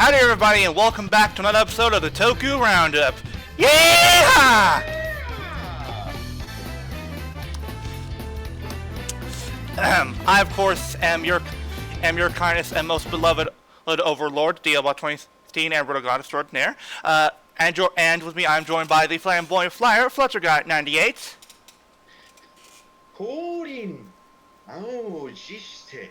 Howdy everybody and welcome back to another episode of the Toku Roundup. Yeah! I of course am your kindest and most beloved overlord, DLBot 2016 and Roto God Extraordinaire. And with me I'm joined by the flamboyant flyer, Fletcher Guy 98. Korin! Oh, jishite.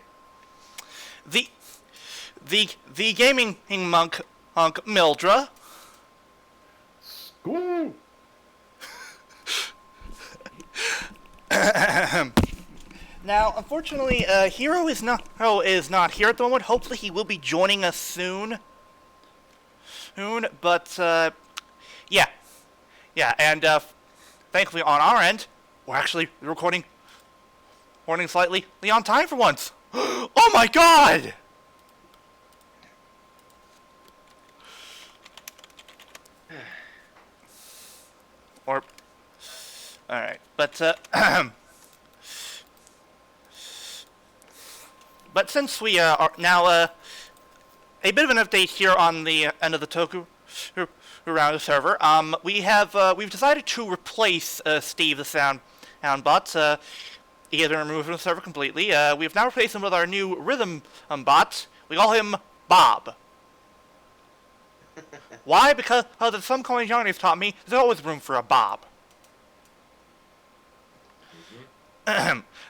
The gaming monk Mildra. School. Now, unfortunately, Hero is not here at the moment. Hopefully, he will be joining us soon. But yeah, and thankfully on our end, we're actually recording slightly on time for once. Oh my God! Or, all right, but but since we are now a bit of an update here on the end of the Toku around the server, we've decided to replace Steve the soundbot. He has been removed from the server completely. We've now replaced him with our new rhythm bot. We call him Bob. Why? Because as some college youngsters taught me, there's always room for a Bob.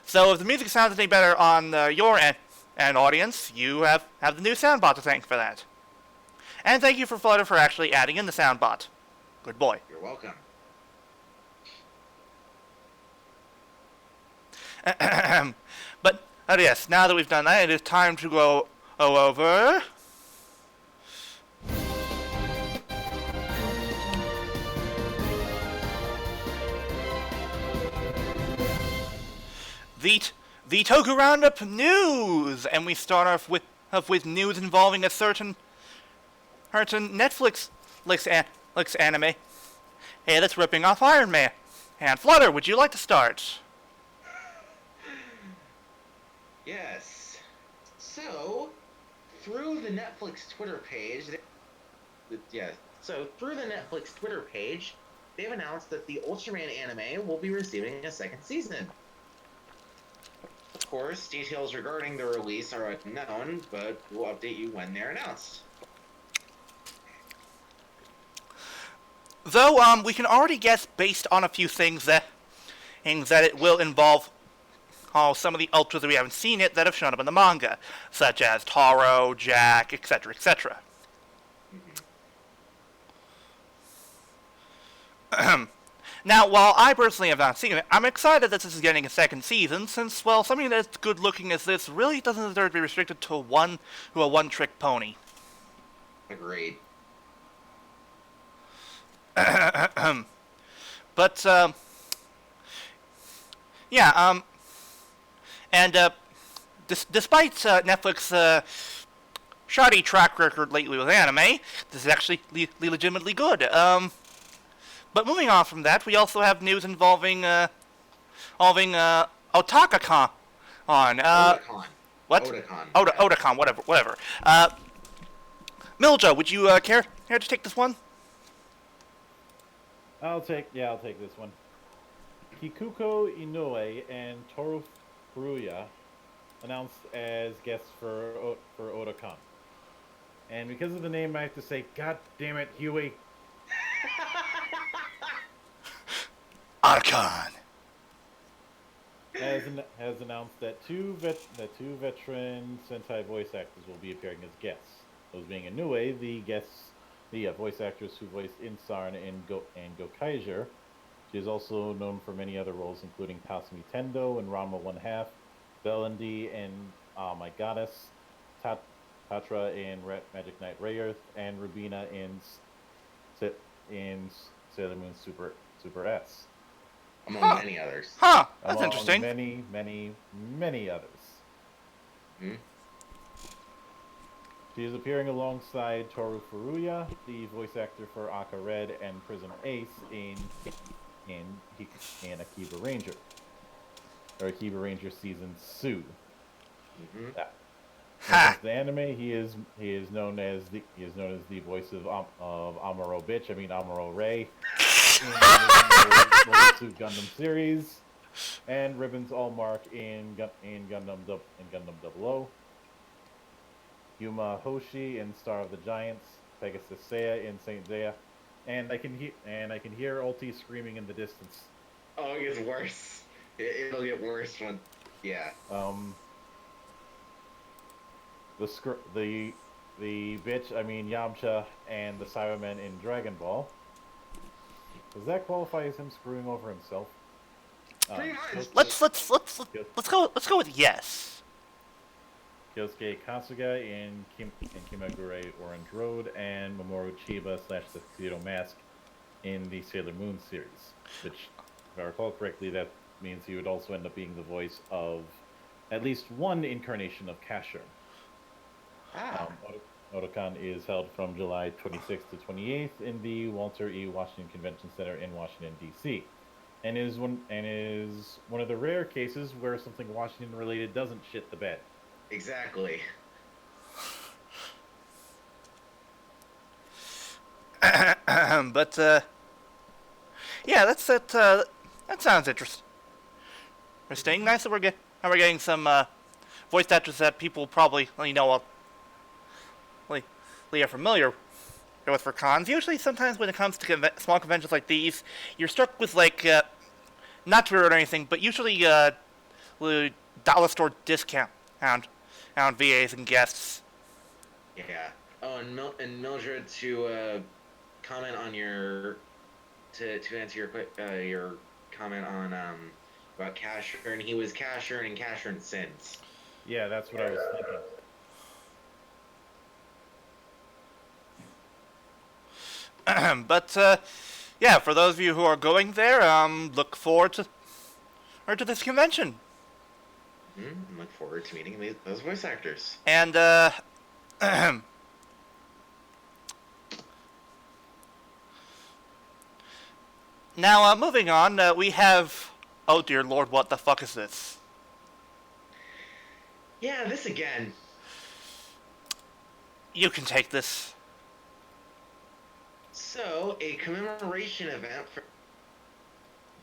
So if the music sounds any better on your end audience, you have the new soundbot to thank for that. And thank you for Flutter for actually adding in the soundbot. Good boy. You're welcome. But yes, now that we've done that, it is time to go over the Toku Roundup news, and we start off with news involving a certain Netflix anime. Hey, that's ripping off Iron Man. And Flutter, would you like to start? Yes. So, through the Netflix Twitter page, they've announced that the Ultraman anime will be receiving a second season. Of course, details regarding the release are unknown, but we'll update you when they're announced. Though, we can already guess based on a few things that it will involve some of the ultras that we haven't seen yet that have shown up in the manga, such as Taro, Jack, etc., etc. Now, while I personally have not seen it, I'm excited that this is getting a second season, since, well, something that's good looking as this really doesn't deserve to be restricted to a one-trick pony. Agreed. But, yeah, and despite Netflix's shoddy track record lately with anime, this is actually legitimately good. But moving on from that, we also have news involving Otaka-con. Otakon. What? Otakon, whatever. Milja, would you care to take this one? I'll take this one. Kikuko Inoue and Toru Furuya announced as guests for Otakon. And because of the name, I have to say, God damn it, Huey. Otakon has announced that two veteran Sentai voice actors will be appearing as guests. Those being Inoue, the voice actress who voiced Insarn and Gokaiger. She is also known for many other roles, including Tasumi Tendo in Ranma 1/2, Belandi and My Goddess, Tatra in Magic Knight Rayearth, and Rubina in Sailor Moon Super S. Among many others. Huh, that's interesting. Many others. She is appearing alongside Toru Furuya, the voice actor for Aka Red and Prism Ace in Akiba Ranger. Or Akiba Ranger Season 2. When it Ha! comes to the anime, he is known as the voice of Amuro Bitch. I mean Amuro Ray in the original Mobile Suit Gundam series, and Ribbons Allmark in Gundam 00. Yuma Hoshi in Star of the Giants, Pegasus Seiya in Saint Seiya, and I can hear Ulti screaming in the distance. Oh, it gets worse. It'll get worse when, yeah. Um, the bitch, I mean Yamcha and the Cybermen in Dragon Ball. Does that qualify as him screwing over himself? Pretty much. Let's go with yes. Kyosuke Kasuga in Kimagure Orange Road, and Mamoru Chiba / the Tuxedo Mask in the Sailor Moon series. Which, if I recall correctly, that means he would also end up being the voice of at least one incarnation of Casher. Ah. Otakon is held from July 26th to 28th in the Walter E. Washington Convention Center in Washington, D.C. And is one of the rare cases where something Washington related doesn't shit the bed. Exactly. But yeah, that's it. That sounds interesting. Nice that we're getting some voice actors that people probably are familiar with for cons. Usually, sometimes when it comes to small conventions like these, you're struck with not to ruin anything, but usually dollar store discount on VAs and guests. Yeah. Oh, and Mildred, to comment on to answer your comment on about Casher, and he was Casher and Casher since. Yeah, that's what I was thinking. But yeah, for those of you who are going there, look forward to this convention. Look forward to meeting those voice actors. And now moving on, we have. Oh dear Lord, what the fuck is this? Yeah, this again. You can take this. So, a commemoration event for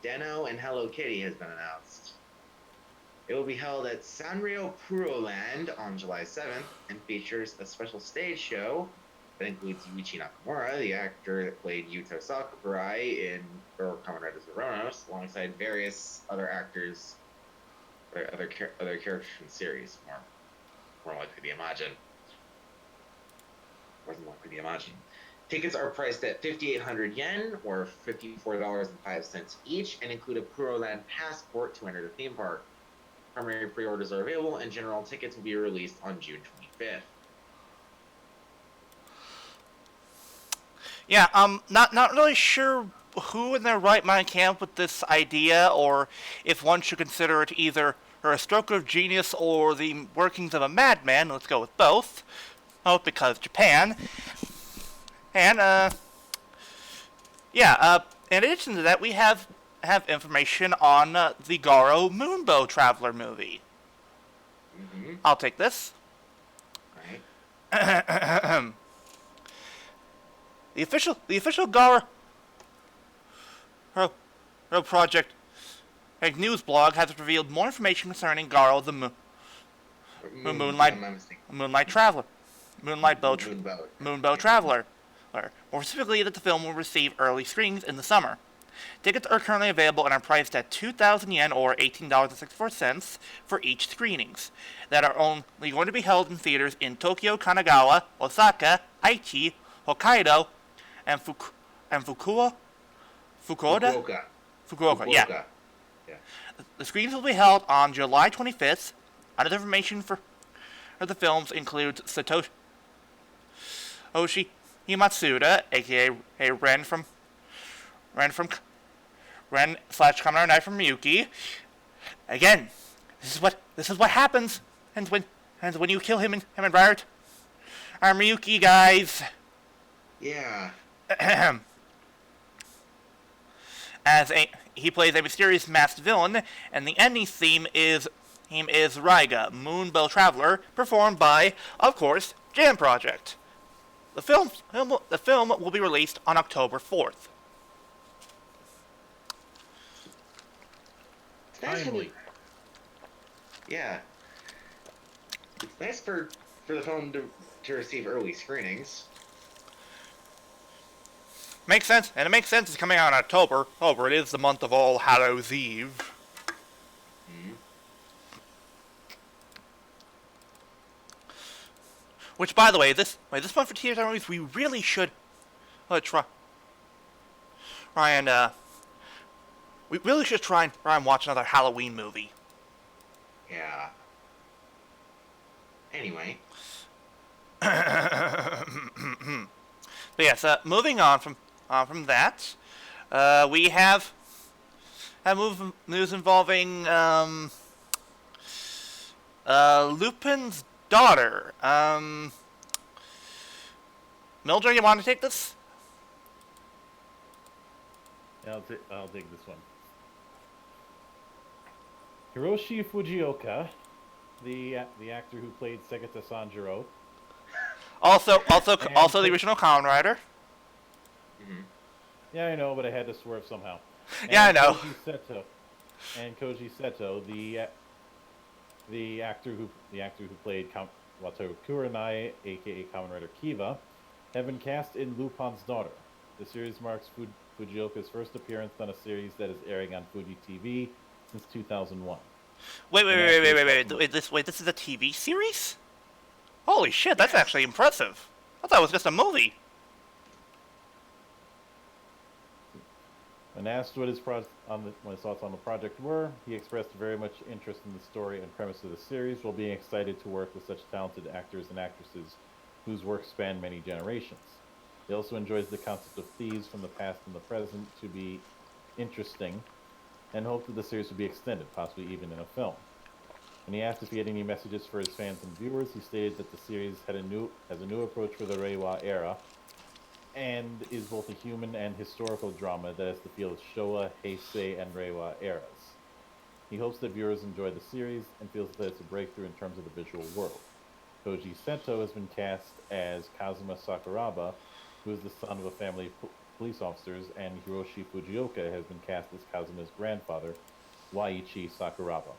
Deno and Hello Kitty has been announced. It will be held at Sanrio Puro Land on July 7th and features a special stage show that includes Yuichi Nakamura, the actor that played Yuto Sakurai in Girl Kamen Rider Zoronos, alongside various other actors or other characters from the series. More likely the Imagine. More than likely the Imagine. Tickets are priced at 5,800 yen, or $54.05 each, and include a Puro Land passport to enter the theme park. Primary pre-orders are available, and general tickets will be released on June 25th. Yeah, not really sure who in their right mind came up with this idea, or if one should consider it either a stroke of genius or the workings of a madman. Let's go with both. Oh, because Japan. And yeah. In addition to that, we have information on the Garo Moonbow Traveler movie. Mm-hmm. I'll take this. Right. The official Garo Project news blog has revealed more information concerning Garo the Moonlight Traveler, Moonbow Traveler, or more specifically that the film will receive early screenings in the summer. Tickets are currently available and are priced at 2,000 yen or $18.64 for each screenings that are only going to be held in theaters in Tokyo, Kanagawa, Osaka, Aichi, Hokkaido, and Fukuoka. Yeah. The screenings will be held on July 25th. Other information for the films includes Satoshi Matsuda, aka Ren / Kamen Rider from Miyuki. Again, this is what happens, and when you kill him and Riot, our Miyuki guys. Yeah. He plays a mysterious masked villain, and the ending theme is theme is Raiga, Moonbow Traveler, performed by, of course, Jam Project. The film will be released on October 4th. It's nice Timely. Yeah. It's nice for the film to receive early screenings. Makes sense, and it makes sense it's coming out in October. However, it is the month of All Hallows Eve. Mm-hmm. Which, by the way, this month for THR movies, we really should try and we really should try and watch another Halloween movie. Yeah. Anyway. But yes, moving on from that, we have news involving Lupin's daughter. Mildred, you want to take this? I'll take this one. Hiroshi Fujioka, the actor who played Segata Sanjuro. Also the original Kamen Rider. Mm-hmm. Yeah, I know, but I had to swerve somehow. Yeah, I know. Koji Seto, the actor who played Wataru Kurenai, aka Kamen Rider Kiva, have been cast in Lupin's Daughter. The series marks Fujioka's first appearance on a series that is airing on Fuji TV since 2001. Wait, this is a TV series? Holy shit, that's actually impressive. I thought it was just a movie. When asked what his thoughts on the project were, he expressed very much interest in the story and premise of the series, while being excited to work with such talented actors and actresses whose work span many generations. He also enjoys the concept of thieves from the past and the present to be interesting, and hoped that the series would be extended, possibly even in a film. When he asked if he had any messages for his fans and viewers, he stated that the series has a new approach for the Reiwa era, and is both a human and historical drama that has the feel of Showa, Heisei, and Reiwa eras. He hopes that viewers enjoy the series and feels that it's a breakthrough in terms of the visual world. Koji Seto has been cast as Kazuma Sakuraba, who is the son of a family of police officers, and Hiroshi Fujioka has been cast as Kazuma's grandfather, Waiichi Sakuraba.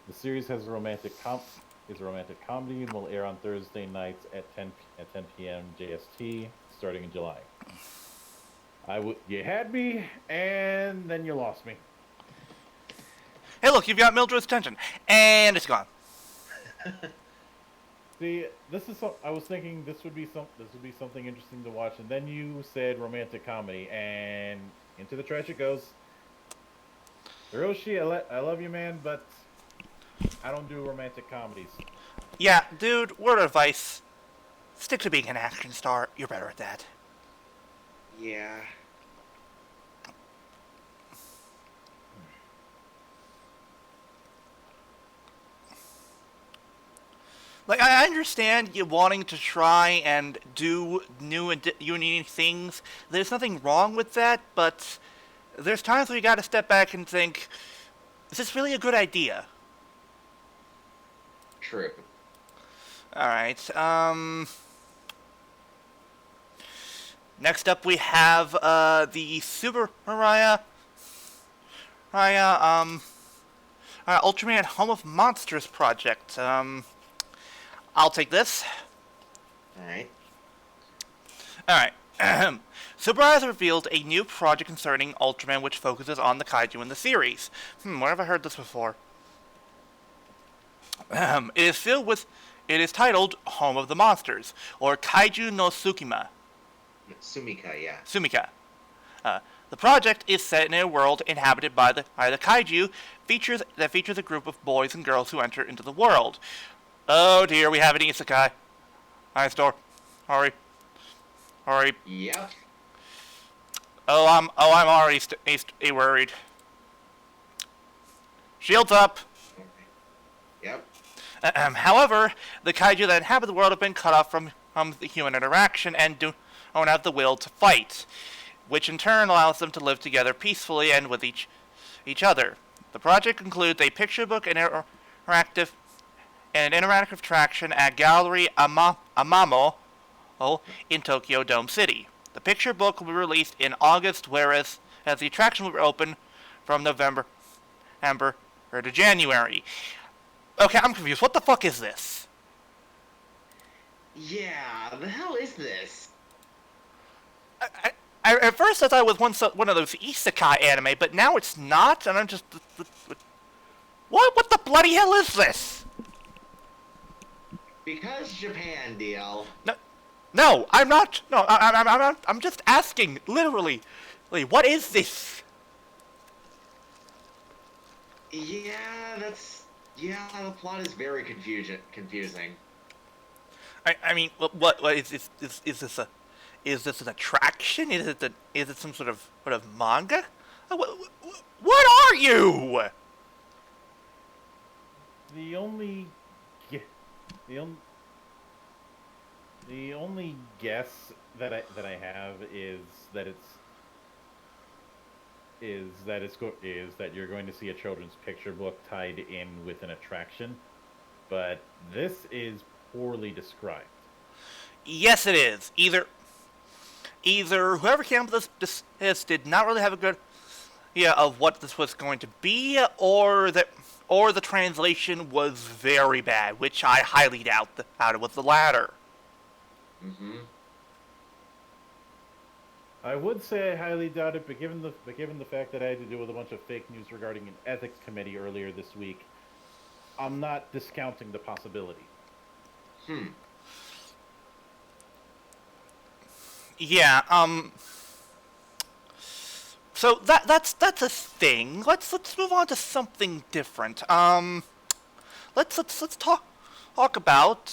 The series has a romantic comedy and will air on Thursday nights at 10 p.m. JST, starting in July. You had me, and then you lost me. Hey, look, you've got Mildred's attention, and it's gone. See, I was thinking this would be something interesting to watch, and then you said romantic comedy, and into the trash it goes. Hiroshi, I love you, man, but I don't do romantic comedies. Yeah, dude, word of advice. Stick to being an action star. You're better at that. Yeah. Like, I understand you wanting to try and do new and unique things. There's nothing wrong with that, but there's times where you gotta step back and think, is this really a good idea? True. Alright, next up we have, the Super Ultraman Home of Monsters project. I'll take this. Alright. Alright. Subaraya has revealed a new project concerning Ultraman which focuses on the kaiju in the series. Where have I heard this before? It is titled Home of the Monsters, or Kaiju no Tsukima. Sumika, yeah. Sumika. The project is set in a world inhabited by the kaiju, that features a group of boys and girls who enter into the world. Oh dear, we have an isekai. Hi, store. Hurry. Yep. I'm already worried. Shields up. Yep. However, the kaiju that inhabit the world have been cut off from the human interaction and don't have the will to fight, which in turn allows them to live together peacefully and with each other. The project includes a picture book and interactive attraction at Gallery Amamo in Tokyo Dome City. The picture book will be released in August, whereas the attraction will be open from November to January. Okay, I'm confused. What the fuck is this? Yeah, the hell is this? At first I thought it was one of those isekai anime, but now it's not, and I'm just... What the bloody hell is this? Because Japan, deal. No, I'm not. No, I'm just asking, literally. What is this? Yeah, the plot is very confusing. I mean, what is this is this an attraction? Is it some sort of manga? What are you? The only guess that I have is that you're going to see a children's picture book tied in with an attraction, but this is poorly described. Yes, it is. Either whoever came up with this did not really have a good idea of what this was going to be, or the translation was very bad, which I highly doubt it was the latter. Mm-hmm. I would say I highly doubt it, but given the fact that I had to deal with a bunch of fake news regarding an ethics committee earlier this week, I'm not discounting the possibility. Yeah, so that's a thing. Let's move on to something different. Let's talk about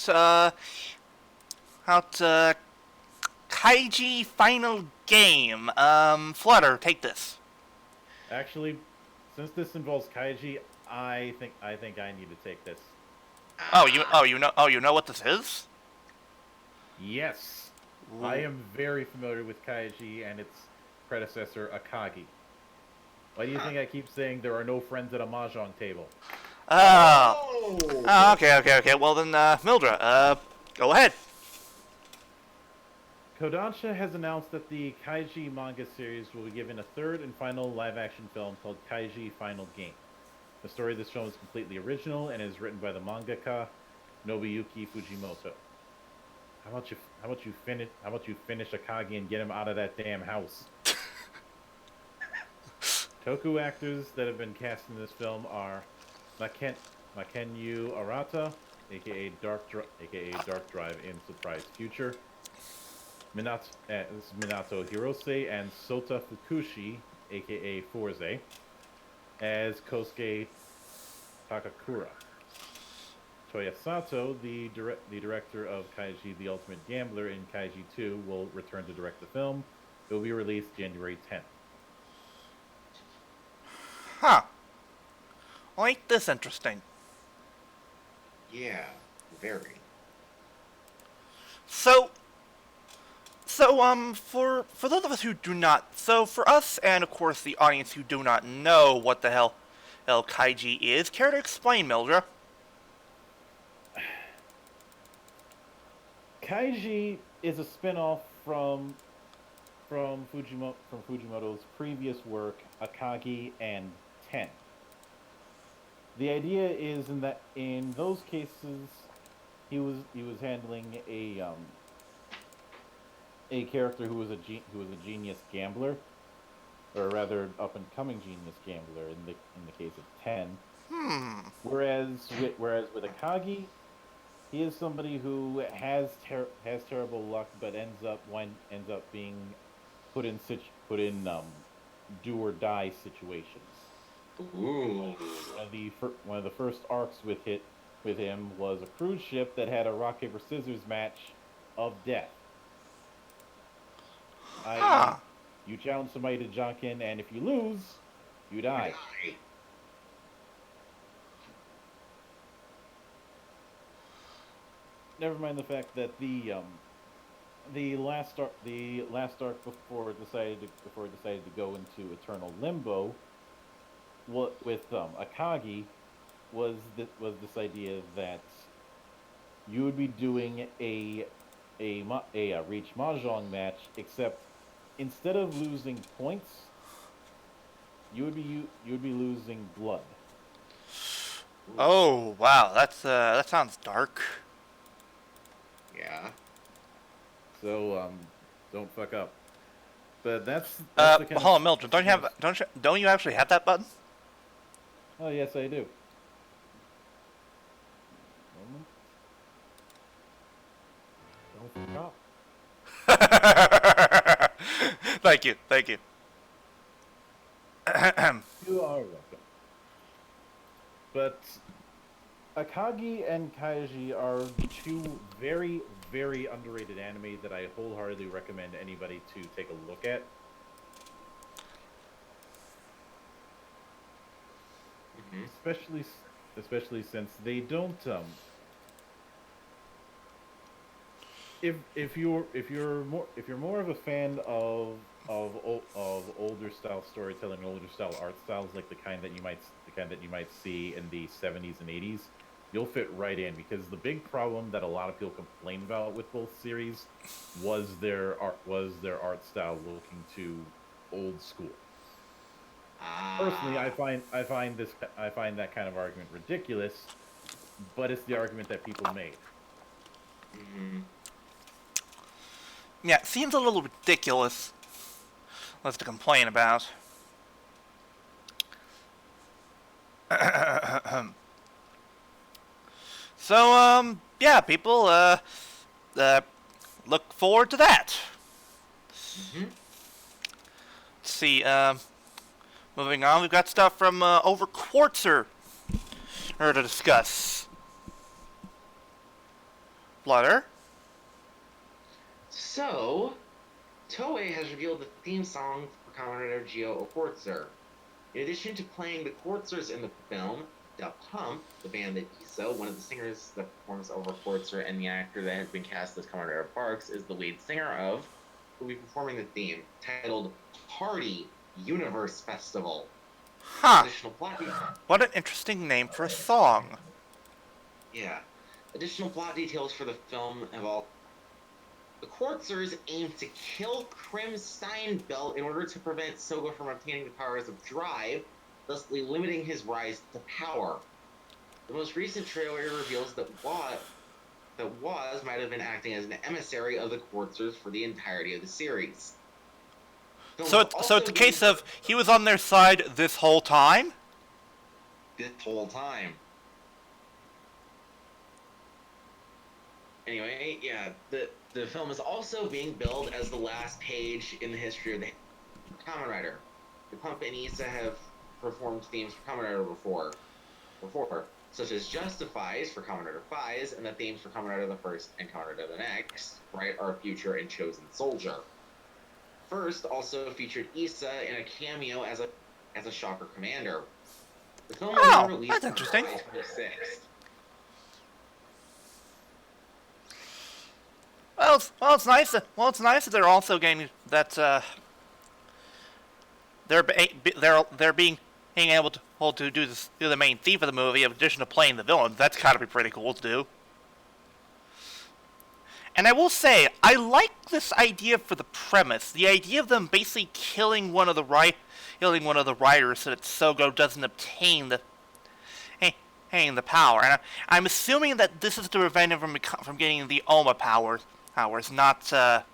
Kaiji final game. Flutter, take this. Actually, since this involves Kaiji, I think I need to take this. You know what this is? Yes. Ooh. I am very familiar with Kaiji and its predecessor, Akagi. Why do you think I keep saying there are no friends at a mahjong table? Okay. Well then, Mildra, go ahead. Kodansha has announced that the Kaiji manga series will be given a third and final live-action film called Kaiji Final Game. The story of this film is completely original and is written by the mangaka Nobuyuki Fujimoto. How about you finish Akagi and get him out of that damn house? Toku actors that have been cast in this film are Makenyu Arata, aka Dark Drive in Surprise Future, Minato Hirose, and Sota Fukushi, aka Forze, as Kosuke Takakura. Toya Sato, the director of Kaiji the Ultimate Gambler in Kaiji 2, will return to direct the film. It will be released January 10th. Huh. Ain't this interesting? Yeah, very. So, for those of us who do not, for us and of course the audience who do not know what the hell Kaiji is, care to explain, Mildra? Kaiji is a spin-off from Fujimoto's previous work, Akagi and Ten. The idea is in those cases, he was handling a character who was a genius gambler, or rather up and coming genius gambler in the case of Ten. Whereas with Akagi, he is somebody who has terrible luck, but ends up being put in do or die situations. Ooh. One of the first arcs with him was a cruise ship that had a rock paper scissors match of death. You challenge somebody to Junkin, and if you lose, you die. Never mind the fact that the last arc before it decided to go into eternal limbo, with Akagi, was this idea that you would be doing a reach mahjong match, except instead of losing points, you would be losing blood. Oh wow, that sounds dark. Yeah. So don't fuck up. But that's the kind Hold of on, Mildred. that's the kind of- Don't you actually have that button? Oh yes, I do. Moment. Don't fuck up. Thank you, thank you. You are welcome. But Akagi and Kaiji are two very, very underrated anime that I wholeheartedly recommend anybody to take a look at. Hmm. Especially since they don't if you're more of a fan of older style storytelling, older style art styles, like the kind that you might see in the 70s and 80s, you'll fit right in, because the big problem that a lot of people complain about with both series was their art style looking too old school. Personally, Ah. I find that kind of argument ridiculous, but it's the argument that people made. Hmm. Yeah, it seems a little ridiculous. What's to complain about? So, yeah, people, uh, look forward to that. Hmm. Let's see, moving on, we've got stuff from, over Quartzer to discuss. Flutter? So, Toei has revealed the theme song for Kamen Rider Geo Quartzer. In addition to playing the Quartzers in the film, Da Pump, the band that Issa, one of the singers that performs over Quartzer, and the actor that has been cast as Kamen Rider Parks, is the lead singer of, will be performing the theme, titled Party Universe Festival. Huh. Additional plot What an interesting name for a song. Yeah. Additional plot details for the film have all. The Quartzers aim to kill Krim Steinbelt in order to prevent Soga from obtaining the powers of Drive, thusly limiting his rise to power. The most recent trailer reveals that Waz might have been acting as an emissary of the Quartzers for the entirety of the series. So it's a case of he was on their side this whole time? This whole time. Anyway, yeah, the film is also being billed as the last page in the history of the Kamen Rider. The Pump and Issa have performed themes for Kamen Rider before, such as Justifies for Kamen Rider Fies, and the themes for Kamen Rider the First and Kamen Rider the Next, Bright Our Future and Chosen Soldier. First also featured Issa in a cameo as a Shocker Commander. The film will be released that's interesting. on July 26th. It's nice. It's nice that they're also getting that. They're being able to do the main theme of the movie, in addition to playing the villain. That's gotta be pretty cool to do. And I will say, I like this idea for the premise. The idea of them basically killing one of the riders so that Sogo doesn't obtain the power. And I'm assuming that this is to prevent him from getting the Oma powers, not the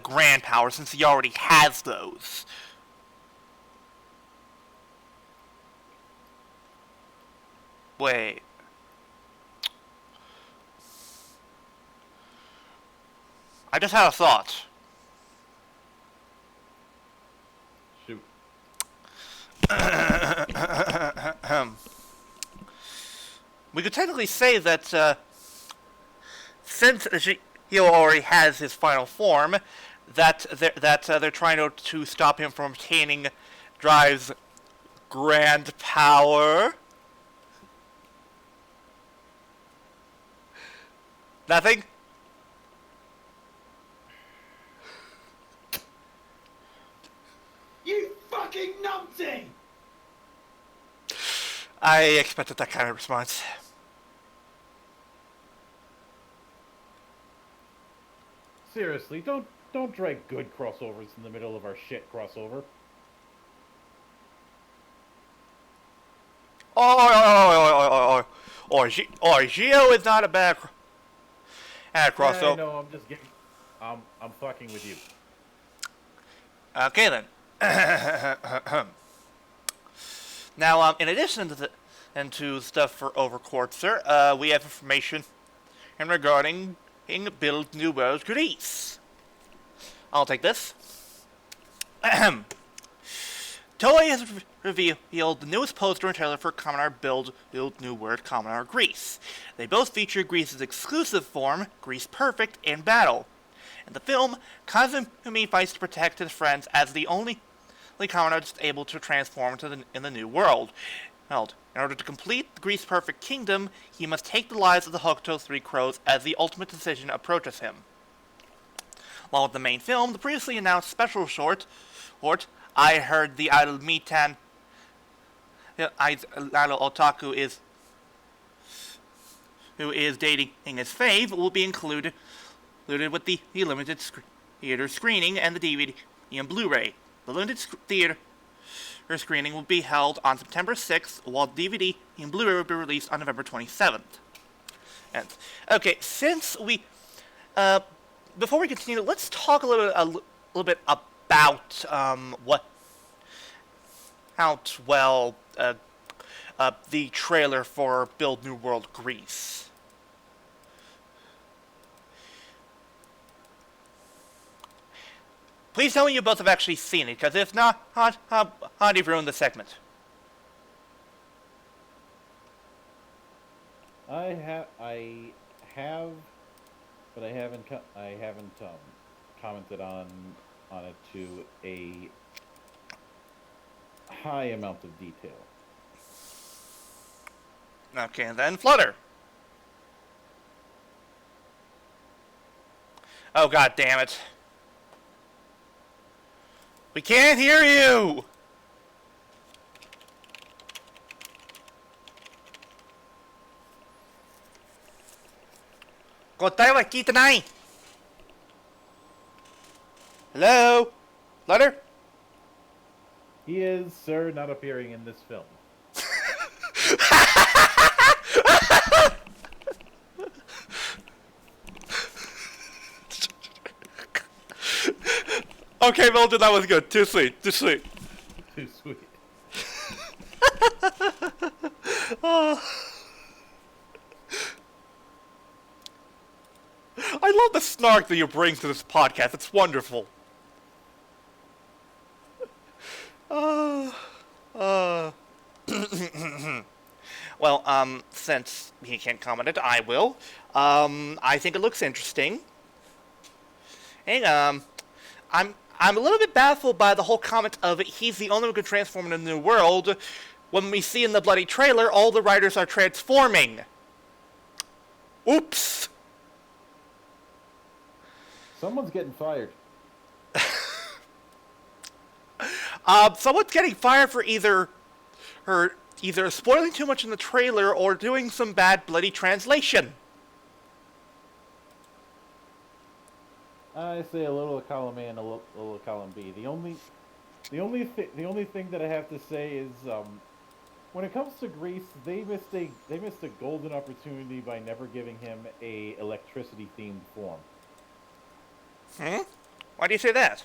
grand powers, since he already has those. Wait. I just had a thought. Shoot. We could technically say that since he already has his final form, that they're trying to stop him from obtaining Drive's grand power. Nothing? You fucking numpty! I expected that kind of response. Seriously, don't drag good crossovers in the middle of our shit crossover. Geo is not a bad Yeah, crossover. I know. I'm just getting. I'm fucking with you. Okay then. Now, in addition to stuff for Overcourt, sir, we have information regarding Build New World Greece. I'll take this. Toei has revealed the newest poster and trailer for Kamen Rider Build New World Kamen Rider Greece. They both feature Greece's exclusive form, Greece Perfect, in battle. In the film, Kazumi fights to protect his friends as the only Kamen Rider able to transform in the new world. In order to complete the Greece Perfect Kingdom, he must take the lives of the Hokuto Three Crows as the ultimate decision approaches him. Along with the main film, the previously announced special short, I Heard the Idol Mitan, Idol Otaku who is dating his fave, will be included with the limited theater screening and the DVD and Blu-ray. The limited theater screening will be held on September 6th, while DVD and Blu-ray will be released on November 27th. And okay, since we before we continue, let's talk a little bit about the trailer for Build New World Greece. Please tell me you both have actually seen it, because if not, how do you ruin the segment? I have, but I haven't commented on it to a high amount of detail. Okay, and then Flutter. Oh, god damn it. We can't hear you! Hello? Flutter? He is, sir, not appearing in this film. Okay, Mildred, that was good. Too sweet. Too sweet. I love the snark that you bring to this podcast. It's wonderful. Well, since he can't comment it, I will. I think it looks interesting. And, I'm a little bit baffled by the whole comment of he's the only one who can transform in a new world, when we see in the bloody trailer all the writers are transforming. Oops! Someone's getting fired. Someone's getting fired for either spoiling too much in the trailer or doing some bad bloody translation. I say a little of column A and a little of column B. The only thing that I have to say is, when it comes to Greece, they missed a golden opportunity by never giving him a electricity themed form. Why do you say that?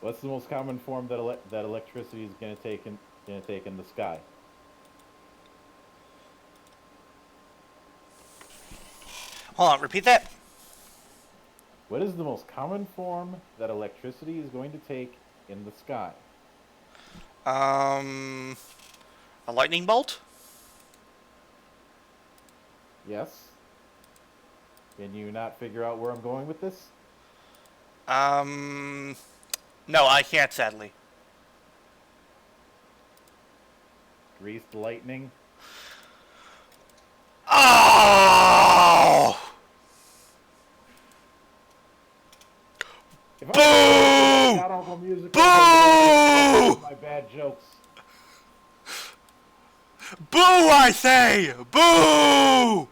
What's the most common form that electricity is going to take in the sky? Hold on, repeat that. What is the most common form that electricity is going to take in the sky? A lightning bolt? Yes. Can you not figure out where I'm going with this? No, I can't, sadly. Greased lightning? Oh! Boo! Boo! jokes. Boo, I say! Boo!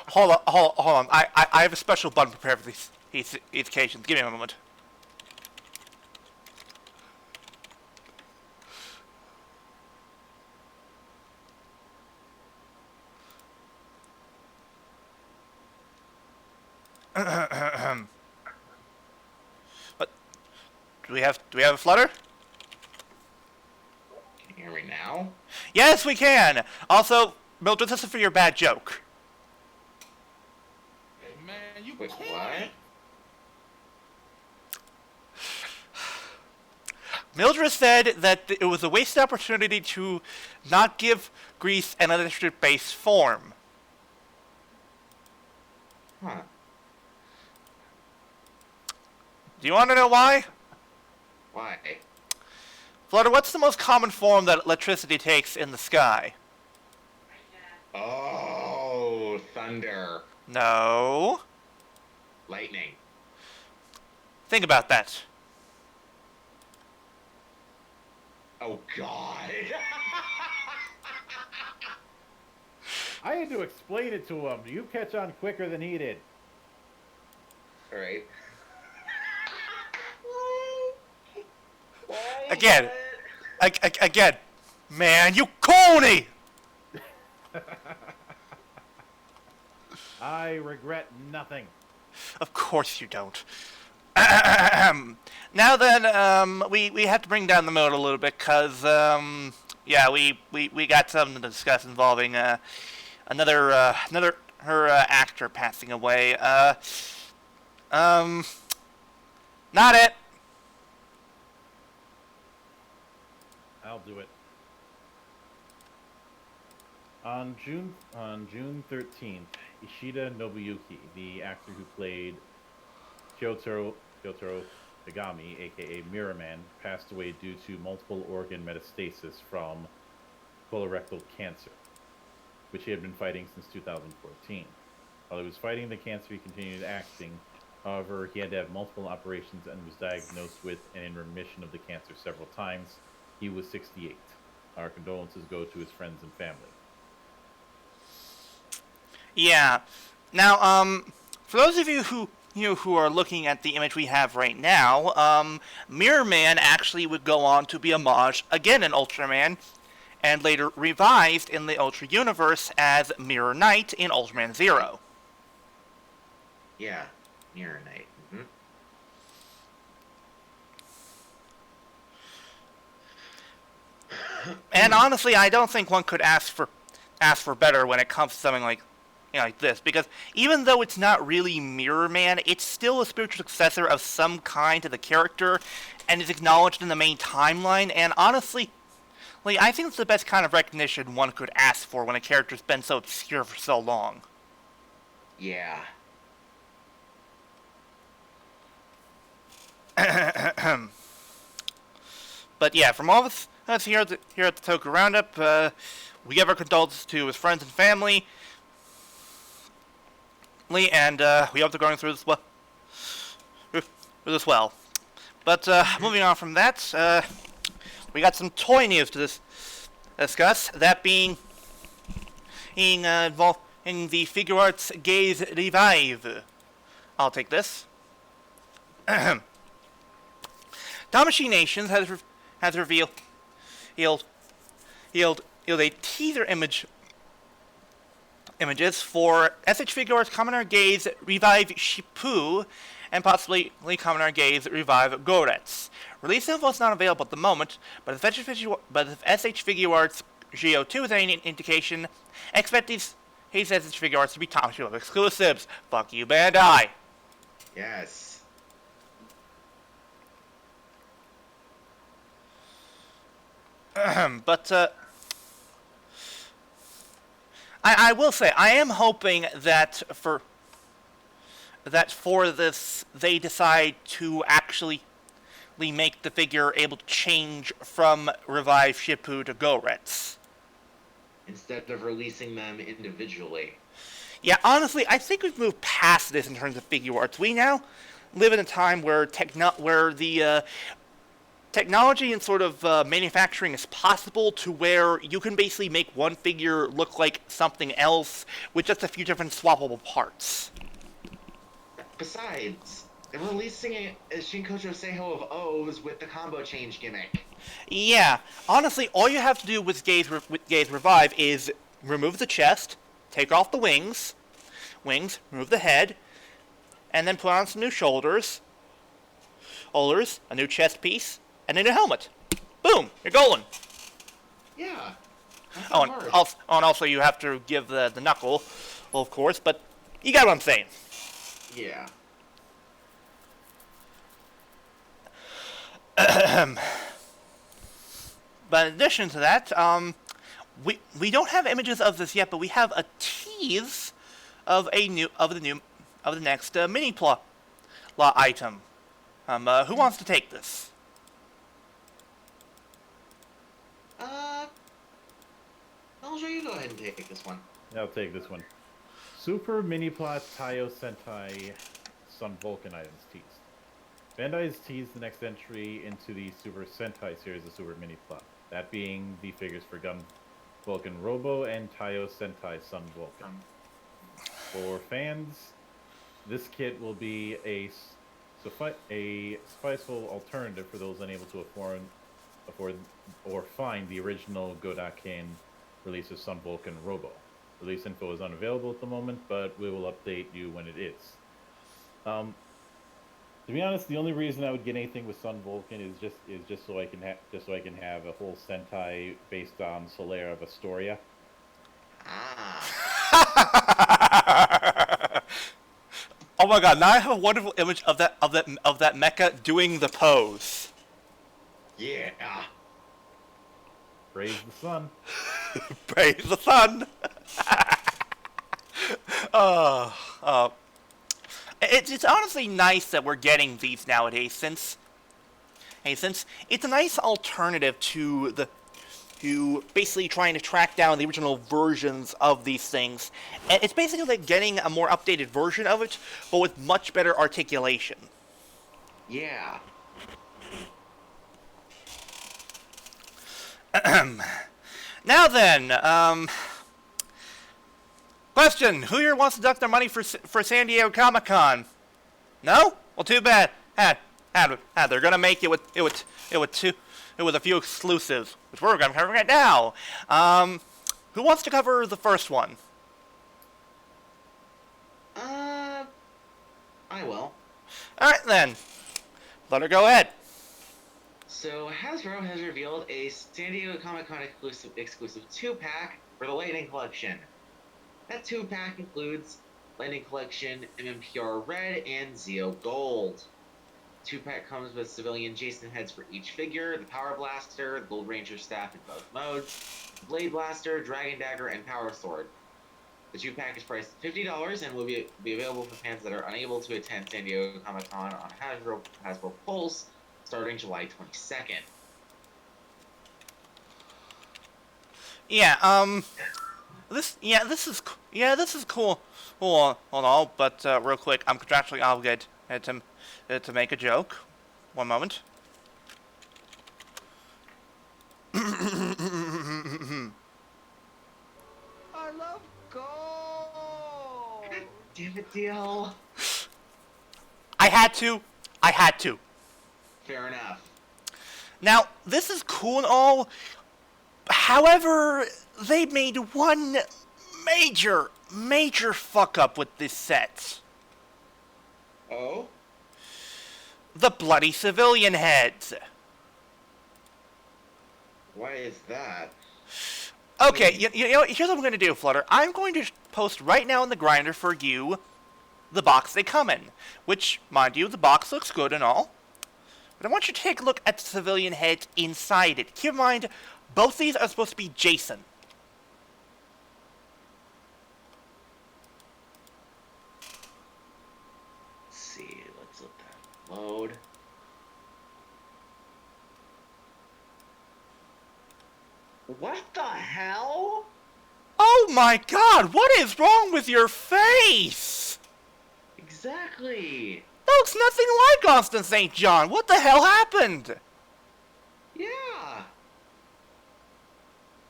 Hold on. I have a special button prepared for these occasions. Give me a moment. What? Do we have a flutter? Can you hear me now? Yes, we can. Also, Mildred, this is for your bad joke. Man, you Wait, corny. what? Mildred said that it was a wasted opportunity to not give Greece an illustrative-based form. Huh. Do you want to know why? Why? Flutter, what's the most common form that electricity takes in the sky? Oh, thunder. No. Lightning. Think about that. Oh, God. I had to explain it to him. You catch on quicker than he did. Alright. Again. Again. Man, you corny! I regret nothing. Of course you don't. Now then, we have to bring down the mood a little bit, because, yeah, we got something to discuss involving, another actor passing away. Not it. I'll do it. On June 13th, Ishida Nobuyuki, the actor who played Kyotaro Kagami, aka Mirror Man, passed away due to multiple organ metastasis from colorectal cancer, which he had been fighting since 2014. While he was fighting the cancer, he continued acting. However, he had to have multiple operations and was diagnosed with and in remission of the cancer several times. He was 68. Our condolences go to his friends and family. Yeah. Now, for those of you who are looking at the image we have right now, Mirror Man actually would go on to be homaged again in Ultraman, and later revised in the Ultra Universe as Mirror Knight in Ultraman Zero. Yeah, Mirror Knight. And honestly, I don't think one could ask for better when it comes to something like this, because even though it's not really Mirror Man, it's still a spiritual successor of some kind to the character, and is acknowledged in the main timeline. And honestly, I think it's the best kind of recognition one could ask for when a character's been so obscure for so long. Yeah. But yeah, from all of us here at the Toku Roundup, we give our condolences to his friends and family, and we hope they're going through this well. But moving on from that, we got some toy news to discuss. That being involved in the Figure Arts Gaze Revive. I'll take this. Tamashii Nations has revealed a teaser images for SH Figure Arts Kamen Rider Gaze Revive Shippu and possibly Kamen Rider Gaze Revive Goretsu. Release info is not available at the moment, but if SH Figure Arts GO2 is any indication, expect these SH Figure Arts to be Tamashii Web exclusives. Fuck you, Bandai. Yes. But I will say, I am hoping that for this they decide to actually make the figure able to change from Revive Shippu to Goretsu. Instead of releasing them individually. Yeah, honestly, I think we've moved past this in terms of figure arts. We now live in a time where the technology and sort of manufacturing is possible to where you can basically make one figure look like something else with just a few different swappable parts. Besides, they're releasing a Shinkocho Seiho of O's with the combo change gimmick. Yeah, honestly, all you have to do with Gaze Revive is remove the chest, take off the wings, remove the head, and then put on some new shoulders, a new chest piece, and a new helmet. Boom, you're golden. Yeah. Oh, and also you have to give the knuckle, well, of course, but you got what I'm saying. Yeah. But in addition to that, we don't have images of this yet, but we have a tease of the next mini plot item. Who wants to take this? I'll you go ahead and take this one. I'll take this one. Super Mini Plot Taiyo Sentai Sun Vulcan items teased. Bandai has teased the next entry into the Super Sentai series of Super Mini Plot. That being the figures for Gun Vulcan Robo and Taiyo Sentai Sun Vulcan. For fans, this kit will be a sufficeful alternative for those unable to afford or find the original Godaken release of Sun Vulcan Robo. Release info is unavailable at the moment, but we will update you when it is. To be honest, the only reason I would get anything with Sun Vulcan is just so I can have a whole Sentai based on Solera of Astoria. Oh my god! Now I have a wonderful image of that mecha doing the pose. Yeah. Praise the sun. Praise the sun. It's honestly nice that we're getting these nowadays, since it's a nice alternative to basically trying to track down the original versions of these things. And it's basically like getting a more updated version of it, but with much better articulation. Yeah. Now then, question: who here wants to deduct their money for San Diego Comic-Con? No? Well, too bad. They're gonna make it with a few exclusives, which we're gonna cover right now. Who wants to cover the first one? I will. All right then. Let her go ahead. So Hasbro has revealed a San Diego Comic-Con exclusive 2-pack for the Lightning Collection. That 2-pack includes Lightning Collection MMPR Red and Zeo Gold. 2-pack comes with civilian Jason heads for each figure, the Power Blaster, the Gold Ranger staff in both modes, Blade Blaster, Dragon Dagger, and Power Sword. The 2-pack is priced at $50 and will be available for fans that are unable to attend San Diego Comic-Con on Hasbro Pulse starting July 22nd. This is cool. Hold on, but real quick, I'm contractually obligated to make a joke. One moment. I love gold. Damn it, DL. I had to. Fair enough. Now, this is cool and all. However, they made one major fuck up with this set. Oh? The bloody civilian heads. Why is that? Okay, you know, here's what I'm going to do, Flutter. I'm going to post right now in the grinder for you the box they come in. Which, mind you, the box looks good and all. But I want you to take a look at the civilian heads inside it. Keep in mind, both these are supposed to be Jason. Let's see, let's let that load. What the hell? Oh my god, what is wrong with your face? Exactly. looks nothing like Austin St. John. What the hell happened? Yeah.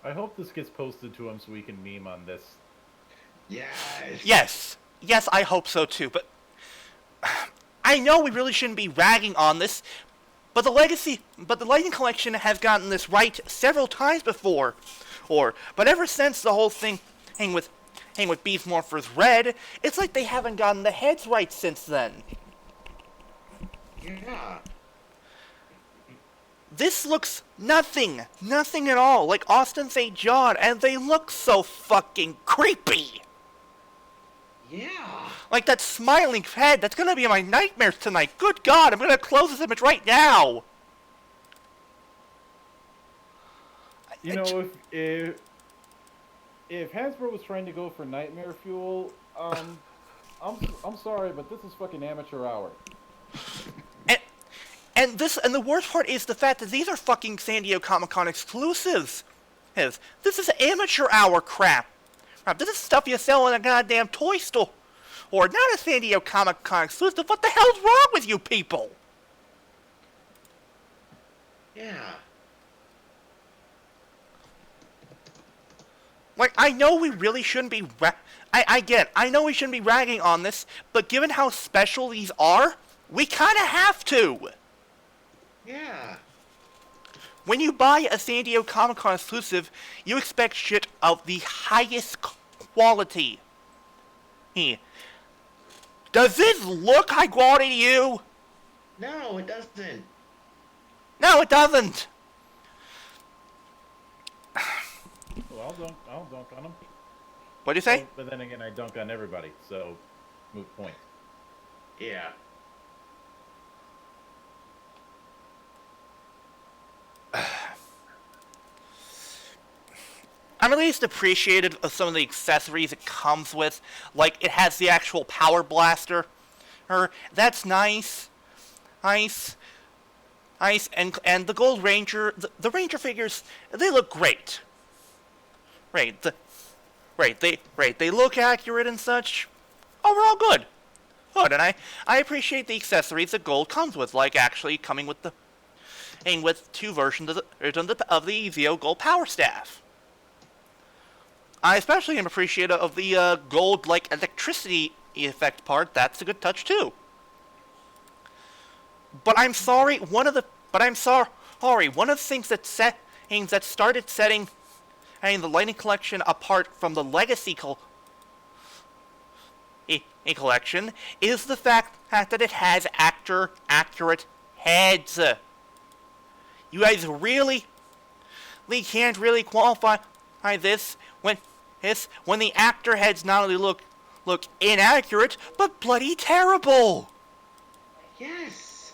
I hope this gets posted to him so we can meme on this. Yes. Yes, I hope so too, but I know we really shouldn't be ragging on this, but the Lightning Collection has gotten this right several times before. But ever since the whole thing with Beast Morphers Red, it's like they haven't gotten the heads right since then. Yeah. This looks nothing at all like Austin St. John, and they look so fucking creepy. Yeah. Like that smiling head, that's gonna be in my nightmares tonight. Good God, I'm gonna close this image right now. You know, if Hasbro was trying to go for nightmare fuel, I'm sorry, but this is fucking amateur hour. And the worst part is the fact that these are fucking San Diego Comic-Con exclusives. This is amateur hour crap. This is stuff you sell in a goddamn toy store. Or not a San Diego Comic-Con exclusive. What the hell's wrong with you people? Yeah. Like, I know we really shouldn't be I know we shouldn't be ragging on this, but given how special these are, we kinda have to. Yeah. When you buy a San Diego Comic-Con exclusive, you expect shit of the highest quality. Does this look high quality to you? No, it doesn't. No, it doesn't. Well, I'll dunk on him. What do you say? But then again, I dunk on everybody, so moot point. Yeah. I'm at least appreciative of some of the accessories it comes with. Like, it has the actual power blaster. That's nice. Nice. And the Gold Ranger, the Ranger figures, they look great. They look accurate and such. Overall good. Good, and I appreciate the accessories that Gold comes with, like actually coming with two versions of the Zeo Gold Power Staff. I especially am appreciative of the gold like electricity effect part. That's a good touch too. But I'm sorry, one of the things that started setting the Lightning Collection apart from the Legacy collection is the fact that it has accurate heads. You guys really can't really qualify this when the actor heads not only look inaccurate but bloody terrible. Yes.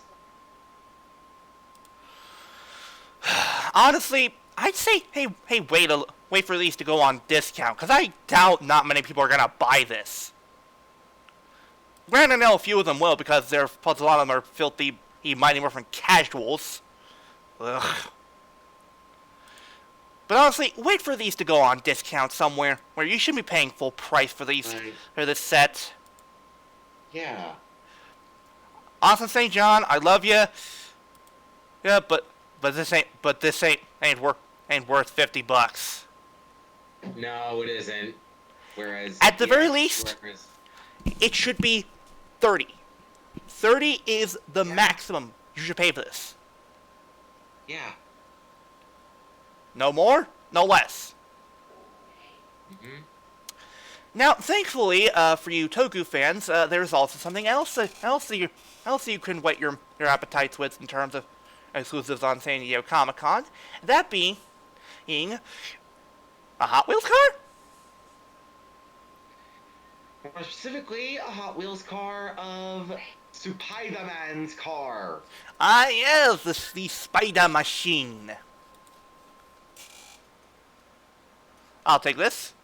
Honestly, I'd say wait for these to go on discount, because I doubt not many people are gonna buy this. Granted, I know a few of them will, because a lot of them are filthy Mighty Morphin casuals. Ugh. But honestly, wait for these to go on discount somewhere, where you shouldn't be paying full price for these for this set. Yeah. Austin St. John, I love you. Yeah, but this ain't worth $50. No, it isn't. Whereas At the very least, it should be $30. $30 is the maximum you should pay for this. Yeah. No more, no less. Mm-hmm. Now, thankfully, for you Toku fans, there's also something else you can whet your appetites with in terms of exclusives on San Diego Comic-Con. That being a Hot Wheels car? More specifically, a Hot Wheels car of Spider-Man's car. Ah, yes, the Spider Machine. I'll take this.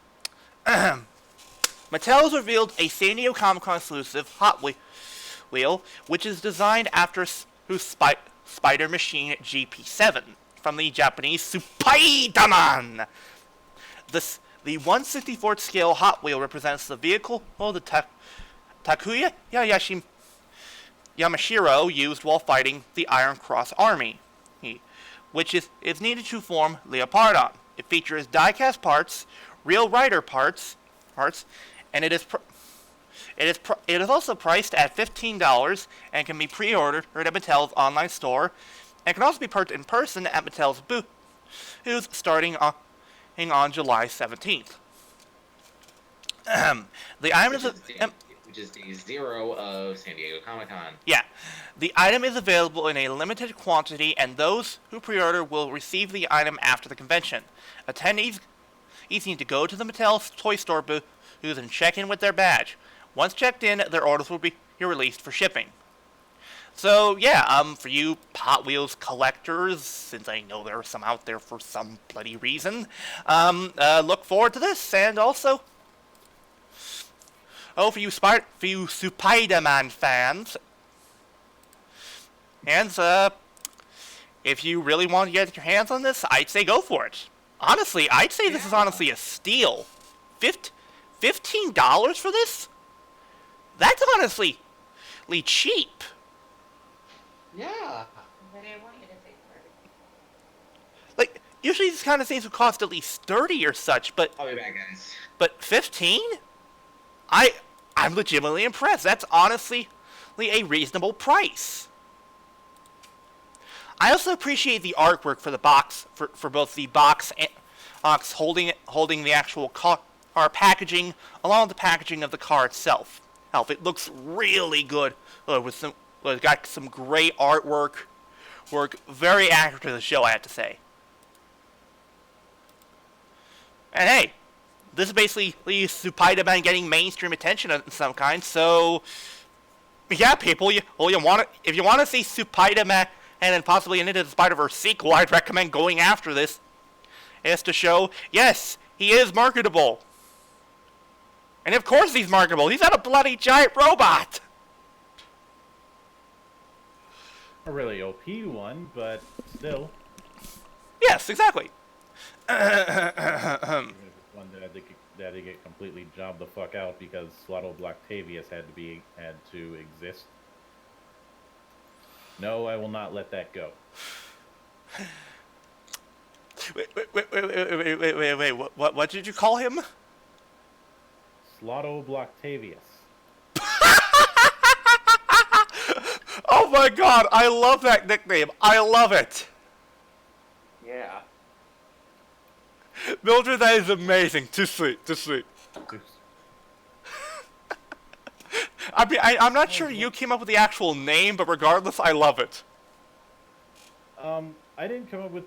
Mattel has revealed a San Diego Comic-Con exclusive Hot Wheel, which is designed after Spider Machine GP7 from the Japanese Spider-Man. The 1/64th scale Hot Wheel represents the vehicle, the Takuya Yamashiro used while fighting the Iron Cross Army, which is needed to form Leopardon. It features die-cast parts, real rider parts, and it is also priced at $15 and can be pre-ordered at Mattel's online store, and can also be purchased in person at Mattel's booth, starting on July 17th. The item which is day 0 of San Diego Comic-Con. Yeah. The item is available in a limited quantity, and those who pre-order will receive the item after the convention. Attendees need to go to the Mattel toy store booth and check in with their badge. Once checked in, their orders will be released for shipping. So, yeah, for you Hot Wheels collectors, since I know there are some out there for some bloody reason, look forward to this, and also, for you Spider-Man fans, and, if you really want to get your hands on this, I'd say go for it. Honestly, I'd say this is honestly a steal. $15 for this? That's honestly cheap. Yeah. But I want you to take part. Like, usually these kind of things would cost at least 30 or such, but I'll be back, guys. But 15? I'm legitimately impressed. That's honestly a reasonable price. I also appreciate the artwork for the box, for both the box and holding the actual car packaging, along with the packaging of the car itself. It looks really good. It's got some great artwork. Very accurate to the show, I have to say. And hey, this is basically Spider-Man getting mainstream attention of some kind. So, yeah, people, if you want to see Spider-Man and then possibly an Into the Spider-Verse sequel, I'd recommend going after this. It's to show, yes, he is marketable. And of course he's marketable. He's not a bloody giant robot. A really OP one, but still. Yes, exactly. Even if it's one that had to get completely jobbed the fuck out because Slotto Blocktavius had to exist. No, I will not let that go. Wait, what did you call him? Slotto Blocktavius. Oh my god, I love that nickname. I love it. Yeah. Mildred, that is amazing. Too sweet. I mean, I'm not sure you came up with the actual name, but regardless, I love it. I didn't come up with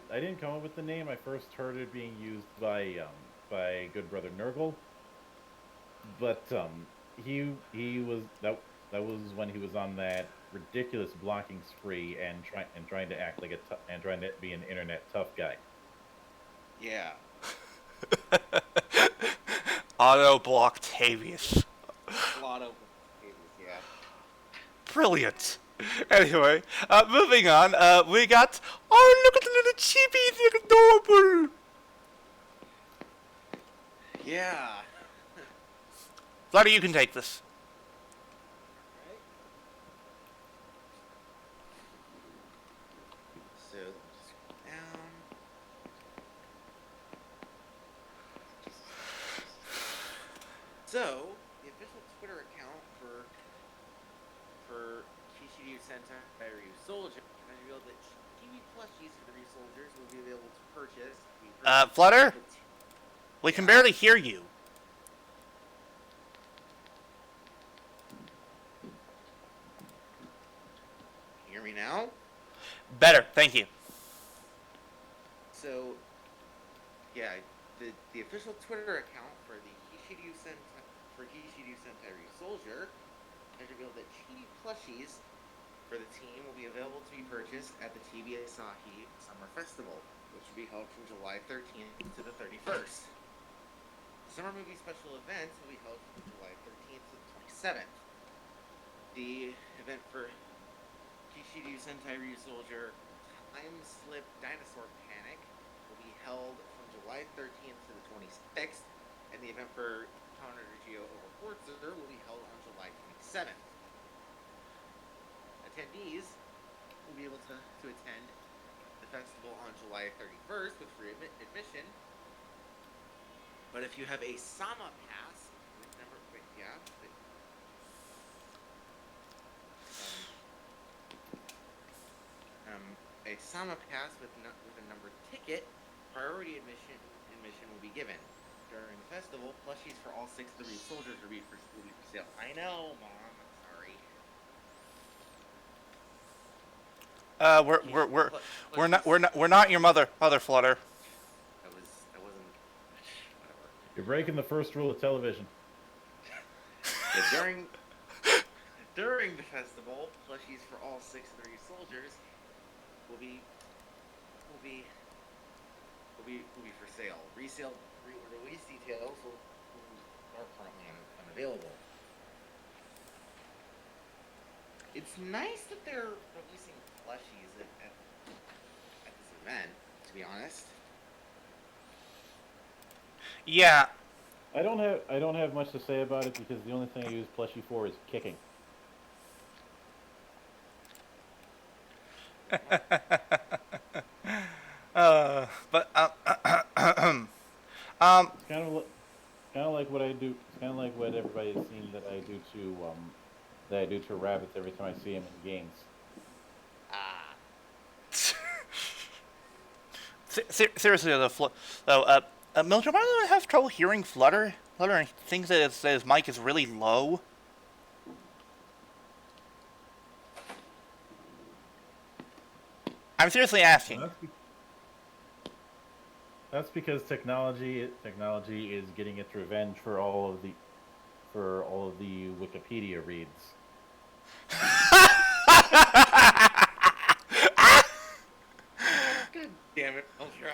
the name. I first heard it being used by good brother Nurgle. But he was that was when he was on that ridiculous blocking spree and trying to act like trying to be an internet tough guy. Yeah. Auto Blocktavius. Yeah. Brilliant. Anyway, moving on, we got... Oh, look at the little chippies, they're adorable! Yeah. Flutter, you can take this. So, down. So, the official Twitter account for Kishiyu Sentai Ryu Soldier has revealed that TV plushies for the Ryu Soldiers will be available to purchase. Flutter? We can barely hear you. Hear me now? Better, thank you. So, yeah, the official Twitter account for the Kishiyu Sentai Ryu Soldier has revealed that chibi plushies for the team will be available to be purchased at the TV Asahi Summer Festival, which will be held from July 13th to the 31st. The summer movie special events will be held from July 13th to the 27th. The event for Kishiyu Sentai Ryu Soldier Time Slip Dinosaur Panic will be held from July 13th to the 26th, and the event for Counter Geo Over Forza will be held on July 27th. attendees will be able to attend the festival on July 31st with free admission. But if you have a Sama pass with number, a Sama pass with a numbered ticket, priority admission will be given. During the festival, plushies for all 6 of the soldiers will be for sale. I know, Mom. I'm sorry. We're not your mother, Flutter. That wasn't. Whatever. You're breaking the first rule of television. Yeah, during the festival, plushies for all 6 of the soldiers will be for sale. Release details are currently unavailable. It's nice that they're releasing plushies at this event, to be honest. Yeah. I don't have much to say about it because the only thing I use plushie for is kicking. But It's kind of like what I do. It's kind of like what everybody has seen that I do to rabbits every time I see them in games. Seriously though, Mildred, why do I have trouble hearing Flutter? Flutter thinks that his mic is really low. I'm seriously asking. That's because technology is getting its revenge for all of the Wikipedia reads. God damn it, I'll try.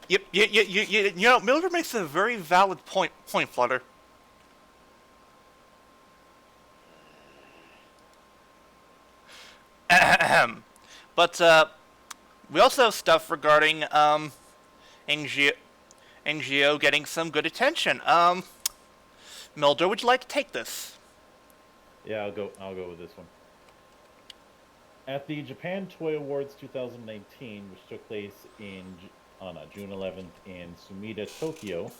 Yep, you know, Mildred makes a very valid point, Flutter. But we also have stuff regarding NGO getting some good attention. Mildred, would you like to take this? Yeah, I'll go with this one. At the Japan Toy Awards 2019, which took place on June 11th in Sumida, Tokyo,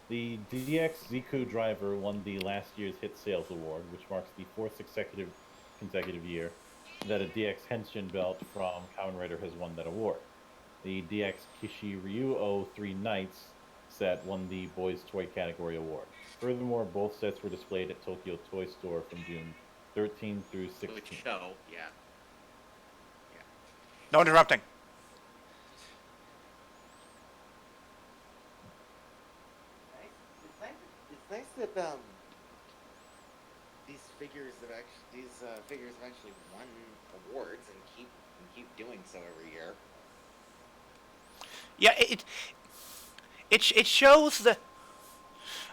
the DX Ziku driver won the last year's Hit Sales Award, which marks the 4th consecutive year that a DX Henshin belt from Kamen Rider has won that award. The DX Kishiryu 3 Knights set won the Boys Toy category award. Furthermore, both sets were displayed at Tokyo Toy Store from June 13 through 16. Good show, yeah. No interrupting. It's nice that these figures have actually won awards and keep doing so every year. Yeah, it shows that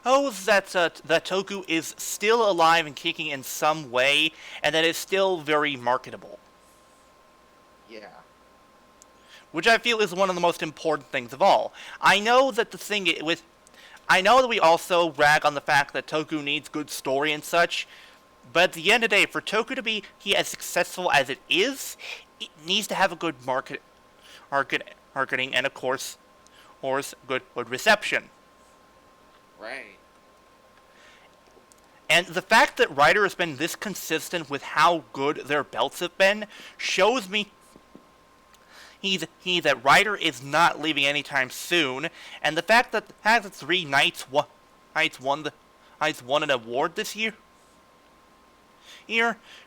that Toku is still alive and kicking in some way, and that it's still very marketable. Yeah. Which I feel is one of the most important things of all. I know that I know that we also rag on the fact that Toku needs good story and such, but at the end of the day, for Toku to be as successful as it is, it needs to have a good marketing and, of course, good reception. Right. And the fact that Rider has been this consistent with how good their belts have been shows me that Rider is not leaving anytime soon, and the fact that 3 Knights won an award this year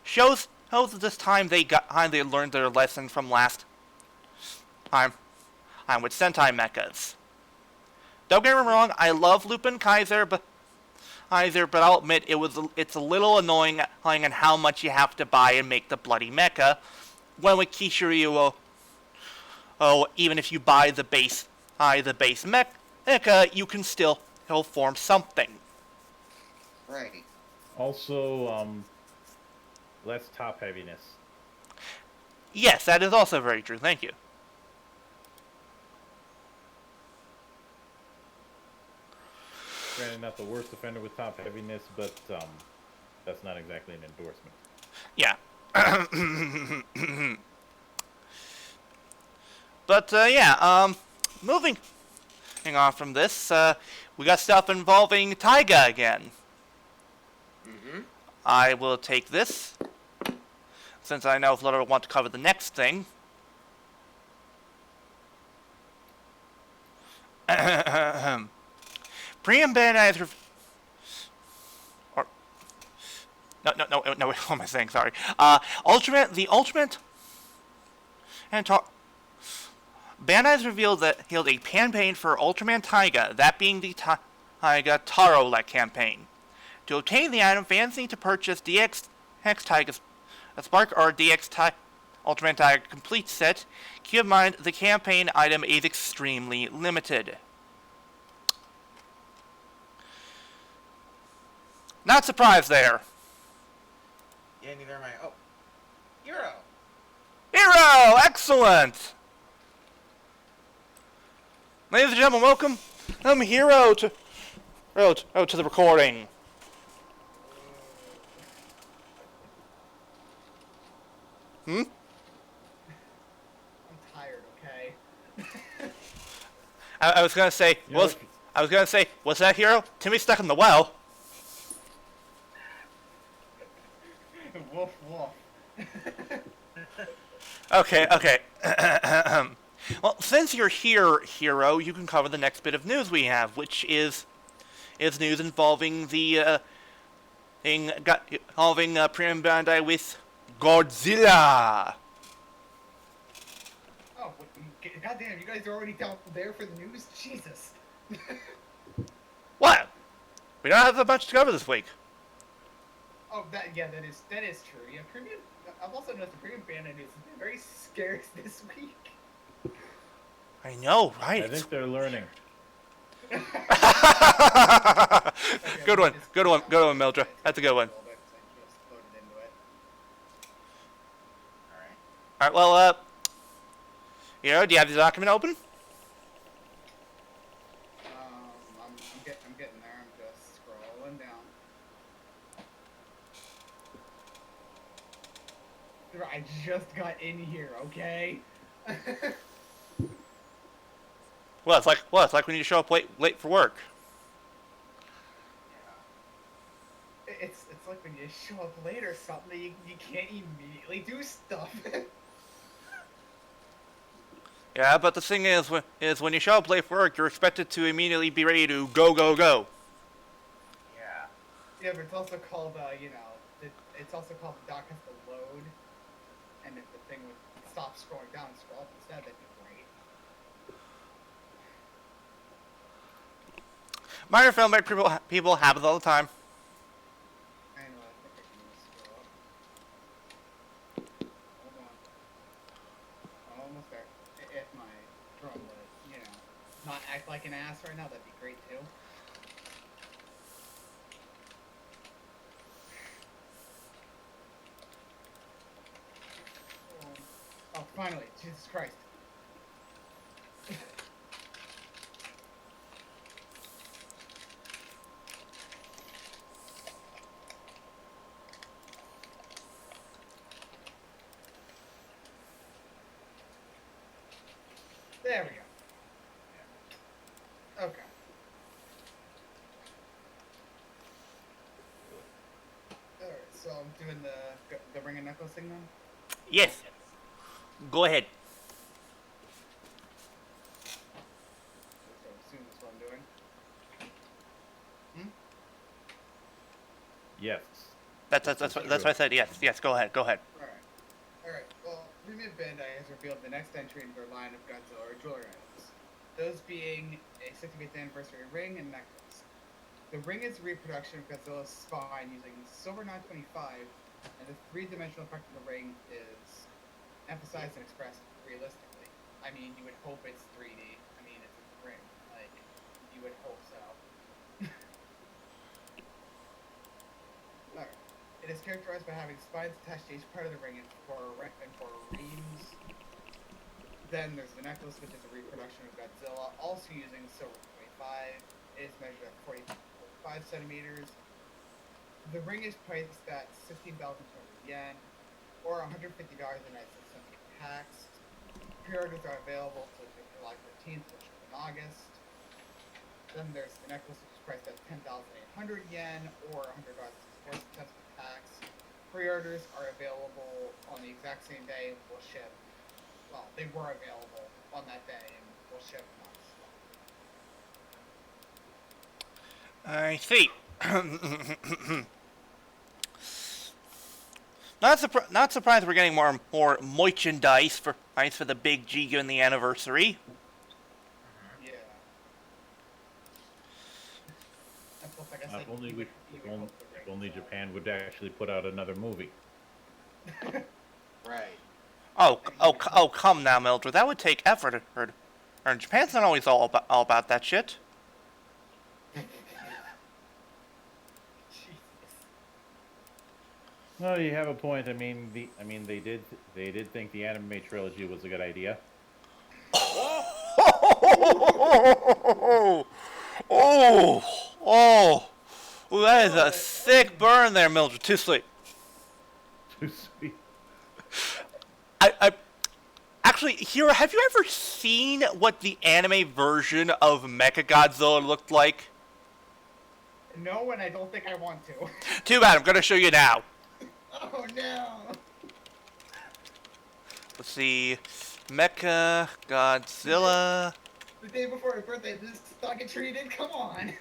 shows that this time they learned their lesson from last time with Sentai mechas. Don't get me wrong, I love Lupin Kaiser, but I'll admit it's a little annoying on how much you have to buy and make the bloody mecha. When with Kishiryu, even if you buy the base mecha, you can still form something. Right. Also, less top heaviness. Yes, that is also very true. Thank you. Granted, not the worst offender with top heaviness, but that's not exactly an endorsement. Yeah. But yeah, moving on from this, we got stuff involving Taiga again. Mm-hmm. I will take this, since I know Flutter will want to cover the next thing. Premium Bandai is... No, what am I saying? Sorry. The Ultimate... Bandai has revealed that he'll a campaign for Ultraman Taiga, that being the Taiga Taro-like campaign. To obtain the item, fans need to purchase DX Taiga Spark or DX Ultraman Taiga Complete Set. Keep in mind, the campaign item is extremely limited. Not surprised there. Yeah, neither am I. Oh, Hero! Hero! Excellent! Ladies and gentlemen, welcome Hero to the recording. Hmm? I'm tired, okay? I was gonna say, what's that, Hero? Timmy's stuck in the well. Woof woof. Okay. Well, since you're here, Hero, you can cover the next bit of news we have, which is news involving the Premium Bandai with Godzilla. Oh, goddamn! You guys are already down there for the news. Jesus. What? We don't have that much to cover this week. Oh, that is true. Yeah, premium. I've also noticed the premium Bandai news has been very scarce this week. I know, right? I think they're learning. Okay, Good one, Mildred. That's a good one. I just loaded into it. Alright, well, Hero, do you have the document open? I'm getting there. I'm just scrolling down. I just got in here, okay? Well, it's like when you show up late for work. It's like when you show up late or something, you can't immediately do stuff. Yeah, but the thing is when you show up late for work, you're expected to immediately be ready to go. Yeah. Yeah, but it's also called, it's also called the dock has to load, and if the thing would stop scrolling down and scroll up instead, that'd be great. Minor film people happens all the time. I know, I think I can just scroll up. Hold on. Almost there. If my Chrome would, not act like an ass right now, that'd be great too. Oh, finally, Jesus Christ. There we go. Okay. Alright, so I'm doing the ring and necklace thing then? Yes. Go ahead. So assume that's what I'm doing. Yes. That's what I said. Yes. Go ahead. Alright. Well, Premium Bandai has revealed the next entry into their line of Godzilla or jewelry items. Those being a 65th anniversary ring and necklace. The ring is a reproduction of Godzilla's spine using silver 925, and the three-dimensional effect of the ring is emphasized and expressed realistically. I mean, you would hope it's 3D. I mean, it's a ring. Like, you would hope so. Alright. It is characterized by having spines attached to each part of the ring and four reams. Then there's the necklace, which is a reproduction of Godzilla, also using silver 25. is measured at 45 centimeters. The ring is priced at 16,200 yen, or $150 and 96 cents taxed. Pre-orders are available till July 15th, which is in August. Then there's the necklace, which is priced at 10,800 yen, or $100 and 64 cents with tax. Pre-orders are available on the exact same day. Will ship. Well, they were available on that day, and will ship months. I see. Not surprised we're getting more merchandise for the big G and the anniversary. Yeah. And plus, like I said, If only Japan would actually put out another movie. Right. Oh, come now, Mildred. That would take effort. And Japan's not always all about that shit. No, you have a point. I mean, they did think the anime trilogy was a good idea. Oh, that is a thick burn there, Mildred. Too sweet. Too sweet. I actually, Hiro, have you ever seen what the anime version of Mechagodzilla looked like? No, and I don't think I want to. Too bad. I'm gonna show you now. Oh no! Let's see, Mechagodzilla. The day before his birthday, this not get treated. Come on.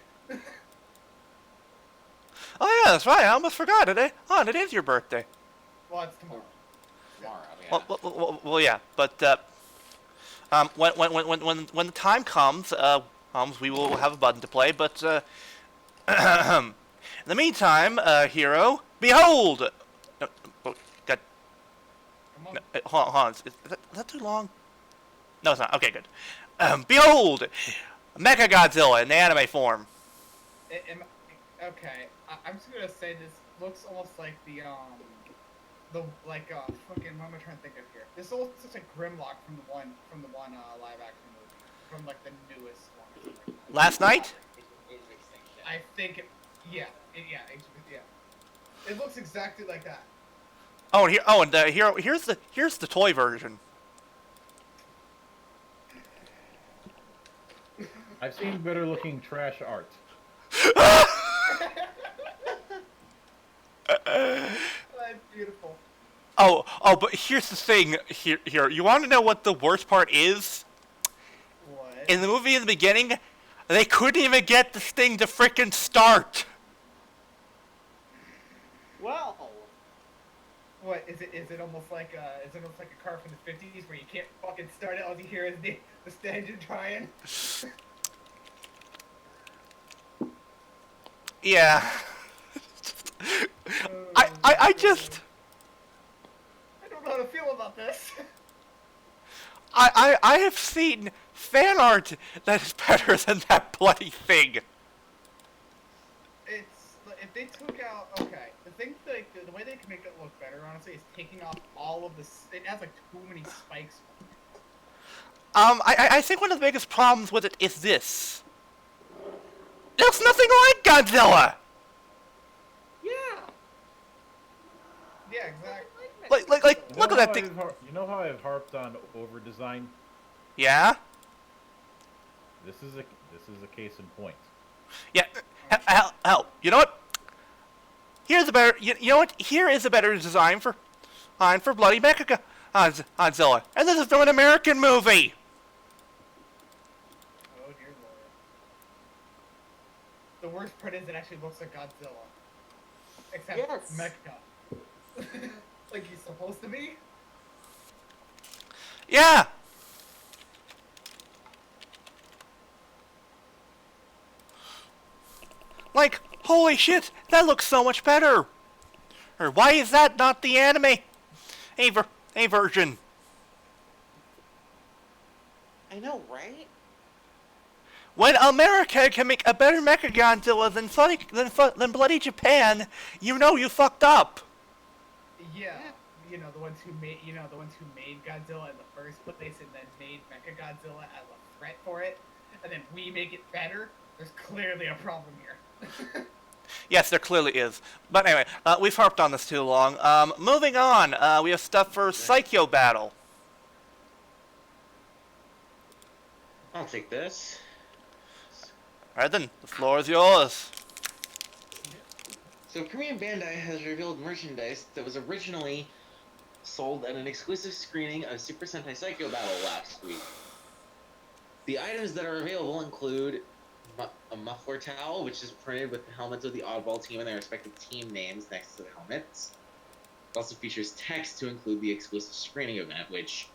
Oh yeah, that's right. I almost forgot it. It is your birthday. Well, it's tomorrow. Tomorrow, yeah. Well, yeah, but when the time comes, we will have a button to play. But in the meantime, Hiro, behold! No, oh, God, Come on. no, hold on. Is that too long? No, it's not. Okay, good. Behold, Mechagodzilla in the anime form. Okay, I'm just gonna say this looks almost like fucking, what am I trying to think of here? This looks such a Grimlock from the one live action movie, from like the newest one. Last night? I think, yeah. It looks exactly like that. Oh, here's the toy version. I've seen better looking trash art. That's beautiful. Oh, but here's the thing. Here. You want to know what the worst part is? What? In the movie in the beginning, they couldn't even get this thing to frickin' start. Well. What is it? Is it almost like a car from the '50s where you can't fucking start it? All you hear is the engine trying. Yeah. I just. I don't know how to feel about this. I have seen fan art that is better than that bloody thing. It's if they took out the thing like the way they can make it look better honestly is taking off all of this. It has like too many spikes. I think one of the biggest problems with it is this. It looks nothing like Godzilla. Yeah, exactly. Like look at that thing. You know how I've harped on over design? Yeah. This is a case in point. Yeah. Hell. You know what? Here's a better. You know what? Here is a better design for bloody Mechagodzilla, and this is from an American movie. Oh dear lord. The worst part is it actually looks like Godzilla, except Yes. Mecha. Like he's supposed to be. Yeah. Like, holy shit, that looks so much better. Or why is that not the anime a version? I know, right? When America can make a better Mechagodzilla than bloody Japan, you know you fucked up. Yeah. The ones who made Godzilla in the first place and then made Mechagodzilla as a threat for it, and then we make it better. There's clearly a problem here. Yes, there clearly is. But anyway, we've harped on this too long. Moving on, we have stuff for Psycho Battle. I'll take this. Alright then, the floor is yours. So Korean Bandai has revealed merchandise that was originally sold at an exclusive screening of Super Sentai Psycho Battle last week. The items that are available include a muffler towel, which is printed with the helmets of the Oddball team and their respective team names next to the helmets. It also features text to include the exclusive screening event, which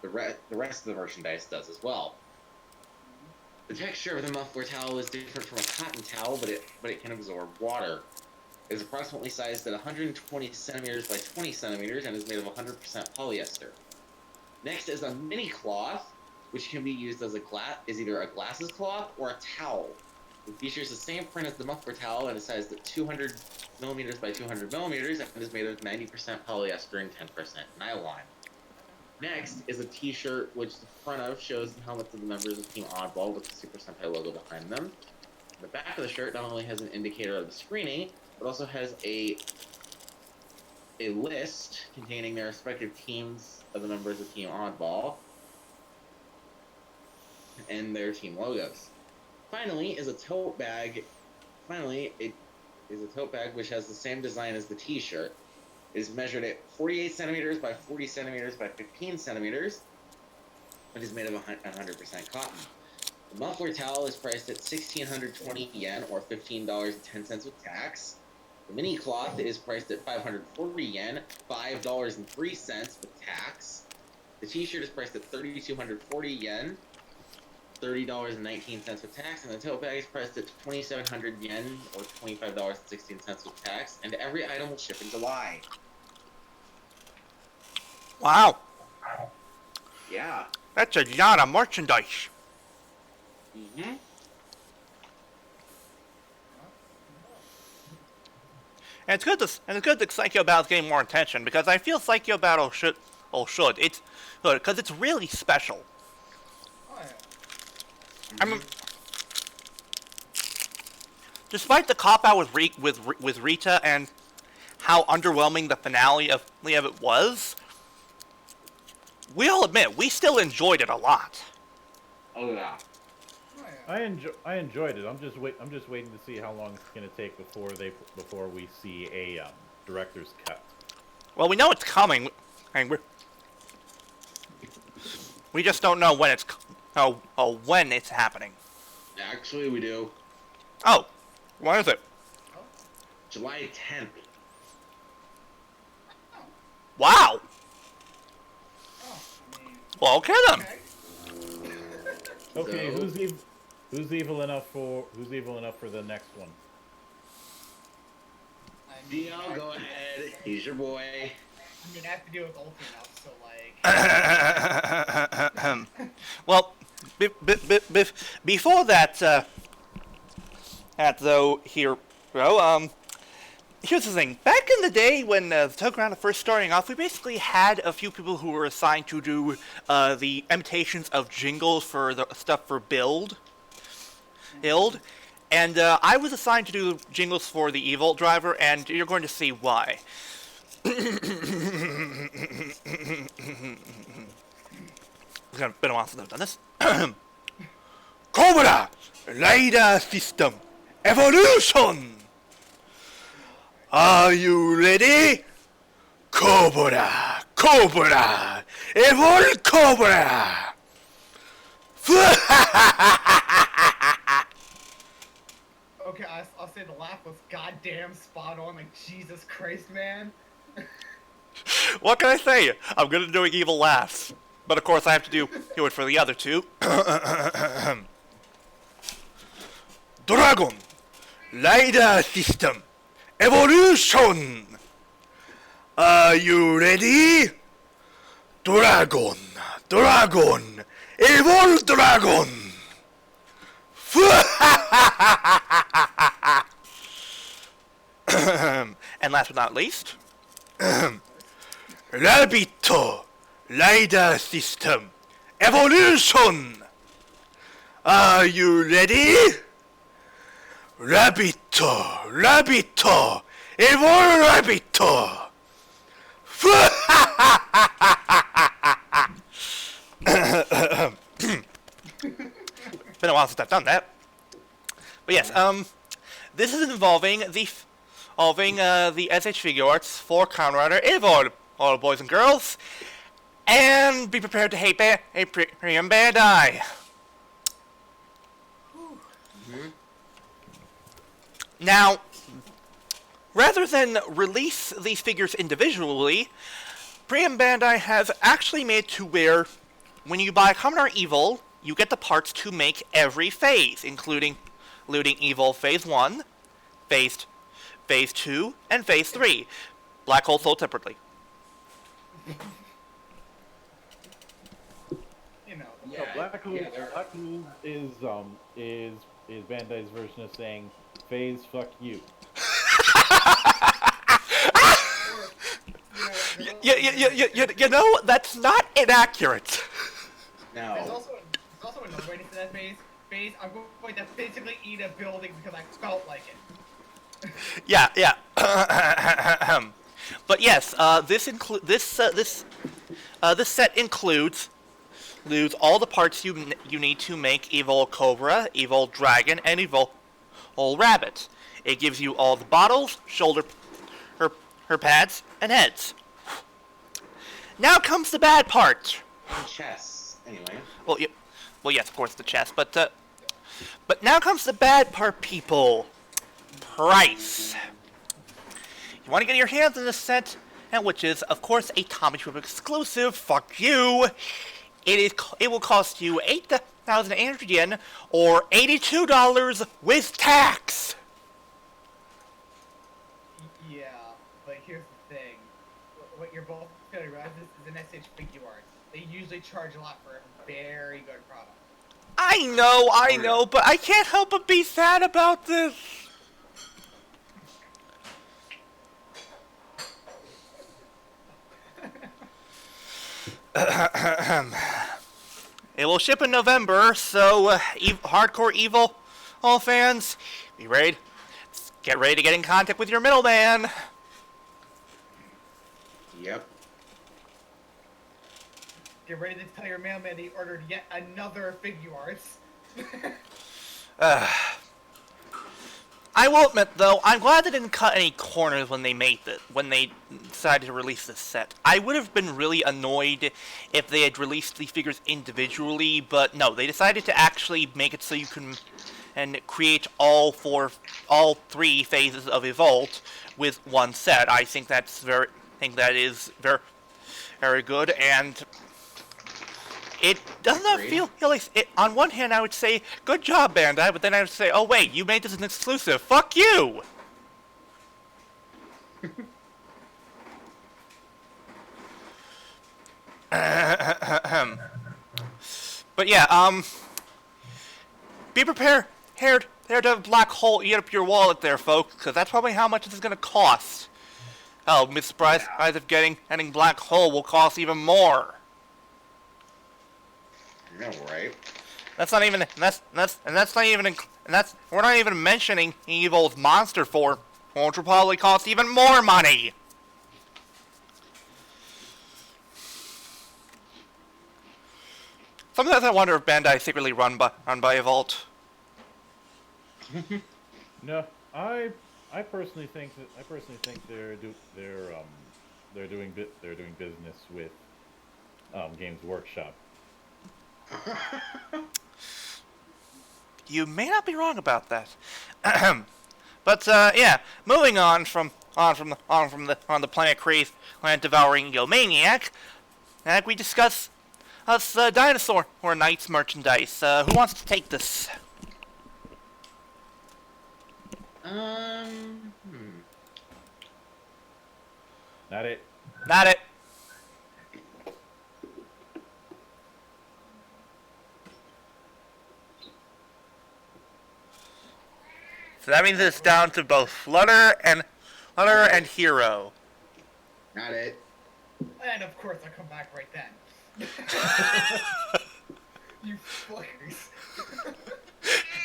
the rest of the merchandise does as well. The texture of the muffler towel is different from a cotton towel, but it can absorb water. It is approximately sized at 120 centimeters by 20 centimeters and is made of 100% polyester. Next is a mini cloth, which can be used as either a glasses cloth or a towel. It features the same print as the muffler towel and is sized at 200 millimeters by 200 millimeters and is made of 90% polyester and 10% nylon. Next is a t-shirt, which the front of shows the helmets of the members of Team Oddball with the Super Sentai logo behind them. The back of the shirt not only has an indicator of the screening, but also has a list containing their respective teams of the members of Team Oddball and their team logos. Finally is a tote bag. It is a tote bag which has the same design as the t-shirt. It is measured at 48 centimeters by 40 centimeters by 15 centimeters. It is made of 100% cotton. The muffler towel is priced at 1,620 yen or $15.10 with tax. The mini cloth is priced at 540 yen, $5.03 with tax. The t-shirt is priced at 3,240 yen, $30.19 with tax, and the tote bag is priced at 2,700 yen or $25.16 with tax, and every item will ship in July. Wow, Yeah. that's a lot of merchandise. Mm-hmm. And it's good that Psycho Battle's getting more attention because I feel Psycho Battle should, it's good because it's really special. Oh, yeah. I mean, despite the cop out with Rita and how underwhelming the finale of it was, we all admit we still enjoyed it a lot. Oh yeah. Oh, yeah. I enjoyed it. I'm just waiting to see how long it's gonna take before we see a director's cut. Well, we know it's coming, and we just don't know when when it's happening. Actually, we do. Oh, when is it? July 10th. Wow. Oh, I mean, Well, okay then. okay. Okay, who's evil enough for the next one? I mean, Dio, go ahead. He's your boy. I mean, I have to deal with Ulti now, so like. Well, before that, here's the thing. Back in the day when the Toku Roundup first starting off, we basically had a few people who were assigned to do the imitations of jingles for the stuff for Build, and I was assigned to do jingles for the Evil Driver, and you're going to see why. It's been a while since I've done this. Cobra Rider System Evolution! Are you ready? Cobra! Cobra! Evol Cobra! Okay, I'll say the laugh was goddamn spot on. Like, Jesus Christ, man. What can I say? I'm good at doing evil laughs. But of course I have to do it for the other two. Dragon Rider System Evolution! Are you ready? Dragon! Dragon! Evol Dragon! And last but not least, Rabbit Rider System Evolution! Are you ready? Rabbit, rabbit, evil rabbit. Been a while since I've done that. But yes, this is involving the SH figure arts for Kamen Rider Evolved, all boys and girls, and be prepared to hate Premium Bandai. Now, rather than release these figures individually, Premium Bandai has actually made to where when you buy Kamen Rider Evil, you get the parts to make every phase, including Evil Phase 1, Phase 2, and Phase 3. Black Hole sold separately. You know. So Black Hole is Bandai's version of saying phase fuck you. You know, that's not inaccurate. No. There's also another way to say that phase. I'm going to physically eat a building because I felt like it. Yeah. But yes, this set includes all the parts you need to make Evil Cobra, Evil Dragon, and Evil Rabbit. It gives you all the bottles, shoulder, her pads, and heads. Now comes the bad part. And chess, anyway. Well, yes, of course, the chest, but now comes the bad part, people. Price. You want to get your hands on this set, and which is, of course, a Tommy Troop exclusive. Fuck you. It will cost you 8,800 yen, or $82 with tax. Yeah, but here's the thing. What you're both going to realize is an SH figure art. They usually charge a lot for a very good product. I know, but I can't help but be sad about this. It will ship in November, so hardcore Evil all fans, get ready to get in contact with your middleman. Yep. Get ready to tell your mailman he ordered yet another figure arts. I will admit, though, I'm glad they didn't cut any corners when they decided to release this set. I would have been really annoyed if they had released these figures individually, but no, they decided to actually make it so you can create all three phases of Evolved with one set. I think that is very, very good, and it does not feel like it. On one hand, I would say, good job, Bandai, but then I would say, oh wait, you made this an exclusive. Fuck you! But yeah, be prepared to have Black Hole eat up your wallet there, folks, because that's probably how much this is going to cost. Oh, Miss Surprise, if getting Black Hole will cost even more. I know, right? We're not even mentioning Evil's monster form, which will probably cost even more money. Sometimes I wonder if Bandai is secretly run by Evolve. No, I personally think they're doing business with Games Workshop. You may not be wrong about that. But yeah, moving on from the planet craze, planet devouring Maniac, we discuss dinosaur or Knights merchandise. Who wants to take this? Not it. Not it. So that means it's down to both Flutter and Hero. Not it. And of course I come back right then. You fuckers.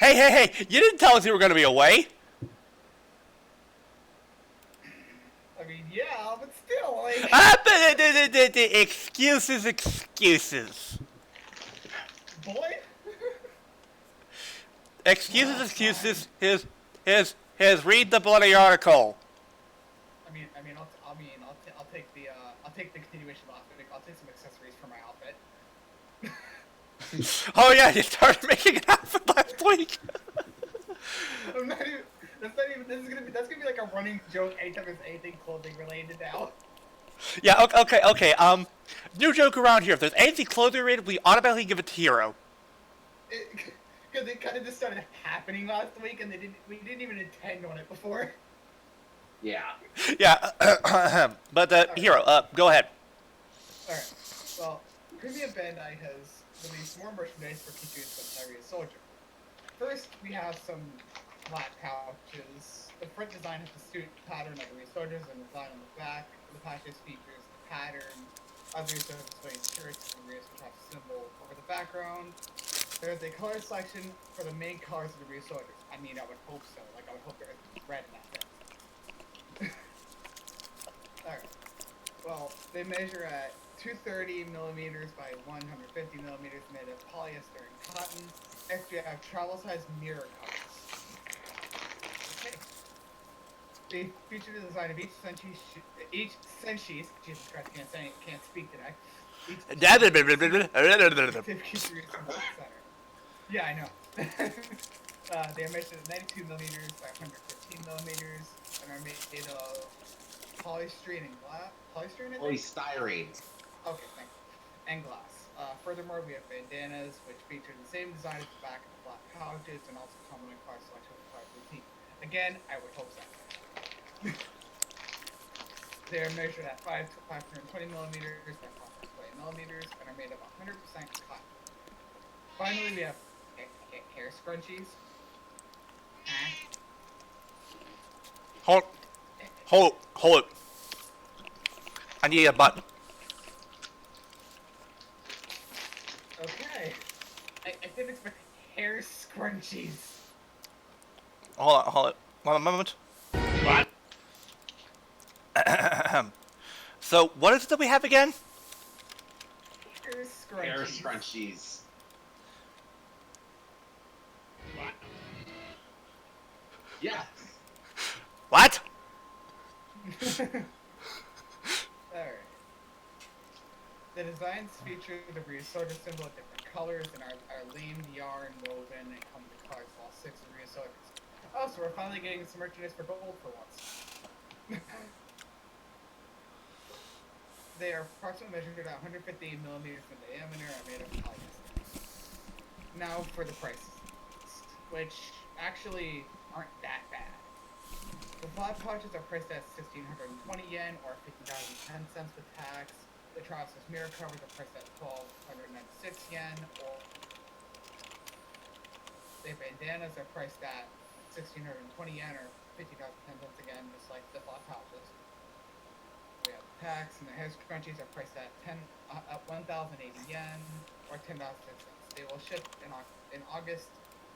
Hey! You didn't tell us you were going to be away. I mean, yeah, but still, like. Excuses. Boy? Excuses. Here's read the bloody article. I'll take the continuation of outfit. I'll take some accessories for my outfit. Oh yeah, you started making an outfit last week. I'm not even. That's gonna be like a running joke anytime there's anything clothing related now. Yeah. Okay. New joke around here. If there's anything clothing related, we automatically give it to Hero. Because it kind of just started happening last week, and we didn't even intend on it before. Yeah. Yeah. But Hero, go ahead. All right. Well, Premium Bandai has released more merchandise for Kichu's Area Soldier. First, we have some flat pouches. The front design has the suit pattern of the Area Soldiers, and the design on the back of the pouches features the pattern of the Area Soldiers displaying shirts and Area Soldier symbol over the background. There's a color selection for the main colors of the Area Soldiers. I mean, I would hope so. Like, I would hope there's red in that thing. Alright. Well, they measure at 230 millimeters by 150 millimeters, made of polyester and cotton. Next, we have travel size mirror cups. Okay. They feature the design of each senshi. Jesus Christ, can't speak today. Yeah, I know. They are measured at 92 millimeters by 115 millimeters and are made of polystyrene and glass. Polystyrene, I think? Polystyrene. Okay, thank you. And glass. Furthermore, we have bandanas, which feature the same design as the back of the flat pouches and also come in a color selection with color routine. Again, I would hope so. They are measured at 520 millimeters by 520 millimeters and are made of 100% cotton. Finally, we have hair scrunchies. Hold it. I need a button. Okay. I didn't expect hair scrunchies. Hold it. 1 moment. What? So, what is it that we have again? Hair scrunchies. Hair scrunchies. What? Yeah. What? Alright. The designs feature the Ryusoda symbol of different colors and are leamed yarn woven and come in colors of all 6 of Ryusodas. Oh, so we're finally getting some merchandise for gold for once. They are approximately measured at 150 millimeters in diameter and made of polyester. Now for the prices, which actually aren't that bad. The flat pouches are priced at 1,620 yen or 50,010 cents with tax. The trousers mirror covers are priced at 1,296 yen or the bandanas are priced at 1,620 yen or 50,010 cents again, just like the flat pouches. We have tax, and the hair scrunchies are priced at 1,080 yen or 10,006 cents. They will ship in August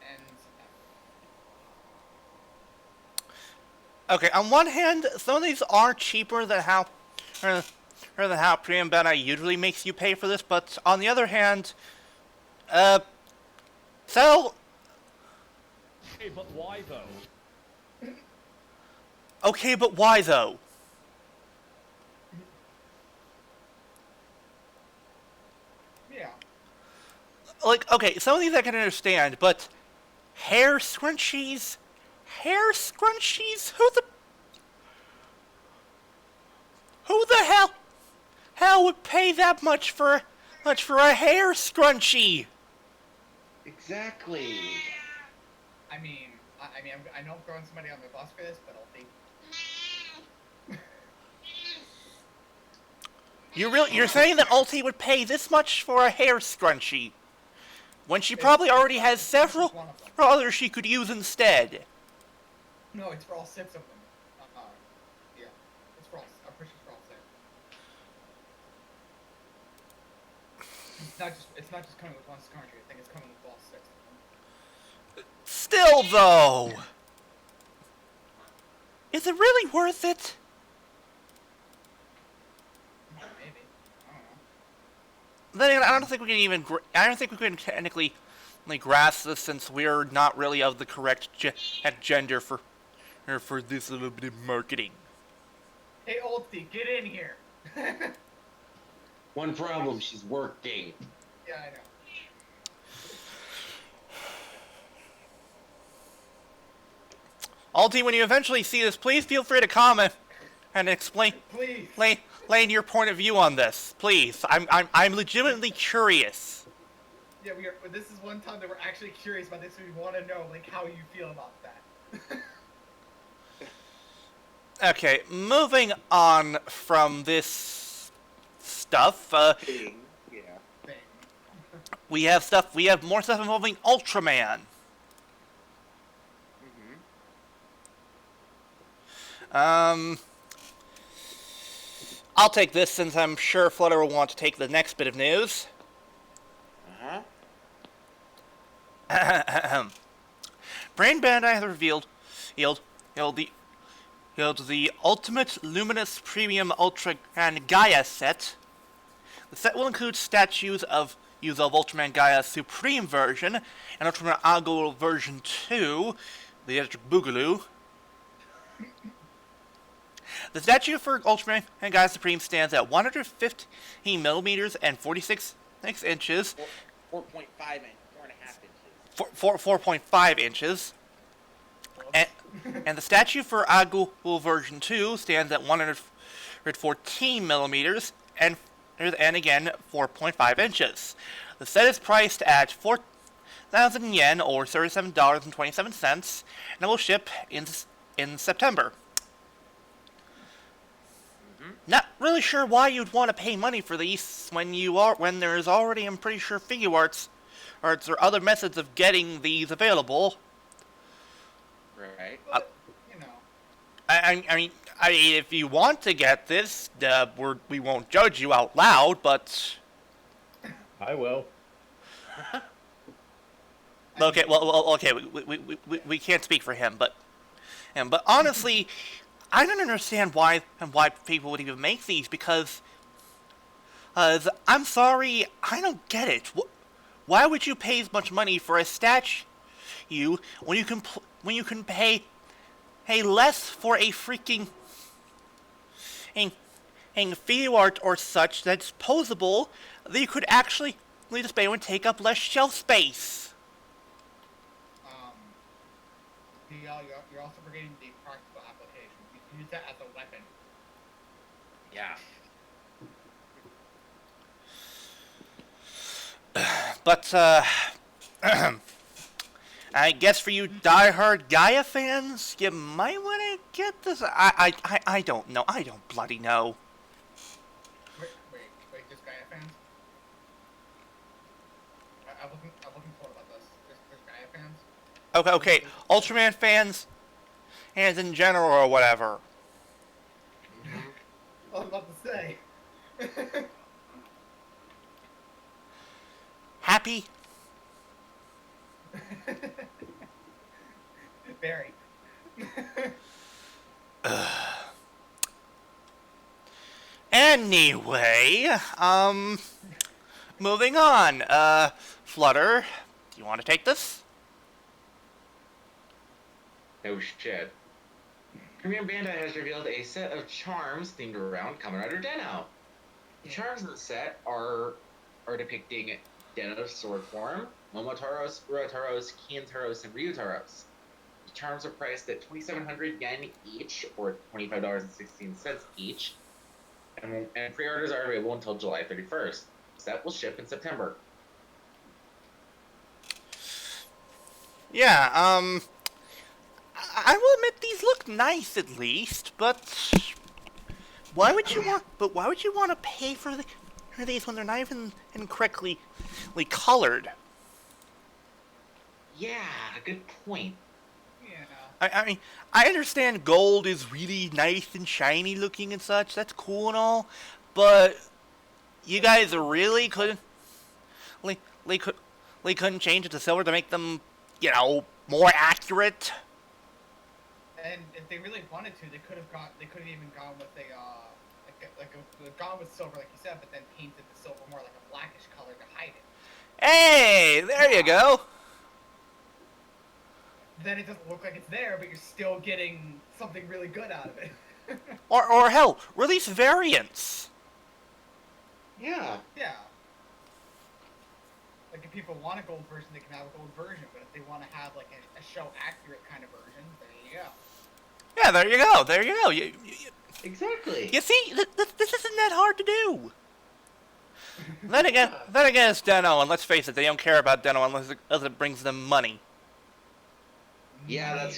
and September. Okay, on one hand, some of these are cheaper than how Premium Bandai usually makes you pay for this, but on the other hand, so... Hey, but why though? Okay, but why though? Yeah. Like, okay, some of these I can understand, but hair scrunchies? Who the hell would pay that much for a hair scrunchie? Exactly. I mean, I know I'm throwing somebody on the bus for this, but I'll think. You're saying that Ulti would pay this much for a hair scrunchie when she probably already has several others she could use instead? No, it's for all 6 of them. Yeah, it's for all. I'm pretty sure it's for all 6. It's not just coming with one scrunchie. I think it's coming with all 6 of them. Still, though, is it really worth it? Maybe. I don't know. Then again, I don't think we can even. I don't think we can technically grasp this since we're not really of the correct gender for this little bit of marketing. Hey, Oldie, get in here. Yeah, One problem, she's working. I know. Alti, when you eventually see this, please feel free to comment and explain Please. lay your point of view on this. Please, I'm legitimately curious. Yeah, we are. But this is one time that we're actually curious about this. So we want to know, like, how you feel about that. Okay, moving on from this stuff, Thing. Yeah. Thing. we have more stuff involving Ultraman. Mm-hmm. I'll take this since I'm sure Flutter will want to take the next bit of news. Uh-huh. Brain Bandai has revealed the Ultimate Luminous Premium Ultra and Gaia set. The set will include statues of Ultraman Gaia Supreme version and Ultraman Agul version 2, the Electric Boogaloo. The statue for Ultraman and Gaia Supreme stands at 115 millimeters and 46 inches. 4.5 and 4.5 inches. 4.5 inches. And the statue for Agul version 2 stands at 114 millimeters and again 4.5 inches. The set is priced at 4,000 yen or $37.27 and it will ship in September. Not really sure why you'd want to pay money for these when there's already, I'm pretty sure, figure arts or other methods of getting these available. Right. But, you know. I mean, if you want to get this, we won't judge you out loud, but I will. okay. Well, okay. We can't speak for him, but honestly, I don't understand why people would even make these because I'm sorry, I don't get it. Why would you pay as much money for a statue when you can pay less for a freaking figure art or such that's posable that you could actually display and take up less shelf space? You're also forgetting the practical application. You can use that as a weapon. Yeah. But I guess for you diehard Gaia fans, you might want to get this. I don't know. I don't bloody know. Wait, just Gaia fans? I'm looking forward about this. There's Gaia fans? Okay. Ultraman fans, and in general or whatever. I was about to say. Happy? Very. Anyway, moving on. Flutter, do you want to take this? No shit. Premium Bandai has revealed a set of charms themed around Kamen Rider Den-O. The charms in the set are depicting Den-O's sword form, Momotaro's, Urotaro's, Kiintaro's, and Ryutaro's. The charms are priced at 2,700 yen each, or $25.16 each, and pre-orders are available until July 31st. The set will ship in September. Yeah, I will admit these look nice at least, but why would you want to pay for these when they're not even correctly colored? Yeah, good point. Yeah. I mean, I understand gold is really nice and shiny looking and such. That's cool and all, but you guys really couldn't change it to silver to make them, more accurate. And if they really wanted to, they could have even gone with gone with silver, like you said, but then painted the silver more like a blackish color to hide it. Hey, there you go. Then it doesn't look like it's there, but you're still getting something really good out of it. Or hell, release variants. Yeah. Yeah. Like if people want a gold version, they can have a gold version. But if they want to have like a show accurate kind of version, there you go. Yeah, there you go. There you go. Exactly. You see, this isn't that hard to do. Then again, it's Deno, and let's face it, they don't care about Deno unless it brings them money. Yeah,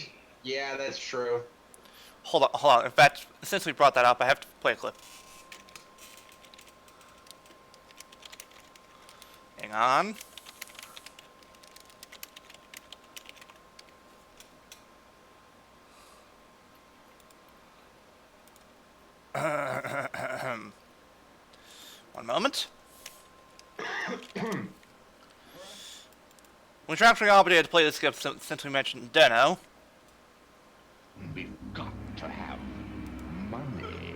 that's true. Hold on. In fact, since we brought that up, I have to play a clip. Hang on. One moment. We're actually obligated to play this clip since we mentioned Deno. We've got to have money.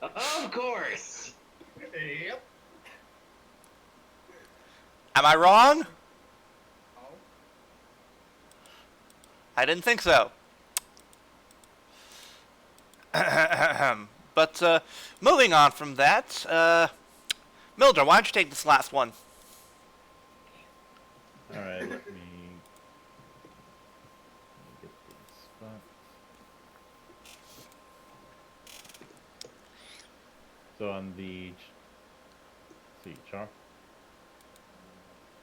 Of course. Yep. Am I wrong? Oh. I didn't think so. But moving on from that, Mildred, why don't you take this last one? Alright, let me get the spot. So on the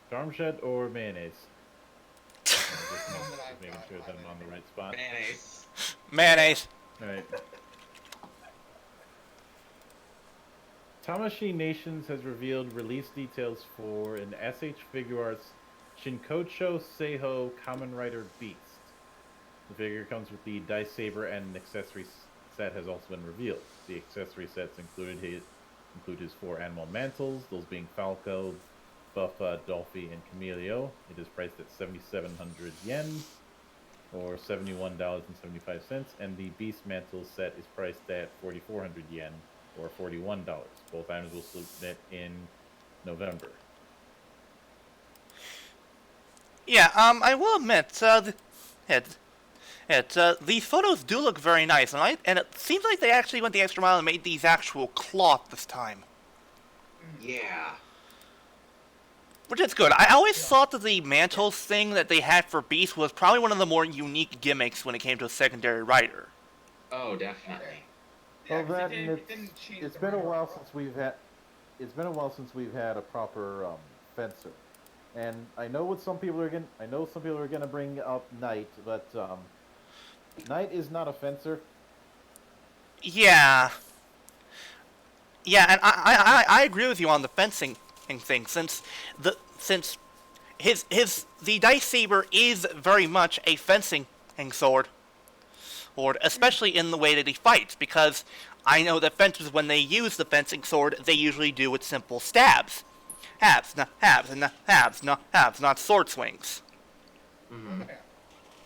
charm shed or mayonnaise? Just making sure that I'm on the right spot. Mayonnaise. Mayonnaise. Alright. Tamashii Nations has revealed release details for an SH Figuarts Shinkocho Seiho Kamen Rider Beast. The figure comes with the dice saber, and an accessory set has also been revealed. The accessory sets include his 4 animal mantles, those being Falco, Buffa, Dolphy, and Camelio. It is priced at 7,700 yen, or $71.75, and the Beast Mantle set is priced at 4,400 yen, or $41. Both items will submit in November. Yeah, I will admit, the photos do look very nice, and it seems like they actually went the extra mile and made these actual cloth this time. Yeah. Which is good. I always thought that the mantles thing that they had for Beast was probably one of the more unique gimmicks when it came to a secondary rider. Oh, definitely. Well, 'cause that it and didn't change it's the been a rider while profile. since we've had a proper fencer, and I know what some people are gonna bring up Knight, but Knight is not a fencer. Yeah, and I agree with you on the fencing thing, since the dice saber is very much a fencing sword, especially in the way that he fights, because I know that fencers, when they use the fencing sword, they usually do it simple stabs. Halves, not sword swings. Mm-hmm.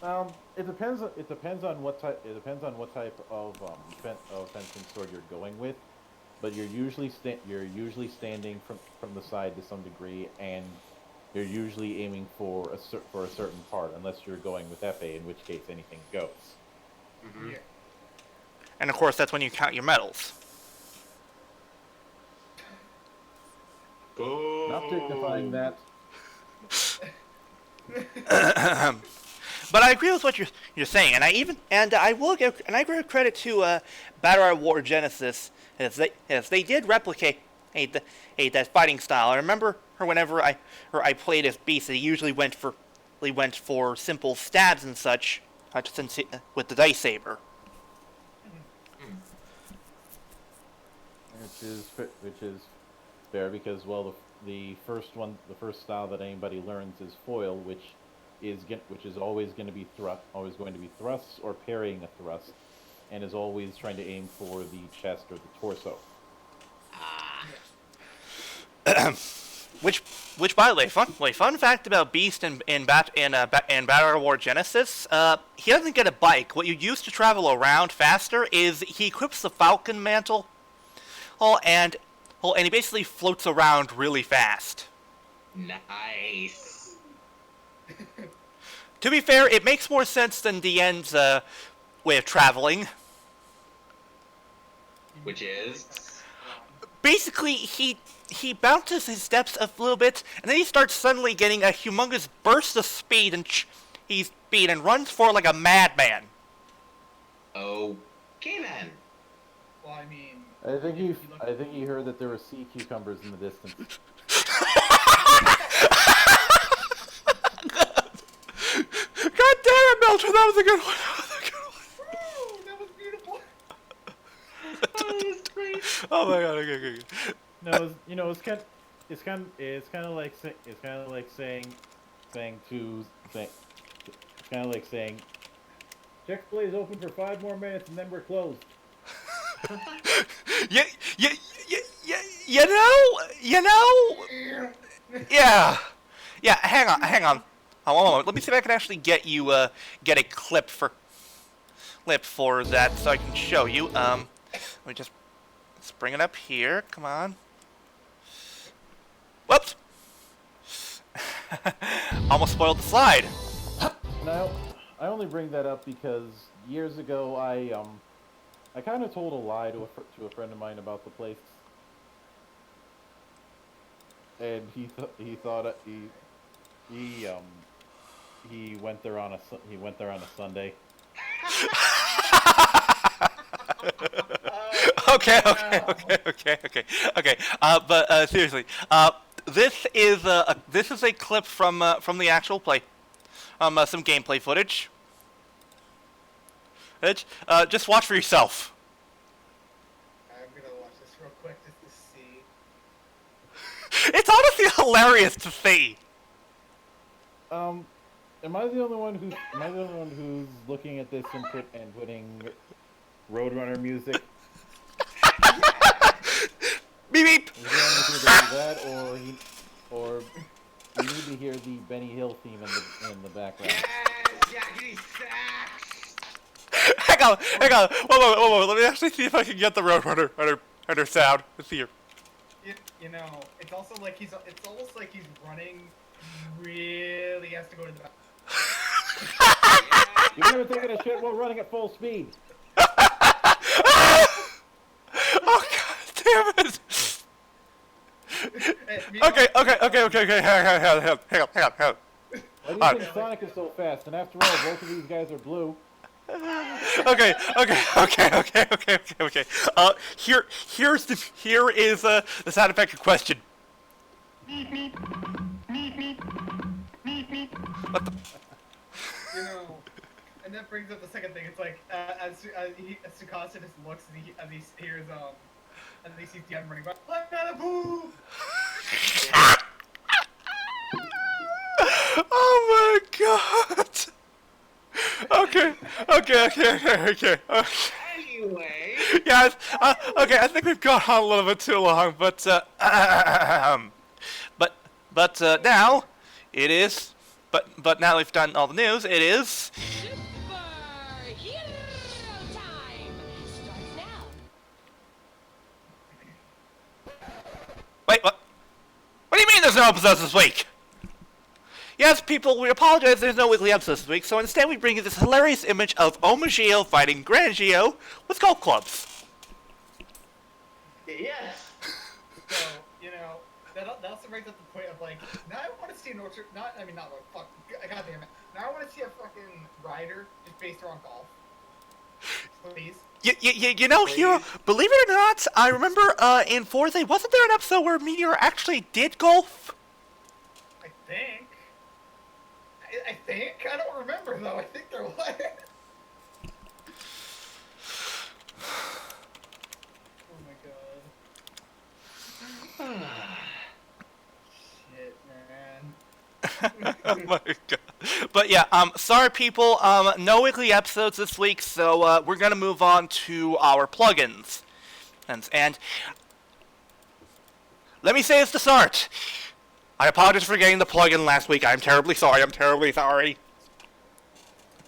Yeah. It depends on what type of fencing sword you're going with, but you're usually standing from the side to some degree, and you're usually aiming for a certain part, unless you're going with Epee, in which case anything goes. Mm-hmm. Yeah. And of course, that's when you count your medals. Boo. Not dignifying that. But I agree with what you're saying, and I give credit to Battle War Genesis, as they did replicate that fighting style. I remember whenever I played as Beast, they usually went for simple stabs and such, with the dice saber. Which is fair, because the first style that anybody learns is foil, which is always going to be thrusts or parrying a thrust, and is always trying to aim for the chest or the torso. Which, by the way, fun fact about Beast in Battle War Genesis, he doesn't get a bike. What you use to travel around faster is he equips the Falcon Mantle, and he basically floats around really fast. Nice. To be fair, it makes more sense than DN's way of traveling. Which is? Basically, he bounces his steps a little bit, and then he starts suddenly getting a humongous burst of speed and runs for like a madman. Okay then. Well, I mean, I think he heard that there were sea cucumbers in the distance. God damn it, Melcher, that was a good one. woo, that was beautiful. Oh my god, okay. No, it's kind of like saying, Chick-fil-A is open for 5 more minutes and then we're closed. You know. Yeah. Hang on. One moment. Let me see if I can actually get a clip for that so I can show you. Let me let's bring it up here. Come on. Whoops. Almost spoiled the slide. Now, I only bring that up because years ago I kind of told a lie to a friend of mine about the place, and he thought he went there on a Sunday. Okay. But seriously, this is a clip from the actual play, some gameplay footage. Just watch for yourself. I'm gonna watch this real quick just to see. It's honestly hilarious to see. Am I the only one who's looking at this and putting Roadrunner music? Beep beep. Is there anything to do that, or you need to hear the Benny Hill theme in the background? Yes, Yakety Sax. Hang on. Whoa. Let me actually see if I can get the Roadrunner sound. Let's see here. You know, it's almost like he's running. Really has to go to the back. You've never taken a shit while running at full speed. Oh god damn it! Okay. Hang on. Why do you think Sonic is so fast? And after all, both of these guys are blue. Okay. Here is the sound effect in question. What the? You know, and that brings up the second thing. It's like as Tsukasa just looks as he hears and he sees Dion running by. Let out a boo! Oh my god! Okay. Anyway. Yeah, okay, I think we've gone on a little bit too long, but now it is. But now we've done all the news. It is. Superhero time! Starts now. Wait, what? What do you mean there's no episodes this week? Yes, people, we apologize there's no weekly episodes this week, so instead we bring you this hilarious image of Omagio fighting Grand Geo with golf clubs. Yes. So you know that also brings up the point of like now I want to see an orchard. Goddamn it! Now I want to see a fucking rider just based around golf. Please. You know, Hero, believe it or not, I remember in Forza, wasn't there an episode where Meteor actually did golf? I think. I don't remember though. I think there was. Oh my god. Shit, man. Oh my god. But yeah, sorry people, no weekly episodes this week, so we're gonna move on to our plugins. And let me say this to start. I apologize for getting the plug-in last week. I'm terribly sorry. I'm terribly sorry.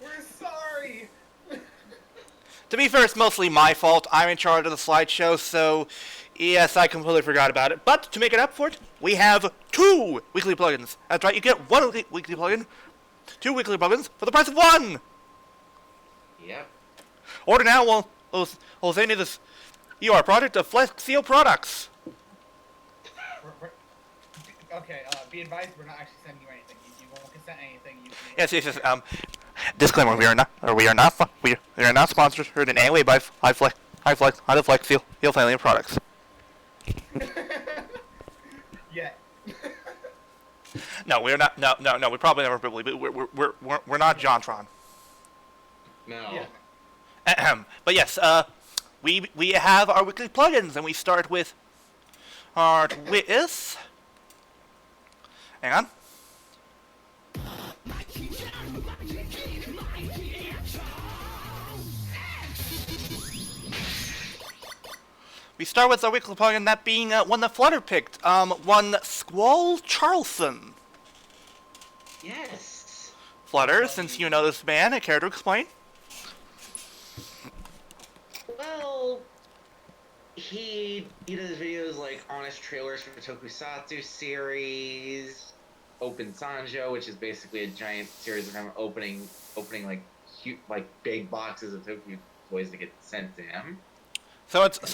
We're sorry. To be fair, it's mostly my fault. I'm in charge of the slideshow, so yes, I completely forgot about it. But to make it up for it, we have 2 weekly plugins. That's right, you get 1 weekly plugin, 2 weekly plugins for the price of 1. Yep. Order now while any of this. You are a product of Flex Seal Products. Okay, be advised, we're not actually sending you anything. You won't consent anything. Yes. Disclaimer: we are not sponsored in any way by High Flex Seal Family of products. Yeah. No, we are not. No. We probably never will be. But we're not JonTron. No. Yeah. Ahem. But yes, we have our weekly plugins, and we start with Hang on. We start with our weekly plugin, that being one that Flutter picked, one Squall Charleston. Yes. Flutter, since you know this man, I care to explain? Well, he does videos like honest trailers for the Tokusatsu series, Open Sanjo, which is basically a giant series of him opening like huge, like big boxes of Toku toys that get sent to him. So it's an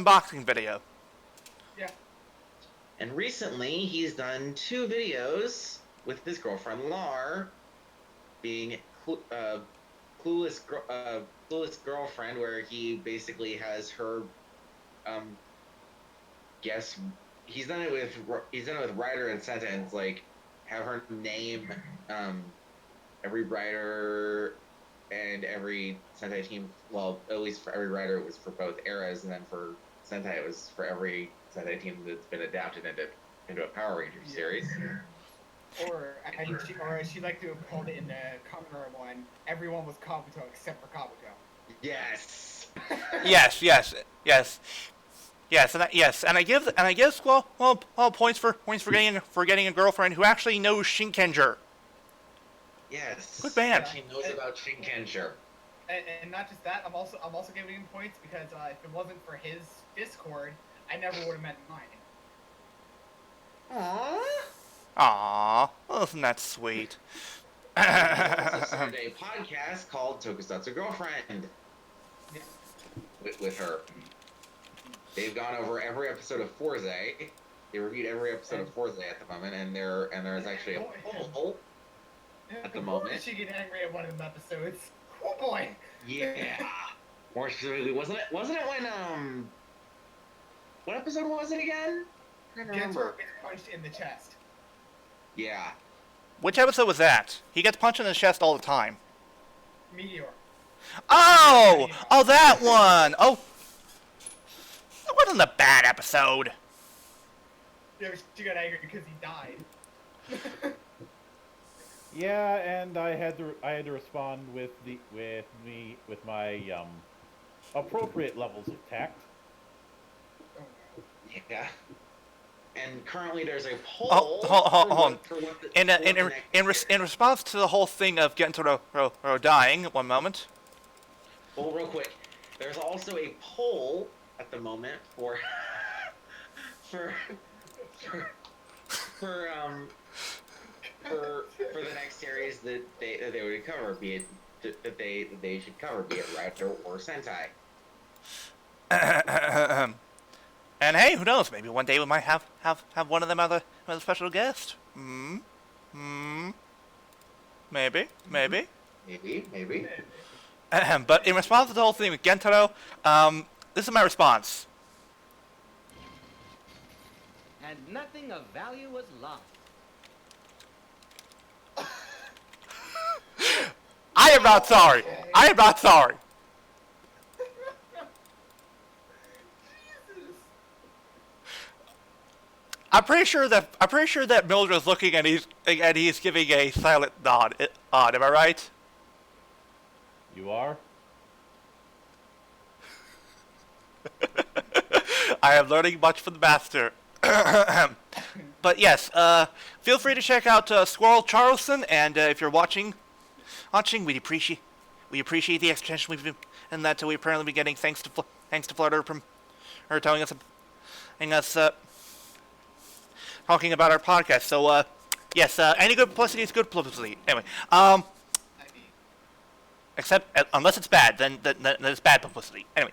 unboxing video. Yeah. And recently, he's done 2 videos with his girlfriend Lar, being clueless girlfriend, where he basically has her guess. He's done it with Ryder and Senta, and it's like have her name every Ryder and every Sentai team. Well, at least for every Ryder, it was for both eras, and then for Sentai, it was for every Sentai team that's been adapted into a Power Rangers series. Or as she liked to have called it in the Kamen one, everyone was Kabuto except for Kabuto. Yes. Yes, and I give Squall points for getting a girlfriend who actually knows Shinkenger. Yes. Good man. She knows about Shinkenger. And not just that, I'm also giving him points because if it wasn't for his Discord, I never would have met mine. Aww. Aww, isn't that sweet? He also started a podcast called Tokusatsu Girlfriend with her. They've gone over every episode of Forze. They reviewed every episode of Forze at the moment, and there's actually a poll at the moment. She get angry at one of them episodes. Oh boy. Yeah. More specifically, wasn't it when what episode was it again? I don't remember. Gets punched in the chest. Yeah. Which episode was that? He gets punched in the chest all the time. Meteor. Oh, that one. Oh, that wasn't a bad episode. Yeah, she got angry because he died. Yeah, and I had to respond with my appropriate levels of tact. Oh, no. Yeah. And currently there's a poll. Hold on. In response to the whole thing of getting dying, one moment. Well, real quick, there's also a poll at the moment for the next series that they would cover, be it that they should cover, be it Raptor or Sentai. And hey, who knows? Maybe one day we might have one of them as a special guest. Maybe. Maybe. But in response to the whole thing with Gentaro, this is my response. And nothing of value was lost. I am not sorry. I am not sorry. I'm pretty sure that Mildred's looking and he's giving a silent nod. Am I right? You are? I am learning much from the master. But yes, feel free to check out Squirrel Charleston, and if you're watching, we appreciate the extension we've been and that we apparently been getting thanks to Flutter from her telling us talking about our podcast. So yes, any good publicity is good publicity. Anyway, I mean, except unless it's bad, then it's bad publicity. Anyway,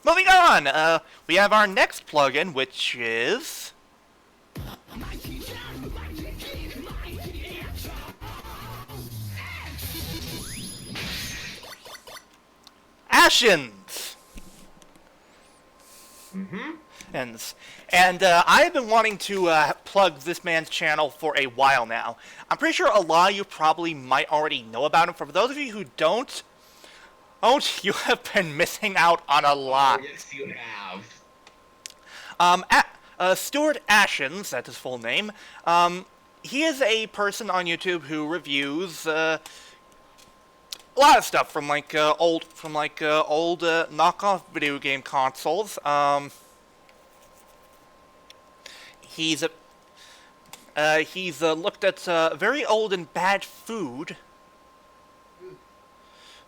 moving on. We have our next plugin, which is Ashens. And I've been wanting to plug this man's channel for a while now. I'm pretty sure a lot of you probably might already know about him. For those of you who don't, you have been missing out on a lot. Oh, yes, you have. Stuart Ashens, that's his full name. He is a person on YouTube who reviews a lot of stuff from old knockoff video game consoles. He's looked at very old and bad food,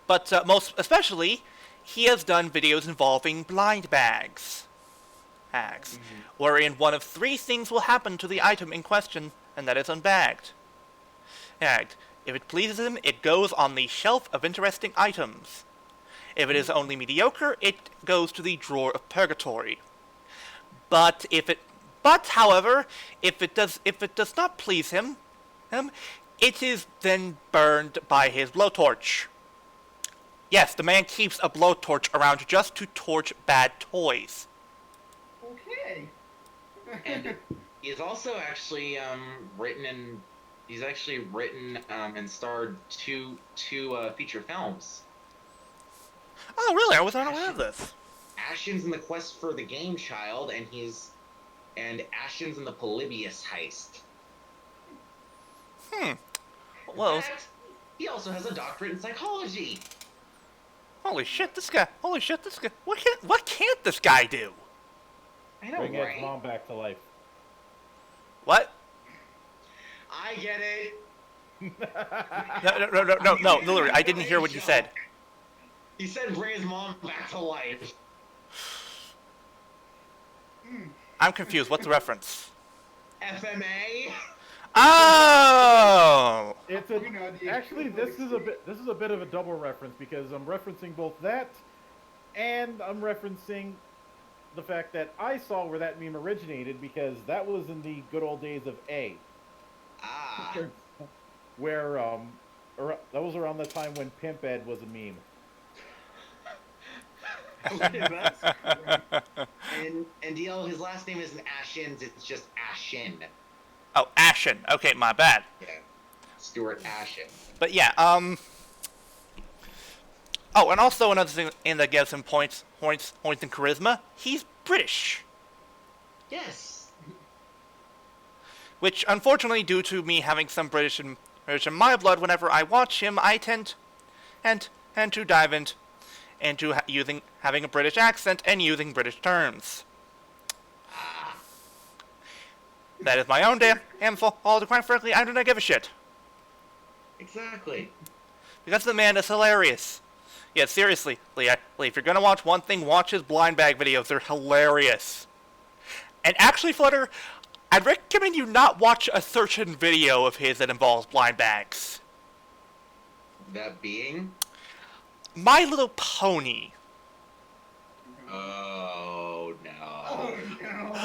but most especially, he has done videos involving blind bags, wherein one of three things will happen to the item in question, and that is unbagged. If it pleases him, it goes on the shelf of interesting items. If it is only mediocre, it goes to the drawer of purgatory. However, if it does not please him, it is then burned by his blowtorch. Yes, the man keeps a blowtorch around just to torch bad toys. okay. And he's also actually written and starred two feature films. Oh, really? I was not aware of this. Ashens in the Quest for the Game Child, and Ashens in the Polybius Heist. Well, And he also has a doctorate in psychology. holy shit, this guy. What can't this guy do? I know, Bring his right? mom back to life. What? I get it. No, literally, I didn't hear what you said. He said bring his mom back to life. I'm confused. What's the reference? FMA? Oh! It's You know, actually this is a bit of a double reference because I'm referencing both that and I'm referencing the fact that I saw where that meme originated because that was in the good old days of A. Ah. Where that was around the time when Pimp Ed was a meme. And DL, his last name isn't Ashens, it's just Ashen. Oh, Ashen. Okay, my bad. Yeah. Stuart Ashen. But yeah, Oh, and also another thing that gives him points in charisma. He's British. Yes. Which, unfortunately, due to me having some British in my blood, whenever I watch him, I tend to dive into having a British accent and using British terms. That is my own damn fault. Quite frankly, I do not give a shit. Exactly. Because the man is hilarious. Yeah, seriously, Lee, if you're gonna watch one thing, watch his blind bag videos. They're hilarious. And actually, Flutter, I'd recommend you not watch a certain video of his that involves blind bags. That being? My Little Pony. Oh no.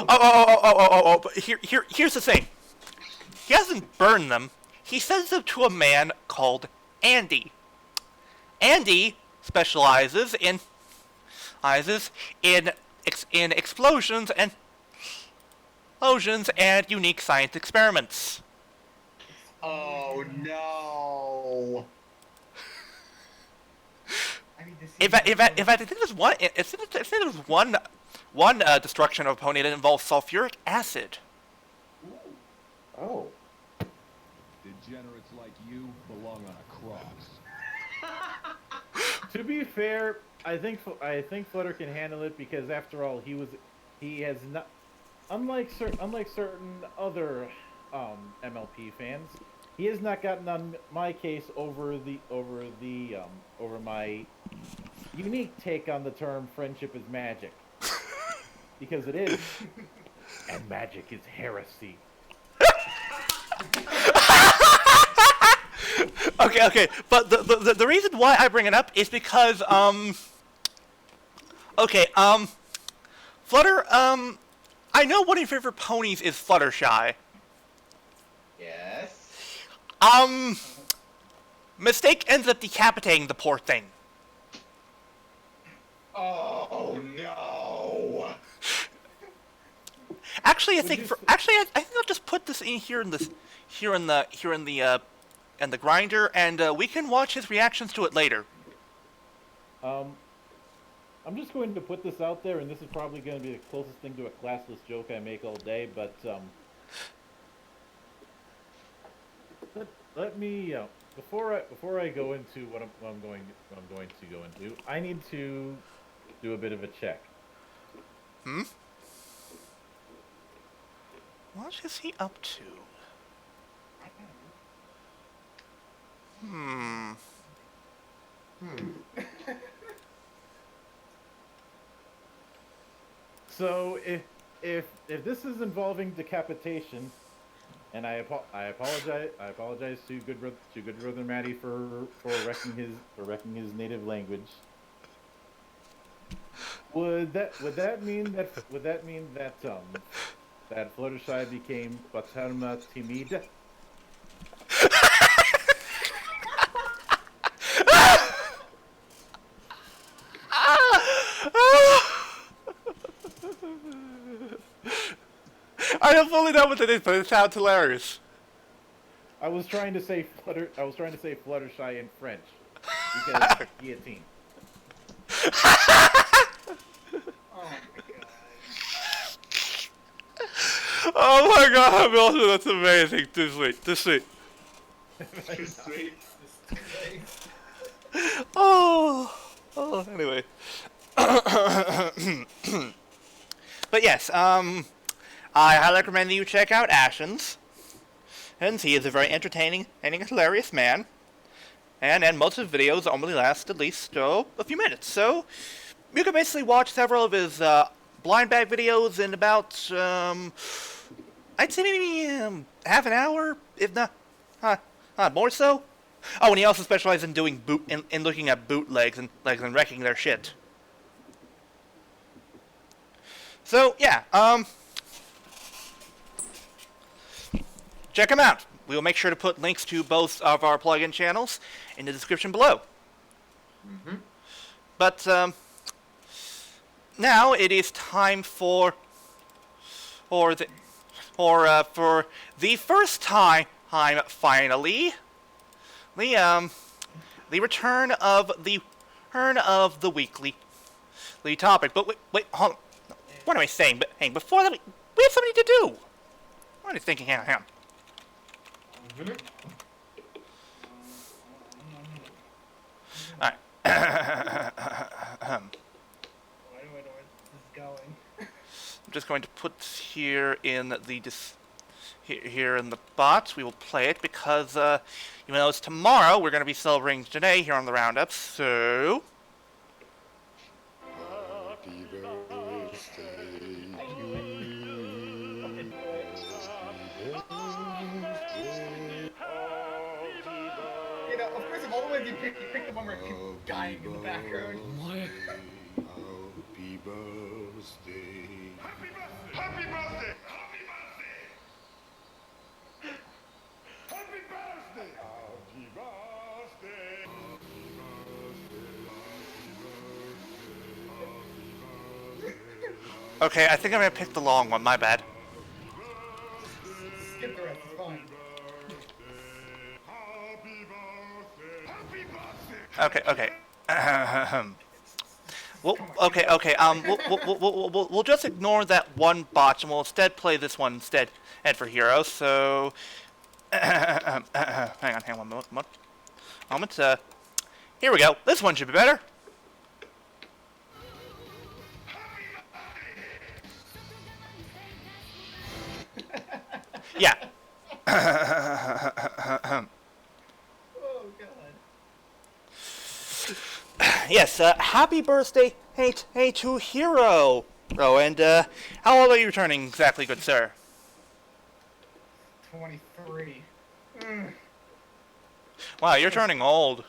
Oh, but here's the thing. He hasn't burned them. He sends them to a man called Andy. Andy specializes in explosions and unique science experiments. Oh no. I mean, In fact, I think there's one destruction of a pony that involves sulfuric acid. Oh. Degenerates like you belong on a cross. To be fair, I think Flutter can handle it because after all, he has not. unlike certain other MLP fans, he has not gotten on my case over my unique take on the term "friendship is magic," because it is, and magic is heresy. Okay. But the reason why I bring it up is because okay, Flutter, I know one of your favorite ponies is Fluttershy. Yes. Mistake ends up decapitating the poor thing. Oh no! Actually, I think I think I'll just put this in here in the grinder, and we can watch his reactions to it later. I'm just going to put this out there, and this is probably going to be the closest thing to a classless joke I make all day, but let me before I go into what I'm going to go into, I need to do a bit of a check. What is he up to? So if this is involving decapitation, and I apologize to good brother Matty for wrecking his native language. Would that mean that that Fluttershy became Paterma timide? I don't fully know what that is, but it sounds hilarious. I was trying to say Fluttershy in French because guillotine. Oh my god. Oh my god, Milton, that's amazing. Too sweet. Too sweet. Anyway. But yes, I highly recommend that you check out Ashens. And he is a very entertaining and hilarious man. And most of his videos only last at least a few minutes. So you can basically watch several of his blind bag videos in about I'd say maybe half an hour, if not more so. Oh, and he also specializes in doing in looking at bootlegs and wrecking their shit. So yeah, check him out. We will make sure to put links to both of our plugin channels in the description below. But now it is time for the first time finally the return of the weekly topic. But wait, hold on. What am I saying? But hey, before that, we have something to do. What am I thinking? Hang on. Alright. Why do I know where this is going? I'm just going to put here in the here in the bot. We will play it because even though it's tomorrow, we're going to be celebrating today here on the Roundup. So Happy birthday to you. You know, of course, of all the ones you pick the one where people dying in the background. Happy birthday. Happy birthday! okay, I think I'm going to pick the long one. My bad. Skip the rest, it's fine. Okay. Well, okay. We'll just ignore that one botch, and we'll instead play this one instead. And for Hero, so hang on, one moment. Here we go. This one should be better. Yeah. Oh god. Yes, happy birthday, hey to Hero. Oh, and how old are you turning exactly, good sir? 23. Mm. Wow, you're turning old.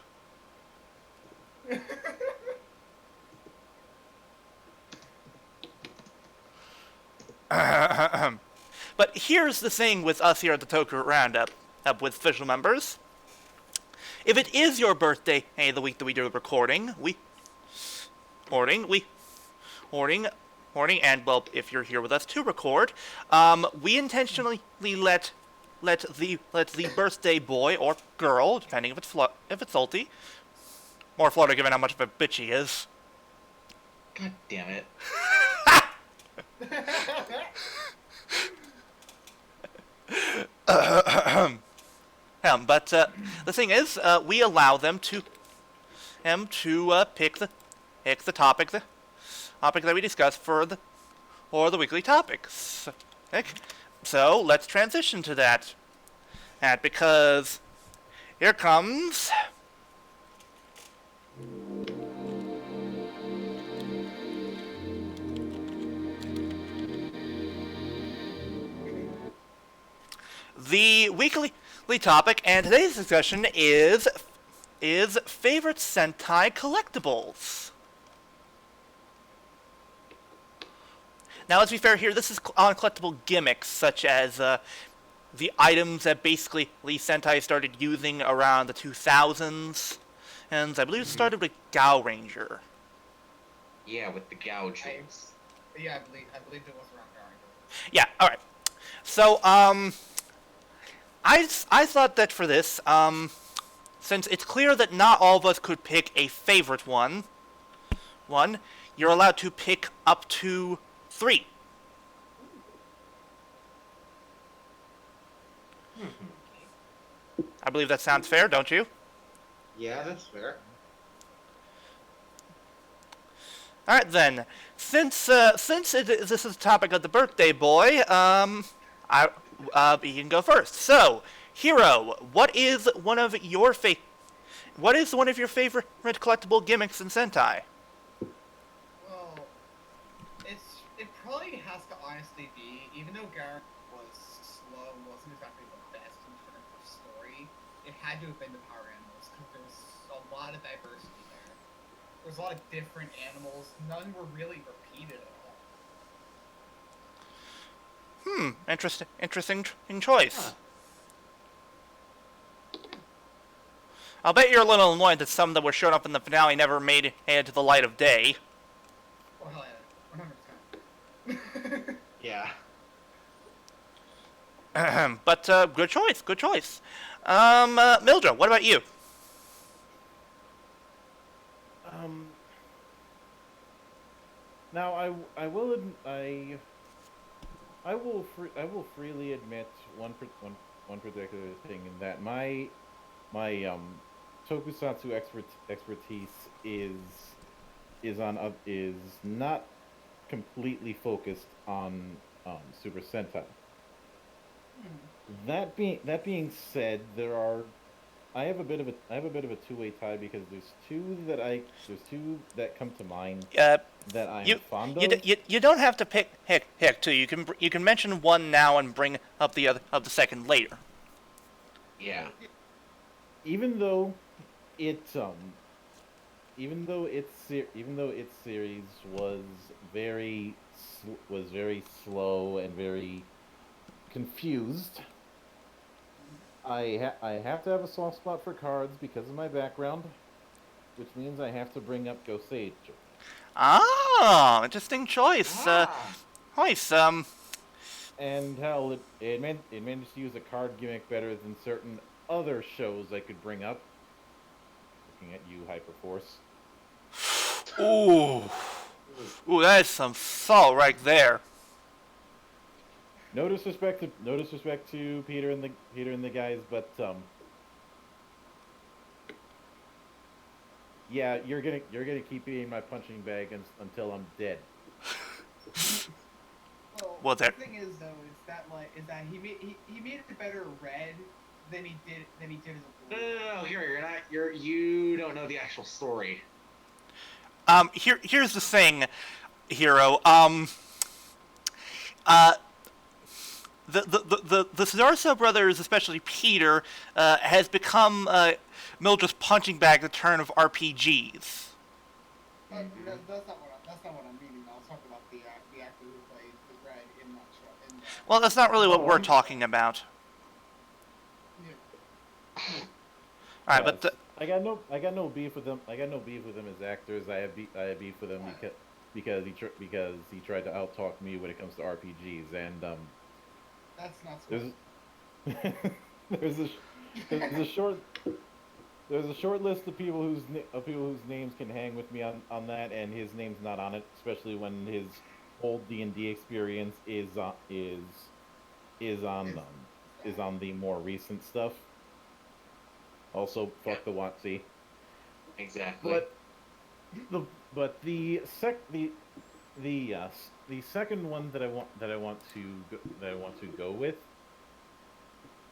But here's the thing with us here at the Toku Roundup, with official members. If it is your birthday, hey, the week that we do the recording, recording, and well, if you're here with us to record, we intentionally let the birthday boy or girl, depending if it's salty, or Florida, given how much of a bitch he is. God damn it. But the thing is, we allow them to pick the topic that we discuss for the weekly topics. Okay? So let's transition to that, because here comes the weekly topic, and today's discussion is favorite Sentai collectibles. Now, let's be fair here. This is on collectible gimmicks, such as the items that basically Sentai started using around the 2000s, and I believe it started with Gao Ranger. Yeah, with the gouges. Yeah, I believe it was around Garden. Yeah. All right. So, I thought that for this, since it's clear that not all of us could pick a favorite one, you're allowed to pick up to 3. I believe that sounds fair, don't you? Yeah, that's fair. All right then. Since this is the topic of the birthday boy, you can go first. So, Hero, what is one of your favorite collectible gimmicks in Sentai? Well, it probably has to honestly be, even though Garrett was slow and wasn't exactly the best in terms of story, it had to have been the Power Animals, because there was a lot of diversity there. There was a lot of different animals. None were really repeated at all. Interesting choice. Huh. I'll bet you're a little annoyed that some that were shown up in the finale never made it to the light of day. Oh, hell yeah. 100%. Yeah. But good choice. Mildred, what about you? Now I will freely admit one particular thing, in that my tokusatsu expertise is not completely focused on Super Sentai. That being said, I have a bit of a two-way tie, because there's two that come to mind that I'm fond of. You don't have to pick two. You can mention one now and bring up the second later. Yeah. Even though its series was very slow and very confused, I have to have a soft spot for cards because of my background, which means I have to bring up Goseiger. Ah, interesting choice. Nice. And hell, it managed to use a card gimmick better than certain other shows I could bring up. Looking at you, Hyperforce. Ooh, that is some salt right there. No disrespect to Peter and the guys, but yeah, you're gonna keep being my punching bag until I'm dead. Well, there. the thing is, though, is that he made it better red than he did as a blue. No, you don't know the actual story. Here's the thing, Hero. The Zarso brothers, especially Peter, has become Mildred's punching bag the turn of RPGs. That's not what I'm meaning. I was talking about the actor who played the red in that show. Well, that's not really what we're talking about. All right, Yes. but I got no beef with them. I got no beef with them as actors. I have beef with them because he tried to outtalk me when it comes to RPGs, and that's not smart. there's a short list of people whose names can hang with me on that, and his name's not on it, especially when his old D&D experience is on the more recent stuff. Also, fuck the WotC. Exactly. But the second one that I want to go with,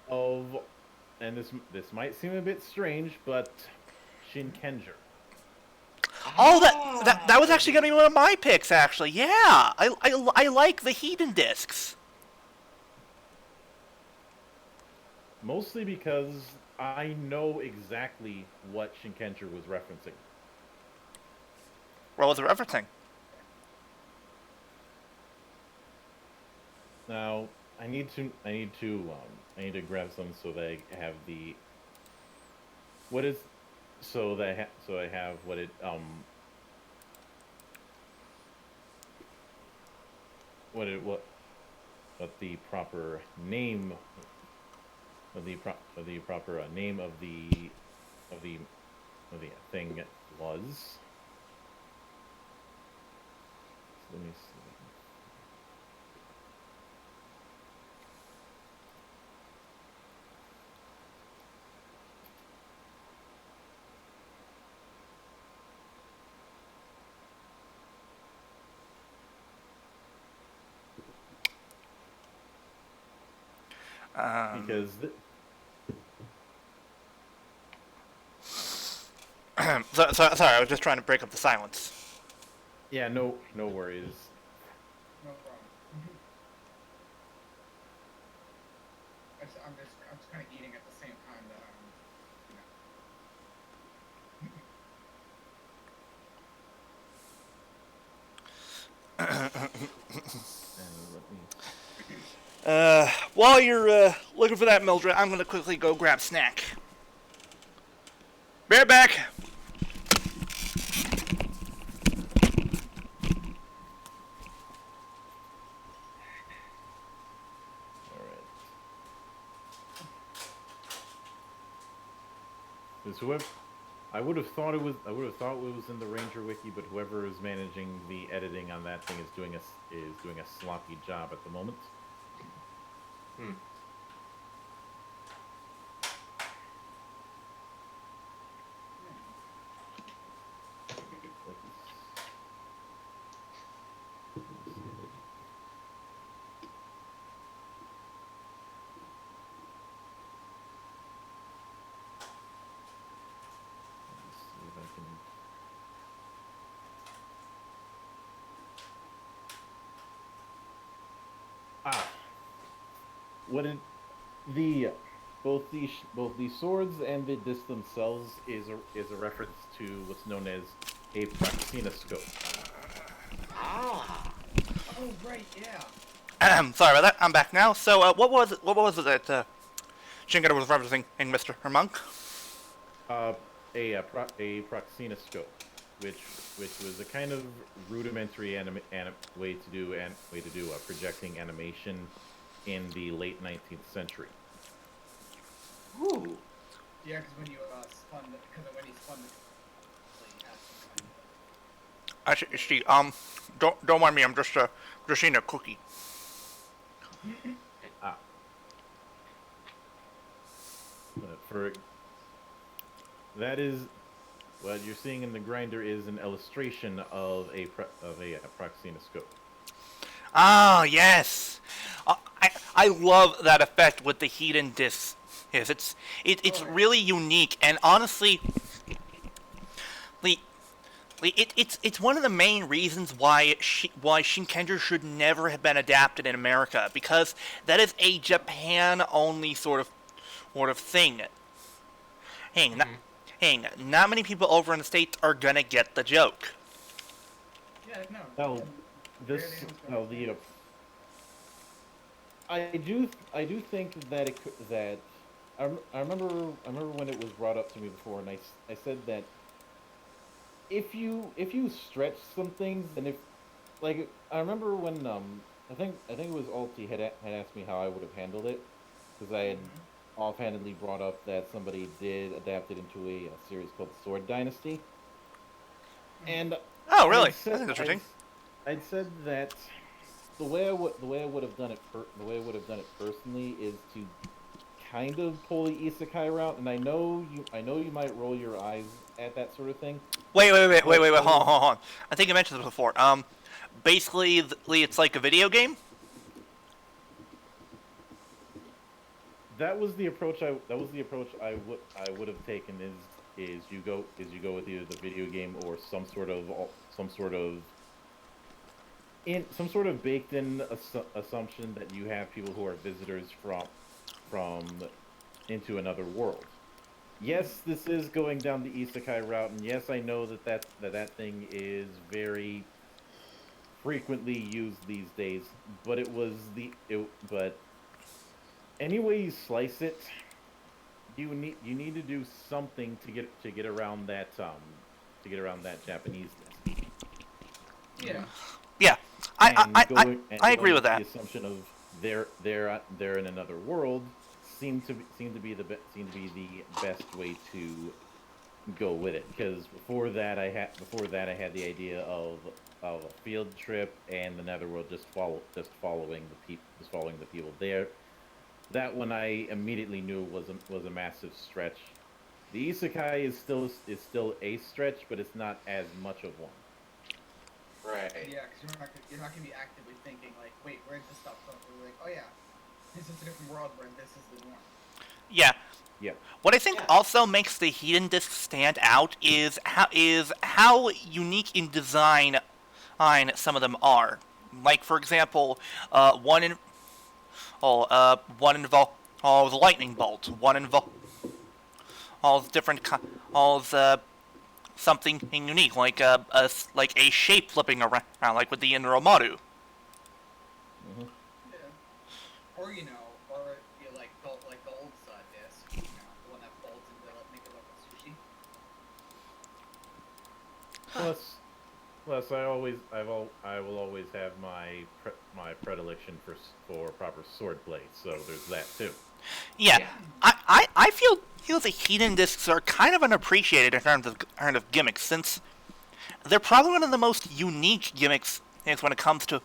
and this might seem a bit strange, but Shinkenger. oh, that was actually going to be one of my picks. Actually, yeah, I like the Hedon discs. Mostly because I know exactly what Shinkenger was referencing. What was it referencing? Now I need to grab some so that I have the what is so that I have what it what the proper name of the proper name of the thing was. So let me see. Because sorry, I was just trying to break up the silence. yeah, no worries. No problem. I'm just kind of eating at the same time that While you're looking for that, Mildred, I'm gonna quickly go grab snack. Be right back. Alright. Because whoever I would have thought it was in the Ranger Wiki, but whoever is managing the editing on that thing is doing a sloppy job at the moment. Both the swords and the discs themselves is a reference to what's known as a praxinoscope. Ah. Oh right, yeah. Sorry about that. I'm back now. So, what was it that Shinkenger was referencing in Mr. Monk? A praxinoscope, which was a kind of rudimentary way to do projecting animation in the late 19th century. Ooh. Yeah, because when he spun the Actually, don't mind me. I'm just eating a cookie. That is what you're seeing in the grinder is an illustration of a praxinoscope. Ah, yes. I love that effect with the hidden discs. Yes, it's really unique, and honestly, the it's one of the main reasons why Shinkenger should never have been adapted in America, because that is a Japan only sort of thing. Hey, not many people over in the States are gonna get the joke. Yeah, no. Now, this Barely anyone's gonna now understand. the I do think that it could, that I remember when it was brought up to me before, and I said that if you stretch some things, and if like I remember when I think it was Alti had asked me how I would have handled it, because I had offhandedly brought up that somebody did adapt it into a series called Sword Dynasty, and Oh, really? I'd That's said interesting. I'd said that the way I would have done it the way I would have done it personally is to kind of pull the isekai route, and I know you might roll your eyes at that sort of thing, but Wait, hold on. I think I mentioned this before. Basically, it's like a video game. that was the approach I would have taken is you go with either the video game or some sort of some sort of baked in assumption that you have people who are visitors from into another world. Yes, this is going down the isekai route, and yes, I know that thing is very frequently used these days. But but any way you slice it, you need to do something to get around that Japanese. Yeah. Yeah, I agree Going with with that. the assumption of they're in another world seem to be the best way to go with it, because before that I had the idea of a field trip and the netherworld just following the people there. That one I immediately knew was a massive stretch. The isekai is still a stretch, but it's not as much of one. Right. Yeah, because you're not gonna be actively thinking like, wait, where did this stuff come from? You're like, oh yeah, this is a different world where this is the norm. Yeah. Yeah. What I think also makes the hidden discs stand out is how unique in design some of them are. Like, for example, one involves the lightning bolt. One involves all the all the something unique, like like a shape flipping around, like with the Inromaru. Hmm. Yeah. Or or like the old disc, the one that folds and make it look like sushi. Plus, I will always have my predilection for proper sword play. So there's that too. Yeah, Yeah. I feel the hidden discs are kind of unappreciated in terms of gimmicks, since they're probably one of the most unique gimmicks when it comes to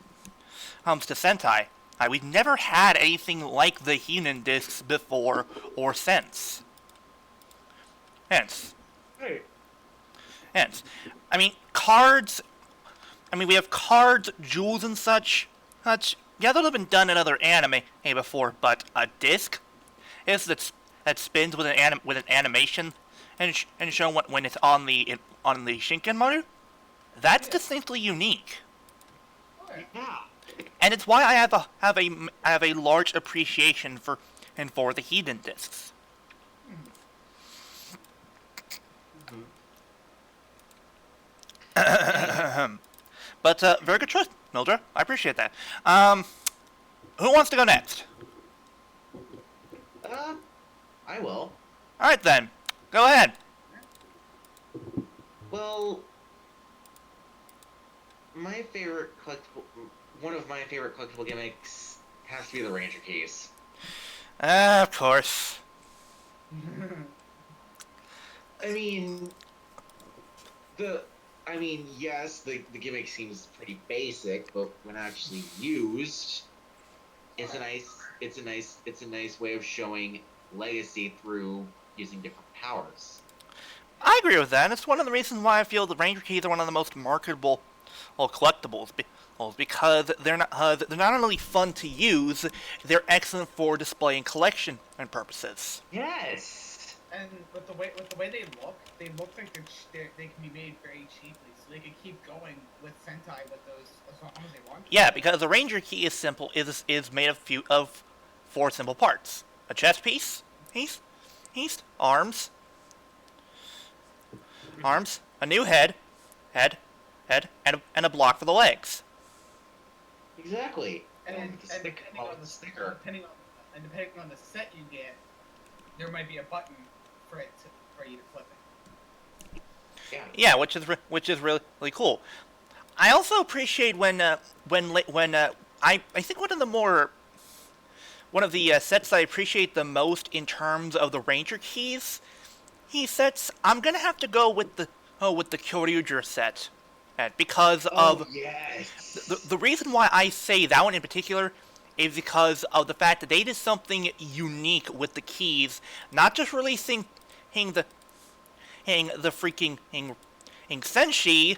Sentai. We've never had anything like the hidden discs before or since. Hence, Right. hence, I mean cards. I mean, we have cards, jewels, and such. Yeah, those have been done in other anime before, but a disc that spins with an animation and shown when it's on the Shinken Maru. That's distinctly unique, Yeah. and it's why I have a large appreciation for the hidden discs. But very good choice, Mildred. I appreciate that. Who wants to go next? I will. All right then, go ahead. Well, one of my favorite collectible gimmicks has to be the Ranger case. Of course. I mean, yes, the gimmick seems pretty basic, but when actually used, it's a nice way of showing legacy through using different powers. I agree with that. And it's one of the reasons why I feel the Ranger keys are one of the most marketable collectibles. because they're not only fun to use, they're excellent for display and collection and purposes. Yes. And with the way they look like they can be made very cheaply, so they can keep going with Sentai with those as long as they want. Yeah, because the Ranger key is simple. Is made of four simple parts: a chest piece, arms, a new head, and a block for the legs. Exactly. And the stick, depending on the sticker. Depending on the set you get, there might be a button for you to flip it. Yeah, which is really, really cool. I also appreciate when I think one of the sets I appreciate the most in terms of the Ranger keys sets. I'm gonna have to go with the Kyoryuger set, because of yes. the reason why I say that one in particular is because of the fact that they did something unique with the keys, not just releasing the freaking Senshi,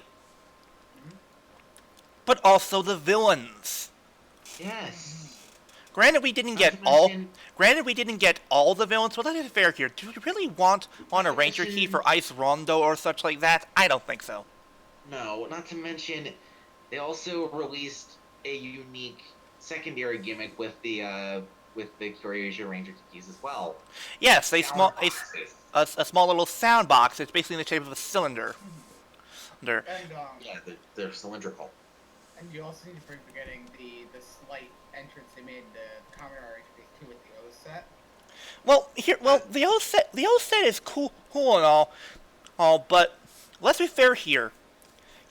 but also the villains. Yes. Granted, we didn't get all the villains, but let's be fair here. Do you really want a Ranger key for Ice Rondo or such like that? I don't think so. No, not to mention, they also released a unique secondary gimmick with the Kyoryuger Ranger keys as well. Yes, a small little sound box. It's basically in the shape of a cylinder. And they're cylindrical. And you also need to bring forgetting the slight entrance they made the Kamen Rider too with the O set. The O set is cool and all, but let's be fair here.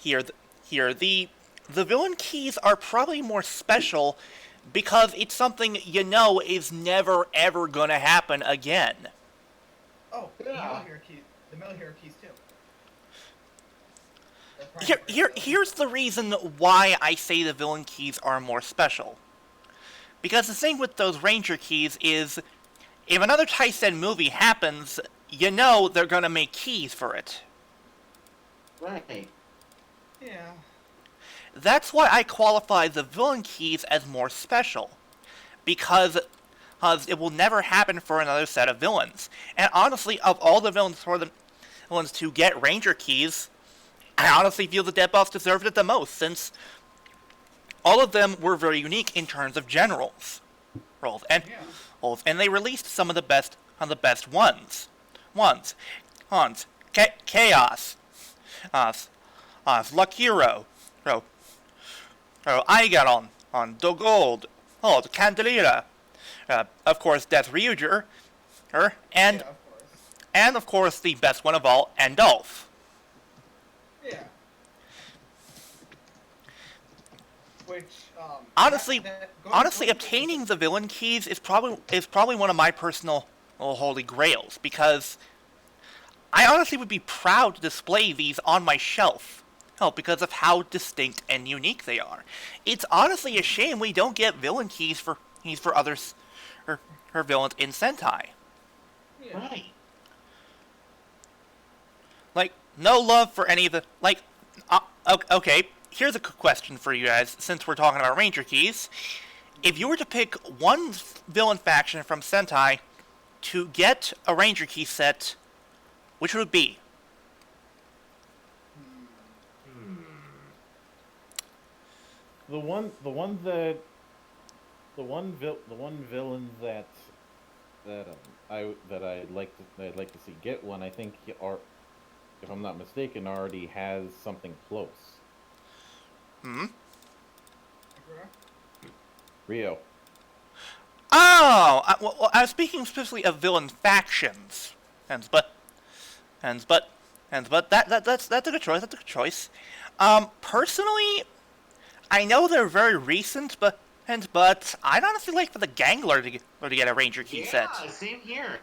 The villain keys are probably more special because it's something is never ever gonna happen again. Oh, yeah. The Metal Hero keys too. Here's the reason why I say the villain keys are more special. Because the thing with those Ranger keys is, if another Taisen movie happens, they're gonna make keys for it. Right. Yeah. That's why I qualify the villain keys as more special. Because it will never happen for another set of villains. And honestly, of all the villains to get Ranger keys, I honestly feel the Dead Boss deserved it the most, since all of them were very unique in terms of generals. And they released some of the best ones. Chaos, Lakiro, Aigaron, Dogold, the Candelira, of course Death Ryuger, and of course the best one of all, Andolph. Yeah. Which honestly, obtaining the villain keys is probably one of my personal holy grails, because I honestly would be proud to display these on my shelf. Because of how distinct and unique they are. It's honestly a shame we don't get villain keys for others or villains in Sentai. Yeah. Right. Like, no love for any of the okay. Here's a question for you guys, since we're talking about Ranger keys. If you were to pick one villain faction from Sentai to get a Ranger key set, which would it be? The one villain that I'd like to see get one. I think if I'm not mistaken, already has something close. Rio. Oh, I was speaking specifically of villain factions, but that's a good choice. That's a good choice. Personally, I know they're very recent, but I'd honestly like for the Gangler to get a Ranger key set. Yeah, same here.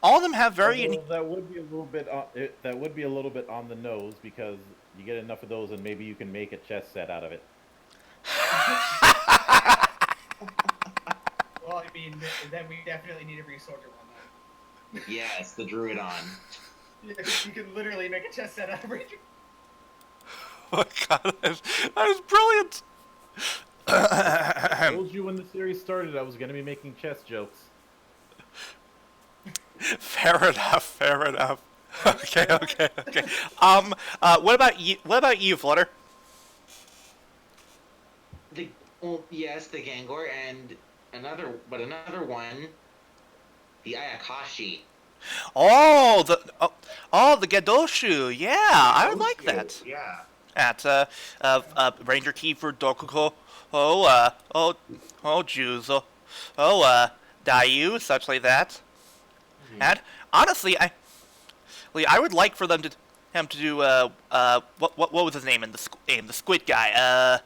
All of them have very unique. That would be a little bit. That would be a little bit on the nose, because you get enough of those, and maybe you can make a chess set out of it. Well, I mean, then we definitely need a Resoldier one then. Yes, the Druidon. You can literally make a chess set out of Ranger. my god, that is brilliant. I told you when the series started I was going to be making chess jokes. Fair enough. Fair enough. Okay. What about you? What about you, Flutter? Yes, the Gangor, and another one, the Ayakashi. Oh, the Gadoshu. Yeah, I like that. Yeah. At Ranger Key for Dokuko. Juzo. Dayu, such like that. Mm-hmm. And honestly, I would like for them to do what was his name in the squid guy?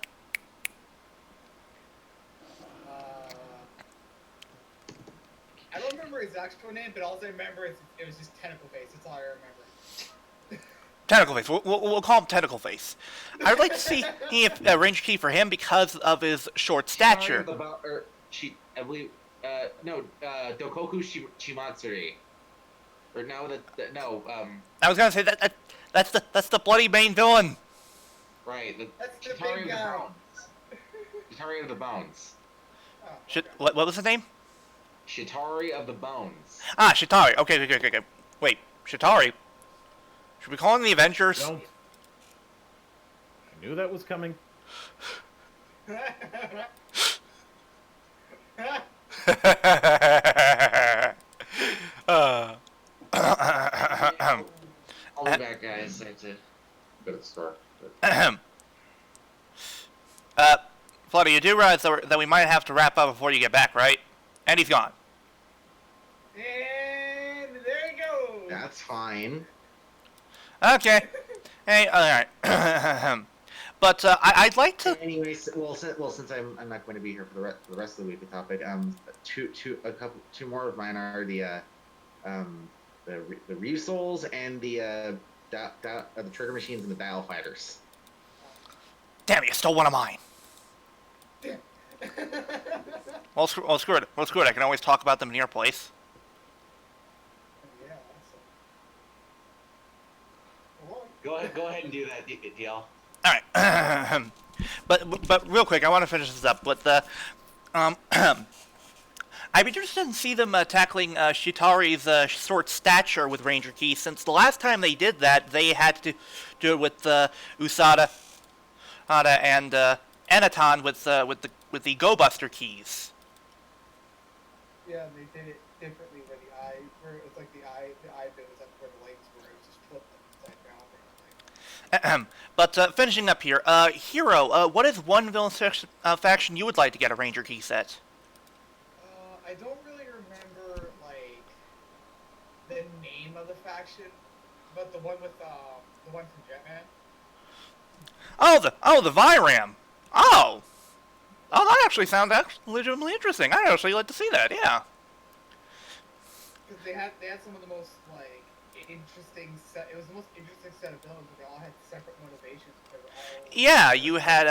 I don't remember his actual name, but all I remember is it was just Tentacle Face. That's all I remember. Tentacle Face. We'll call him Tentacle Face. I'd like to see Ranger Key for him because of his short stature. Dokoku Chimatsuri. Or no, I was gonna say that's the bloody main villain. Right, That's the Shitari big of the guy. Bones. Shitari of the Bones. Oh, okay. What was his name? Shitari of the Bones. Ah, Shitari. Okay. Wait, Shitari. Should we call him the Avengers? Don't. I knew that was coming. I'll be back, guys. I have to go to the store. Floody, you do realize that we might have to wrap up before you get back, right? And he's gone. And there you go. That's fine. Okay. Hey, all right. But I'd like to. Anyways, since I'm not going to be here for the rest of the week, the topic, two more of mine are the Reeve Souls and the Trigger Machines and the Dial Fighters. Damn, you stole one of mine. Well, screw it. I can always talk about them in your place. Yeah, Go ahead and do that, DL. All right. But real quick, I want to finish this up. But I'd be interested in see them tackling Shitari's short stature with Ranger Key, since the last time they did that, they had to do it with Usada, and Anaton with the Go Buster keys. Yeah, they did it differently where it's like the eye bit was up where the legs were. It was just flipped upside down. But finishing up here, Hero, what is one villain faction you would like to get a Ranger Key set? I don't really remember the name of the faction, but the one with the one from Jetman. Oh, the Vyram. Oh, that actually sounds legitimately interesting. I'd actually like to see that. Yeah. Because they had some of the most interesting set. It was the most interesting set of villains, but they all had separate motivations. They were all Yeah, you had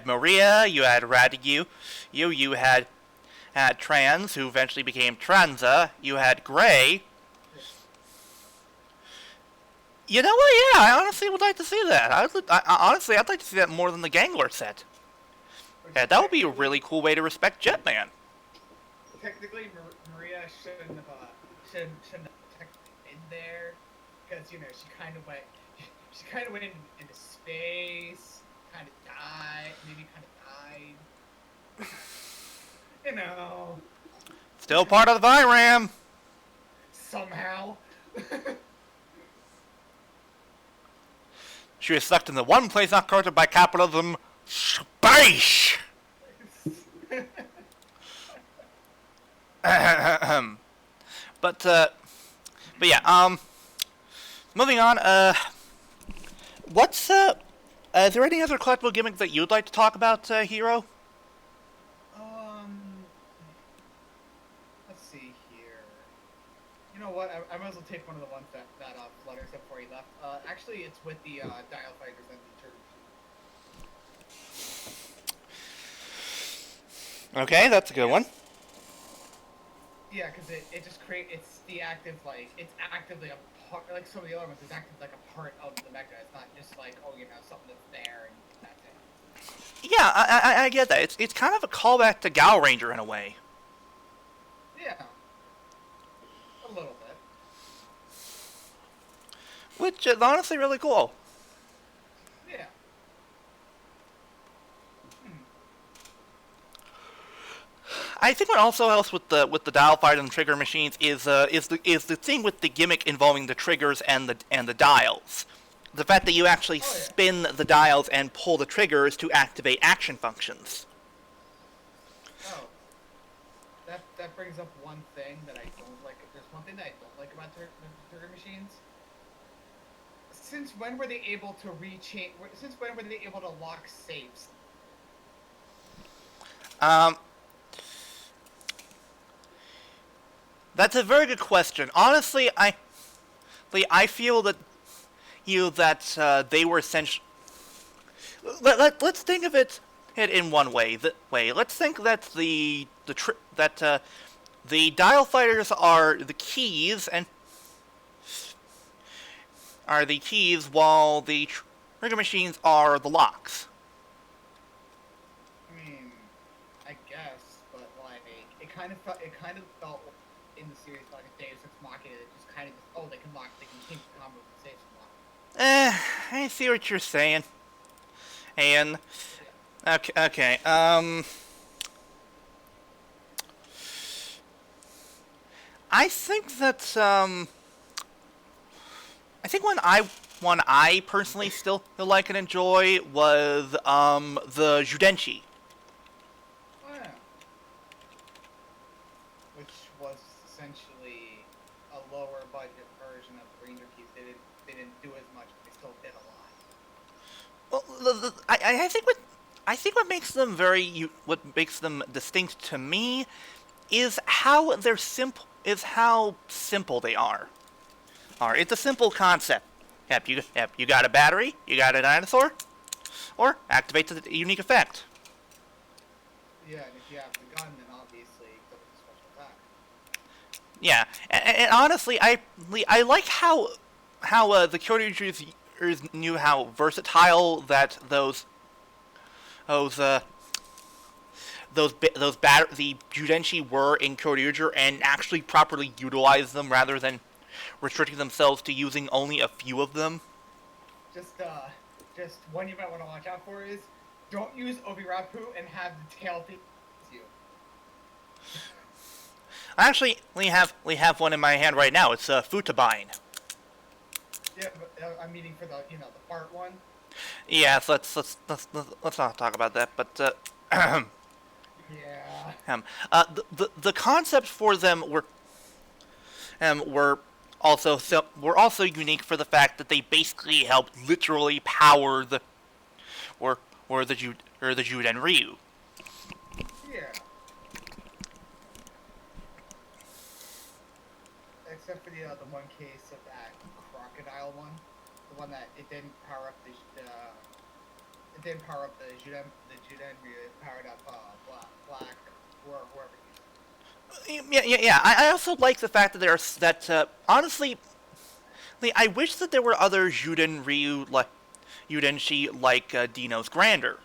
Maria, you had Radigu, you had Trans, who eventually became Tranza, you had Gray. You know what? Yeah, I honestly would like to see that. Honestly, I'd like to see that more than the Gangler set. Yeah, that would be a really cool way to respect Jetman. Technically, Maria shouldn't have technically in there, because she kind of went into space, kind of died. Still part of the Vyram. Somehow. She was sucked in the one place not covered by capitalism, space. But yeah. Moving on. Is there any other collectible gimmicks that you'd like to talk about, Hero? Let's see here. You know what? I might as well take one of the ones that Flutter said before he left. Actually, it's with the Dial Fighters and the Church. Okay, that's a good one. Yeah, because it just it's the active it's actively a part, like some of the other ones, it's actually like a part of the mecha. It's not just like, oh, something that's there and that's it. Yeah, I get that. It's kind of a callback to Gal Ranger in a way. Yeah. A little bit. Which is honestly really cool. Yeah. I think what also helps with the dial fight and the trigger machines is the thing with the gimmick involving the triggers and the dials. The fact that you actually spin the dials and pull the triggers to activate action functions. Oh. That brings up one thing that I don't like. There's one thing that I don't like about trigger machines. Since when were they able to Since when were they able to lock safes? That's a very good question. Honestly, I feel that they were essentially. Let's think of it in one way. Let's think that the dial fighters are the keys while the trigger machines are the locks. I mean, I guess, but like it kind of felt in the series like a Deus Ex Machina that just kind of they can change the combo and save some lock. I see what you're saying. And okay. I think that I think one I personally still like and enjoy was the Judenchi. Oh, yeah. Which was essentially a lower budget version of the Ranger Keys. They didn't do as much, but they still did a lot. Well, I think what makes them distinct to me is how simple they are. It's a simple concept. You got a battery, you got a dinosaur, or activate the unique effect. Yeah, and if you have the gun, then obviously go with the special attack. Yeah, and honestly, I like how the Kyoryuger's knew how versatile that the Judenchi were in Kyoryuger, and actually properly utilize them rather than restricting themselves to using only a few of them. Just one you might want to watch out for is don't use Obirapu and have the tail piece you. Actually, we have one in my hand right now. It's Futabine. Yeah, but I'm meaning for the the part one. Yes, let's not talk about that. But yeah. The concept for them were also unique for the fact that they basically helped literally power the Juden Ryu. Yeah. Except for the one case of that crocodile one, the one that it didn't power up the Juden Ryu. It powered up Black or whoever. Yeah. I also like the fact that honestly, I wish that there were other Juden Ryu Judenshi like Dino's Grander.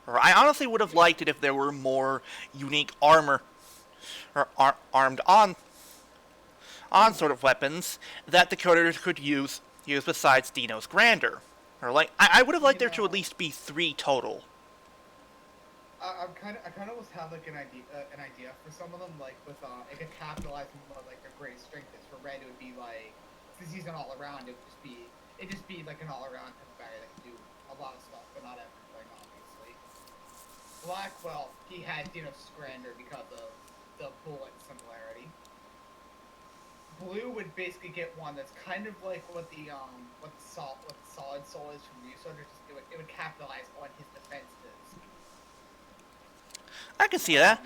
Or I honestly would have liked it if there were more unique armor or armed on sort of weapons that the coders could use besides Dino's Grander. Or I would have liked there to at least be 3 total. I kind of almost have like an idea for some of them, like with it could capitalize on what like their great strength is. For Red, it would be like since he's an all around, it'd just be like an all around type of guy that can do a lot of stuff, but not everything, obviously. Black, well, he had Dino's Grander because of the bullet similarity. Blue would basically get one that's kind of like what the Solid Soul is from Ryu Soldier. It would capitalize on his defenses. I can see that.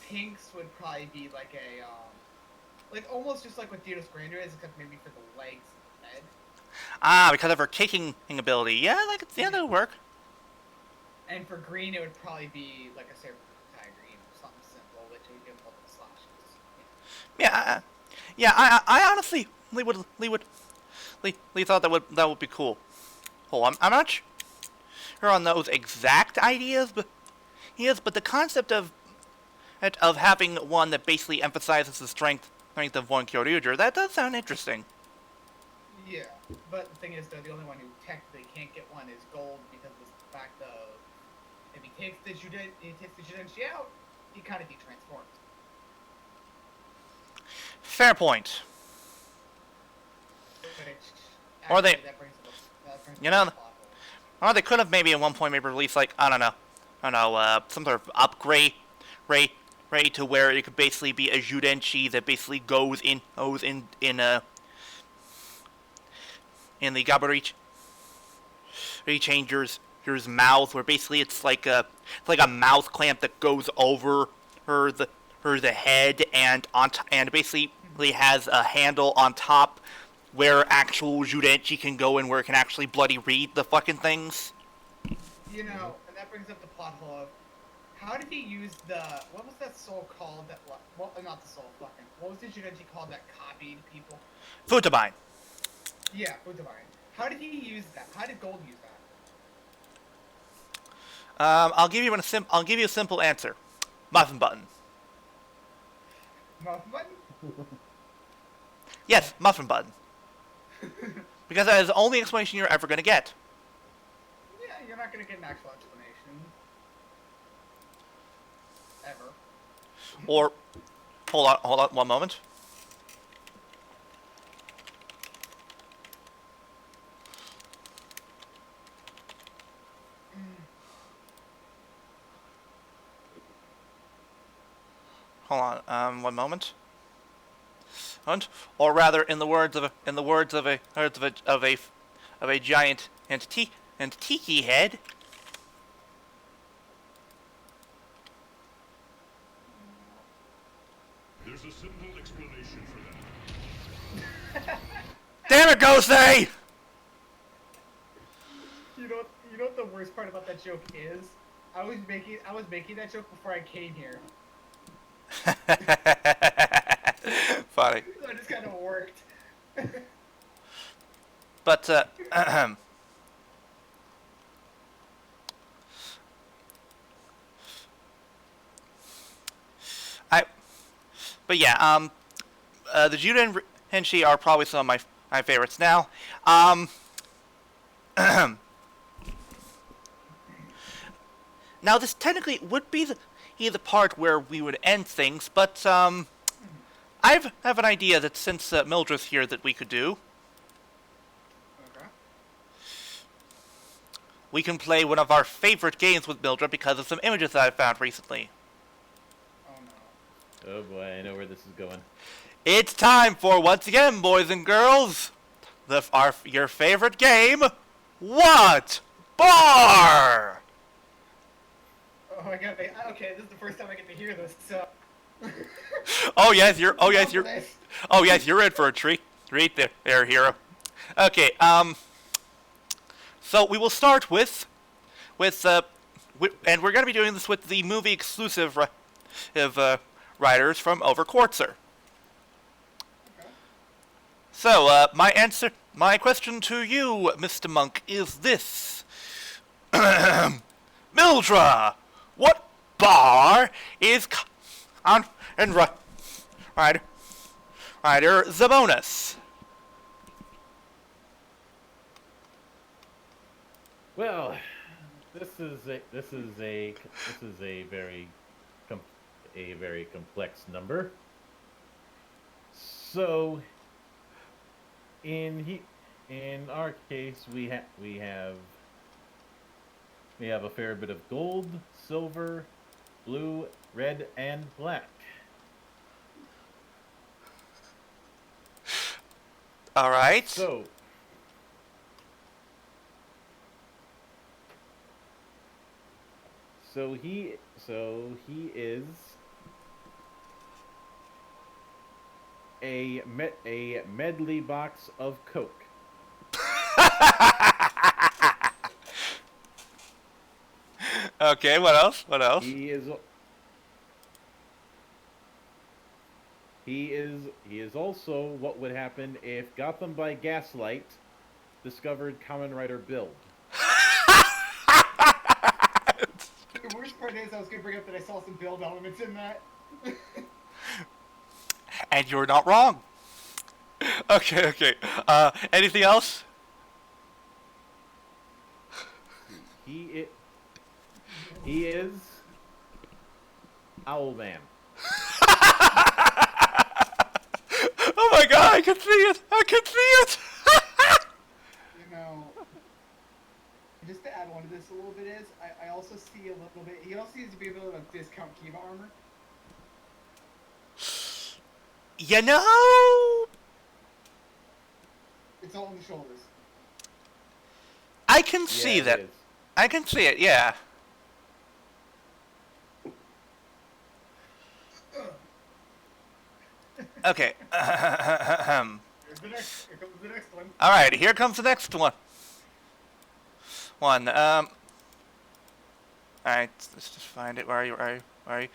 Pinks would probably be like a like almost just like what Dino's Grander is, except maybe for the legs instead. Because of her kicking ability. Yeah, that would work. And for green, it would probably be like a Saber Green or something simple, which would give multiple slashes. Yeah, I honestly Lee thought that would be cool. Oh, I'm not sure on those exact ideas, but the concept of having one that basically emphasizes the strength of one Kyoryuger, that does sound interesting. Yeah, but the thing is, though, the only one who technically can't get one is Gold because of the fact of if he takes the Judenshi out, he kind of de-transforms. Fair point. But it's, Or they- that brings up you know, a plot hole. Or they could have maybe at one point maybe released like I don't know, some sort of upgrade, to where it could basically be a Judenshi that basically goes in the Gabarich rechanger's mouth, where basically it's like a mouth clamp that goes over the head and and basically has a handle on top where actual Judenshi can go and where it can actually bloody read the fucking things. You know, and that brings up the plot hole of how did he use what was that soul called that, well, not the soul, fucking, what was the Judenshi called that copied people? Futabine. Yeah, Futabine. How did he use that? How did Gold use that? I'll give you a simple answer. Muffin button. Muffin button? Yes, muffin button. Because that is the only explanation you're ever going to get. Yeah, you're not gonna get an actual explanation. Ever. Or, hold on, one moment. Hold on, one moment. Or rather, in the words of a giant and tiki head. There's a simple explanation for that. Damn it, Gosei! You know what the worst part about that joke is? I was making that joke before I came here. Funny. So it just kind of worked. But, the Juden Henshi are probably some of my favorites now. Now, this technically would be the part where we would end things, but I have an idea that since Mildred's here that we could do. Okay. We can play one of our favorite games with Mildred because of some images that I found recently. Oh no. Oh boy, I know where this is going. It's time for, once again, boys and girls, your favorite game, What Bar? Oh my god. Okay, this is the first time I get to hear this. So. Oh yes, you're in for a treat there, hero. Okay, so we will start with, and we're going to be doing this with the movie exclusive writers from Overquartzer. Okay. So, my question to you, Mr. Monk, is this. Mildra, what bar is on and Ryder Zabonis? Well, this is a very complex number. So, in our case, we have a fair bit of gold, silver, blue, red, and black. All right. So he is a medley box of Coke. Okay, what else? He is He is also what would happen if Gotham by Gaslight discovered Kamen Rider Build. The worst part is I was gonna bring up that I saw some build elements in that. And you're not wrong. Okay. Anything else? He is Owlman. Oh my god, I can see it! You know, just to add on to this a little bit is, I also see a little bit, he also seems to be able to discount Kiva armor. You know, It's all on the shoulders. I can see Yeah, that. it is. I can see it, yeah. Okay. Here comes the next one. Alright, here comes the next one. Alright, let's just find it. Where are you?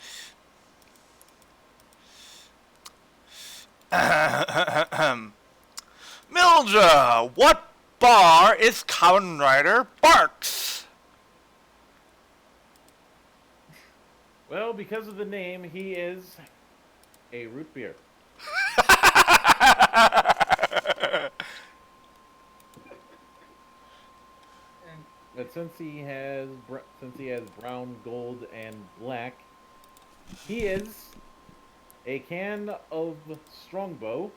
Mildra, what bar is Kamen Rider Barks? Well, because of the name, he is a root beer. And But since he has brown, gold, and black, he is a can of Strongbow.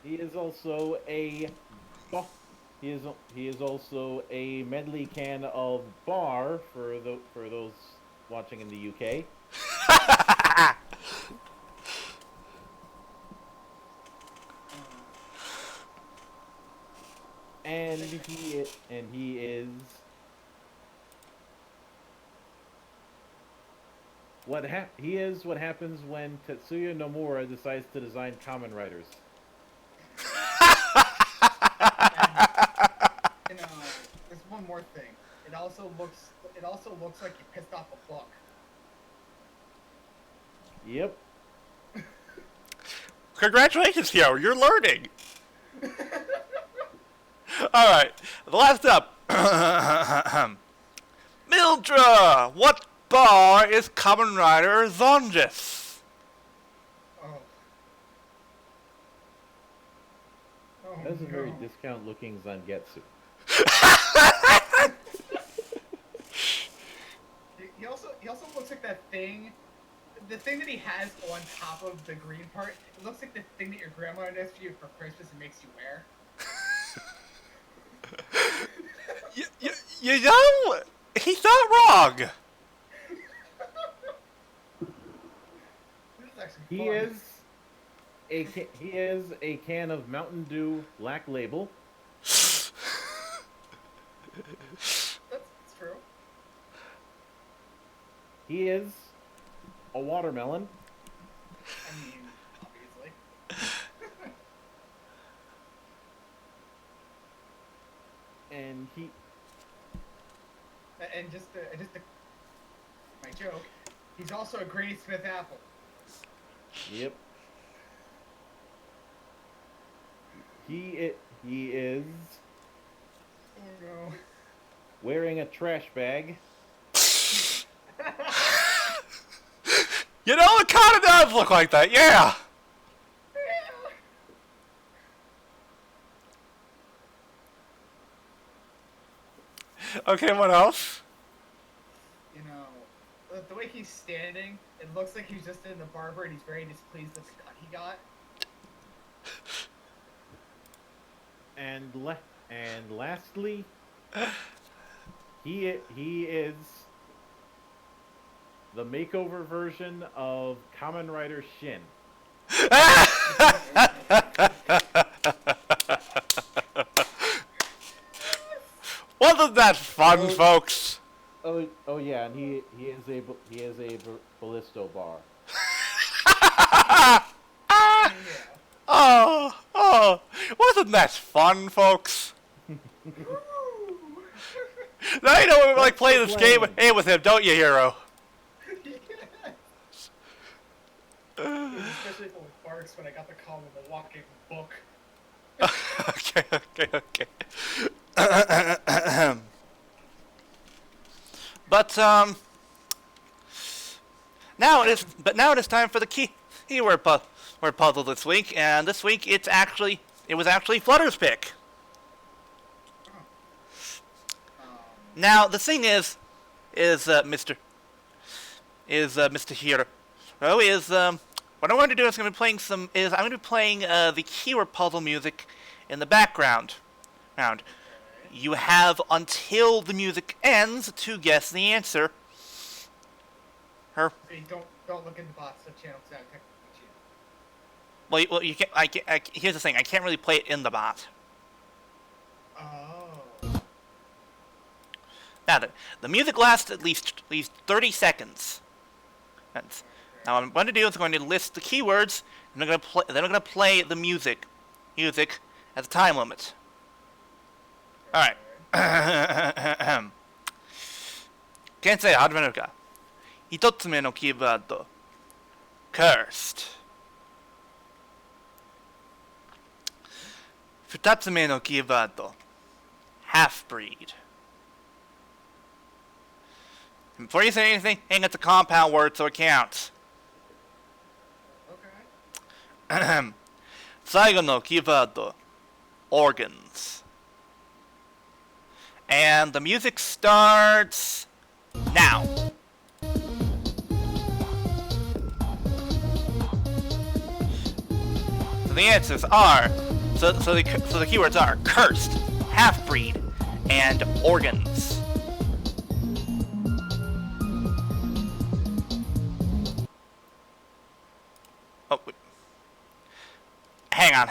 He is also a he is also a medley can of bar for those watching in the UK. And he is what happens when Tetsuya Nomura decides to design Kamen Riders. you know, there's one more thing. It also looks like he pissed off a book. Yep. Congratulations, Hyo, you're learning. Alright, the last up. Mildra, what bar is Kamen Rider Zonjis? Oh. Oh That's a very no. discount-looking Zangetsu. He also looks like that thing. The thing that he has on top of the green part, it looks like the thing that your grandma does for you for Christmas and makes you wear. You know, he's not wrong. This is actually He fun. is a can of Mountain Dew Black Label. That's true. He is a watermelon. I mean, obviously. And just my joke. He's also a Granny Smith apple. yep. He is Oh no. wearing a trash bag. You know, it kind of does look like that, yeah. Okay, what else? You know, the way he's standing, it looks like he's just in the barber and he's very displeased with the cut he got. And lastly, he is the makeover version of Kamen Rider Shin. Wasn't that fun, folks? Oh yeah, and he is a ballisto bar. Yeah. Oh, wasn't that fun, folks? Now you know what we like playing this game Explain. with him, don't you, Hero? Especially if it barks when I got to call him a walking book. Okay. But now it is time for the keyword puzzle this week, and this week it was actually Flutter's pick. Now the thing is Mr. Hero what I'm going to do is I'm going to be playing the keyword puzzle music in the background. You have until the music ends to guess the answer. Hey, don't look in the box. The channel's not technically cheating. Well, you can't. Here's the thing. I can't really play it in the bot. Oh. Now, the music lasts at least 30 seconds. Now, what I'm going to do is I'm going to list the keywords, and then I'm going to play the music at the time limit. All right. Kensei始めるか。一つ目のキーワード Cursed。二つ目のキーワード Half-breed。Before you say anything, hang it's a compound word so it counts. Okay. 最後のキーワード Organs。And the music starts now. So the answers are, so the keywords are cursed, half-breed, and organs. Oh, wait. Hang on.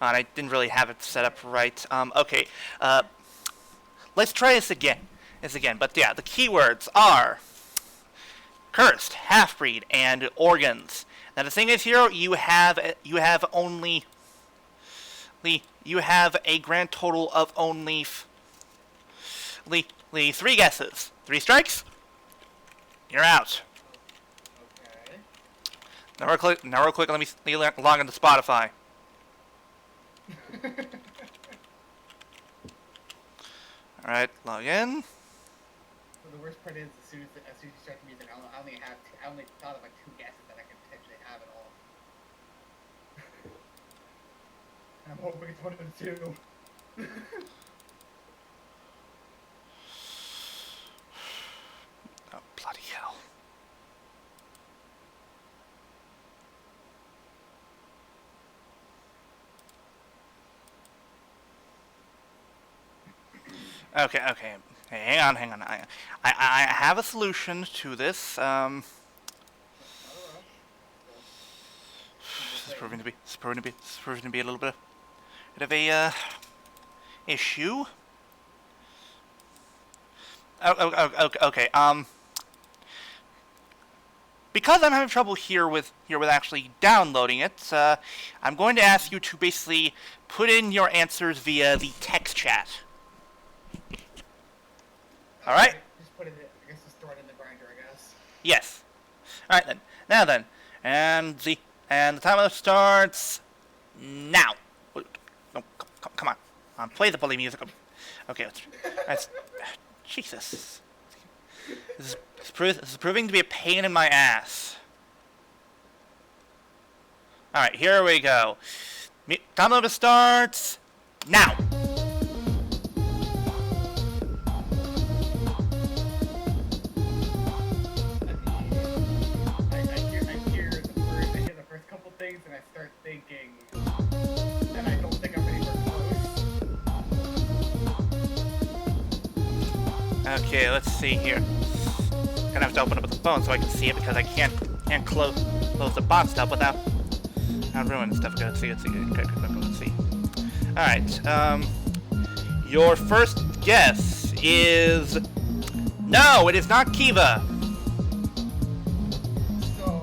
I didn't really have it set up right. Okay. Let's try this again. But yeah, the keywords are cursed, half-breed, and organs. Now the thing is, here you have a grand total of only 3 guesses. 3 strikes. You're out. Okay. Now real quick. Let me log into Spotify. All right, log in. So the worst part is, as soon as you start the music, I only thought of like 2 guesses that I could potentially have at all. And I'm hoping it's one of the 2. Oh, bloody hell. Okay. Hey, hang on. I have a solution to this. This is proving to be a little bit of a issue. Okay. Because I'm having trouble here with actually downloading it, I'm going to ask you to basically put in your answers via the text chat. All right. Just put it in. I guess just throw it in the grinder. I guess. Yes. All right then. Now then, and the timer starts now. Oh, come on. Play the bully music. Okay. That's Jesus. This is proving to be a pain in my ass. All right. Here we go. Timer starts now. Things and I start thinking, and I don't think I'm anywhere close. Okay, let's see here. Gonna have to open up the phone so I can see it because I can't close the bot stuff without ruining stuff. Let's see. All right. Your first guess is no. It is not Kiva. So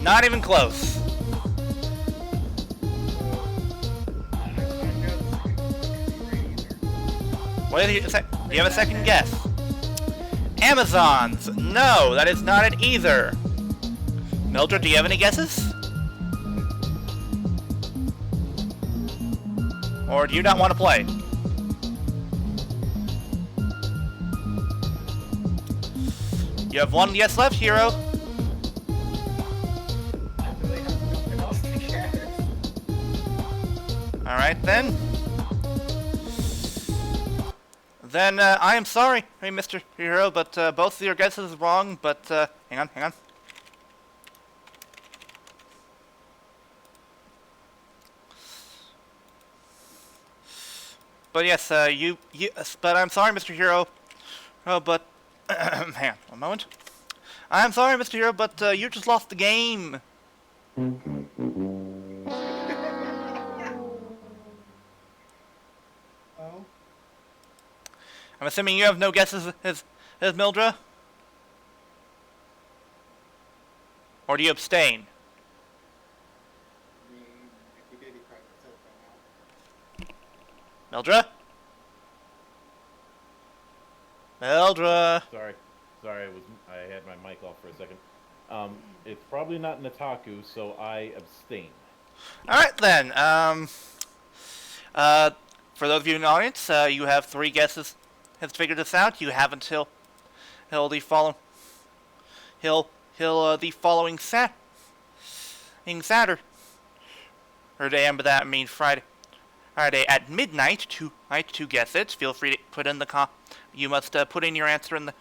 Not even close. What is do you have a second guess? Amazons. No, that is not it either. Mildred, do you have any guesses? Or do you not want to play? You have one guess left, Hero. Alright then. Then, I am sorry, hey, Mr. Hero, but both of your guesses are wrong, but, hang on. But yes, but I'm sorry, Mr. Hero. Oh, but, hang on, one moment. I'm sorry, Mr. Hero, but, you just lost the game. Oh. I'm assuming you have no guesses as Mildred? Or do you abstain? I mean, if we did, he probably would have said that now. Mildred? Mildred? Sorry, I had my mic off for a second. It's probably not Nataku, so I abstain. Alright then, for those of you in the audience, you have 3 guesses. Has figured this out. You have until the following Saturday, or day, but that means Friday at midnight to guess it. Feel free to put in the you must put in your answer in the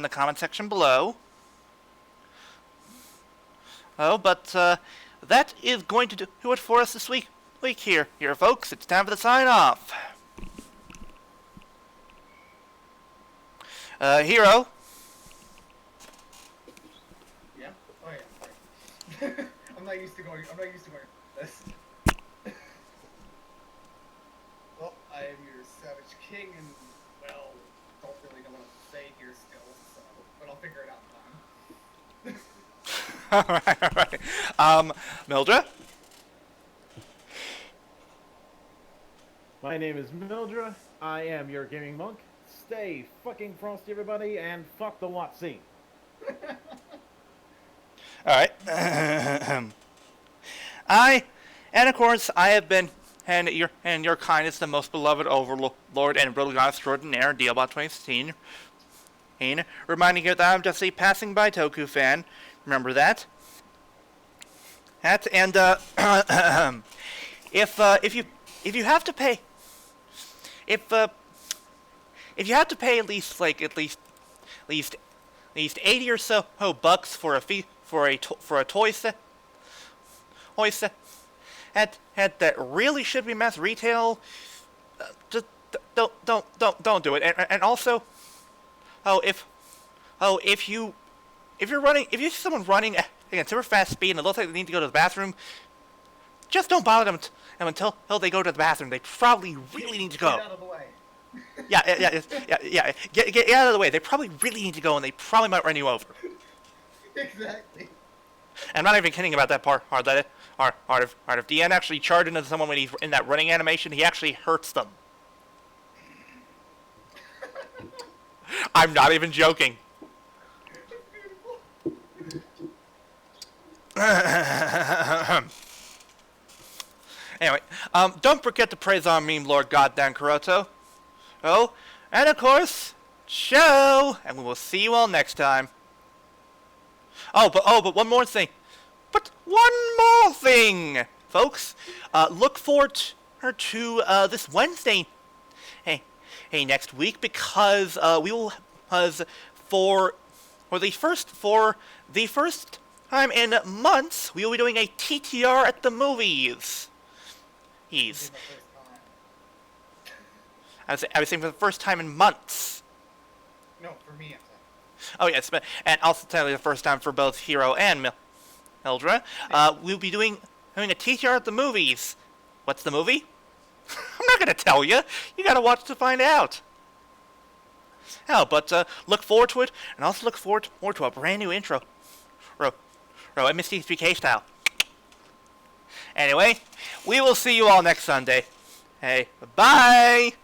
comment section below. Oh, but that is going to do it for us this week here, folks. It's time for the sign off. Hero. Yeah? Oh yeah, sorry. I'm not used to going this. Well, I am your Savage King, and, well, don't really know what to say here still, so, but I'll figure it out in time. Alright. Mildred? My name is Mildred. I am your gaming monk. Stay fucking frosty, everybody, and fuck the Watt scene. Alright. And of course, I have been, and your kindness, the most beloved overlord and brutal god extraordinaire, Diabot 2016. Reminding you that I'm just a passing by Toku fan. Remember that? And if you have to pay, if you have to pay at least 80 or so bucks for a toy set, that really should be mass retail, just don't do it. And also, if you see someone running at super fast speed and it looks like they need to go to the bathroom, just don't bother them until they go to the bathroom. They probably really need to go. Get out of the way. Yeah. Get out of the way. They probably really need to go, and they probably might run you over. Exactly. And I'm not even kidding about that part that if DN actually charges into someone when he's in that running animation, he actually hurts them. I'm not even joking. Anyway, don't forget to praise our meme lord goddamn Kuroto. Oh, and of course, show, and we will see you all next time. But one more thing. But one more thing, folks. Look forward to this Wednesday. Hey, next week, because we will for the first time in months, we will be doing a TTR at the movies. I was saying for the first time in months. No, for me, I'm saying. Oh yes, and also technically the first time for both Hero and Mildred. We'll be having a TTR at the movies. What's the movie? I'm not gonna tell you. You gotta watch to find out. But look forward to it, and also look forward to a brand new intro. MST3K style. Anyway, we will see you all next Sunday. Hey, bye!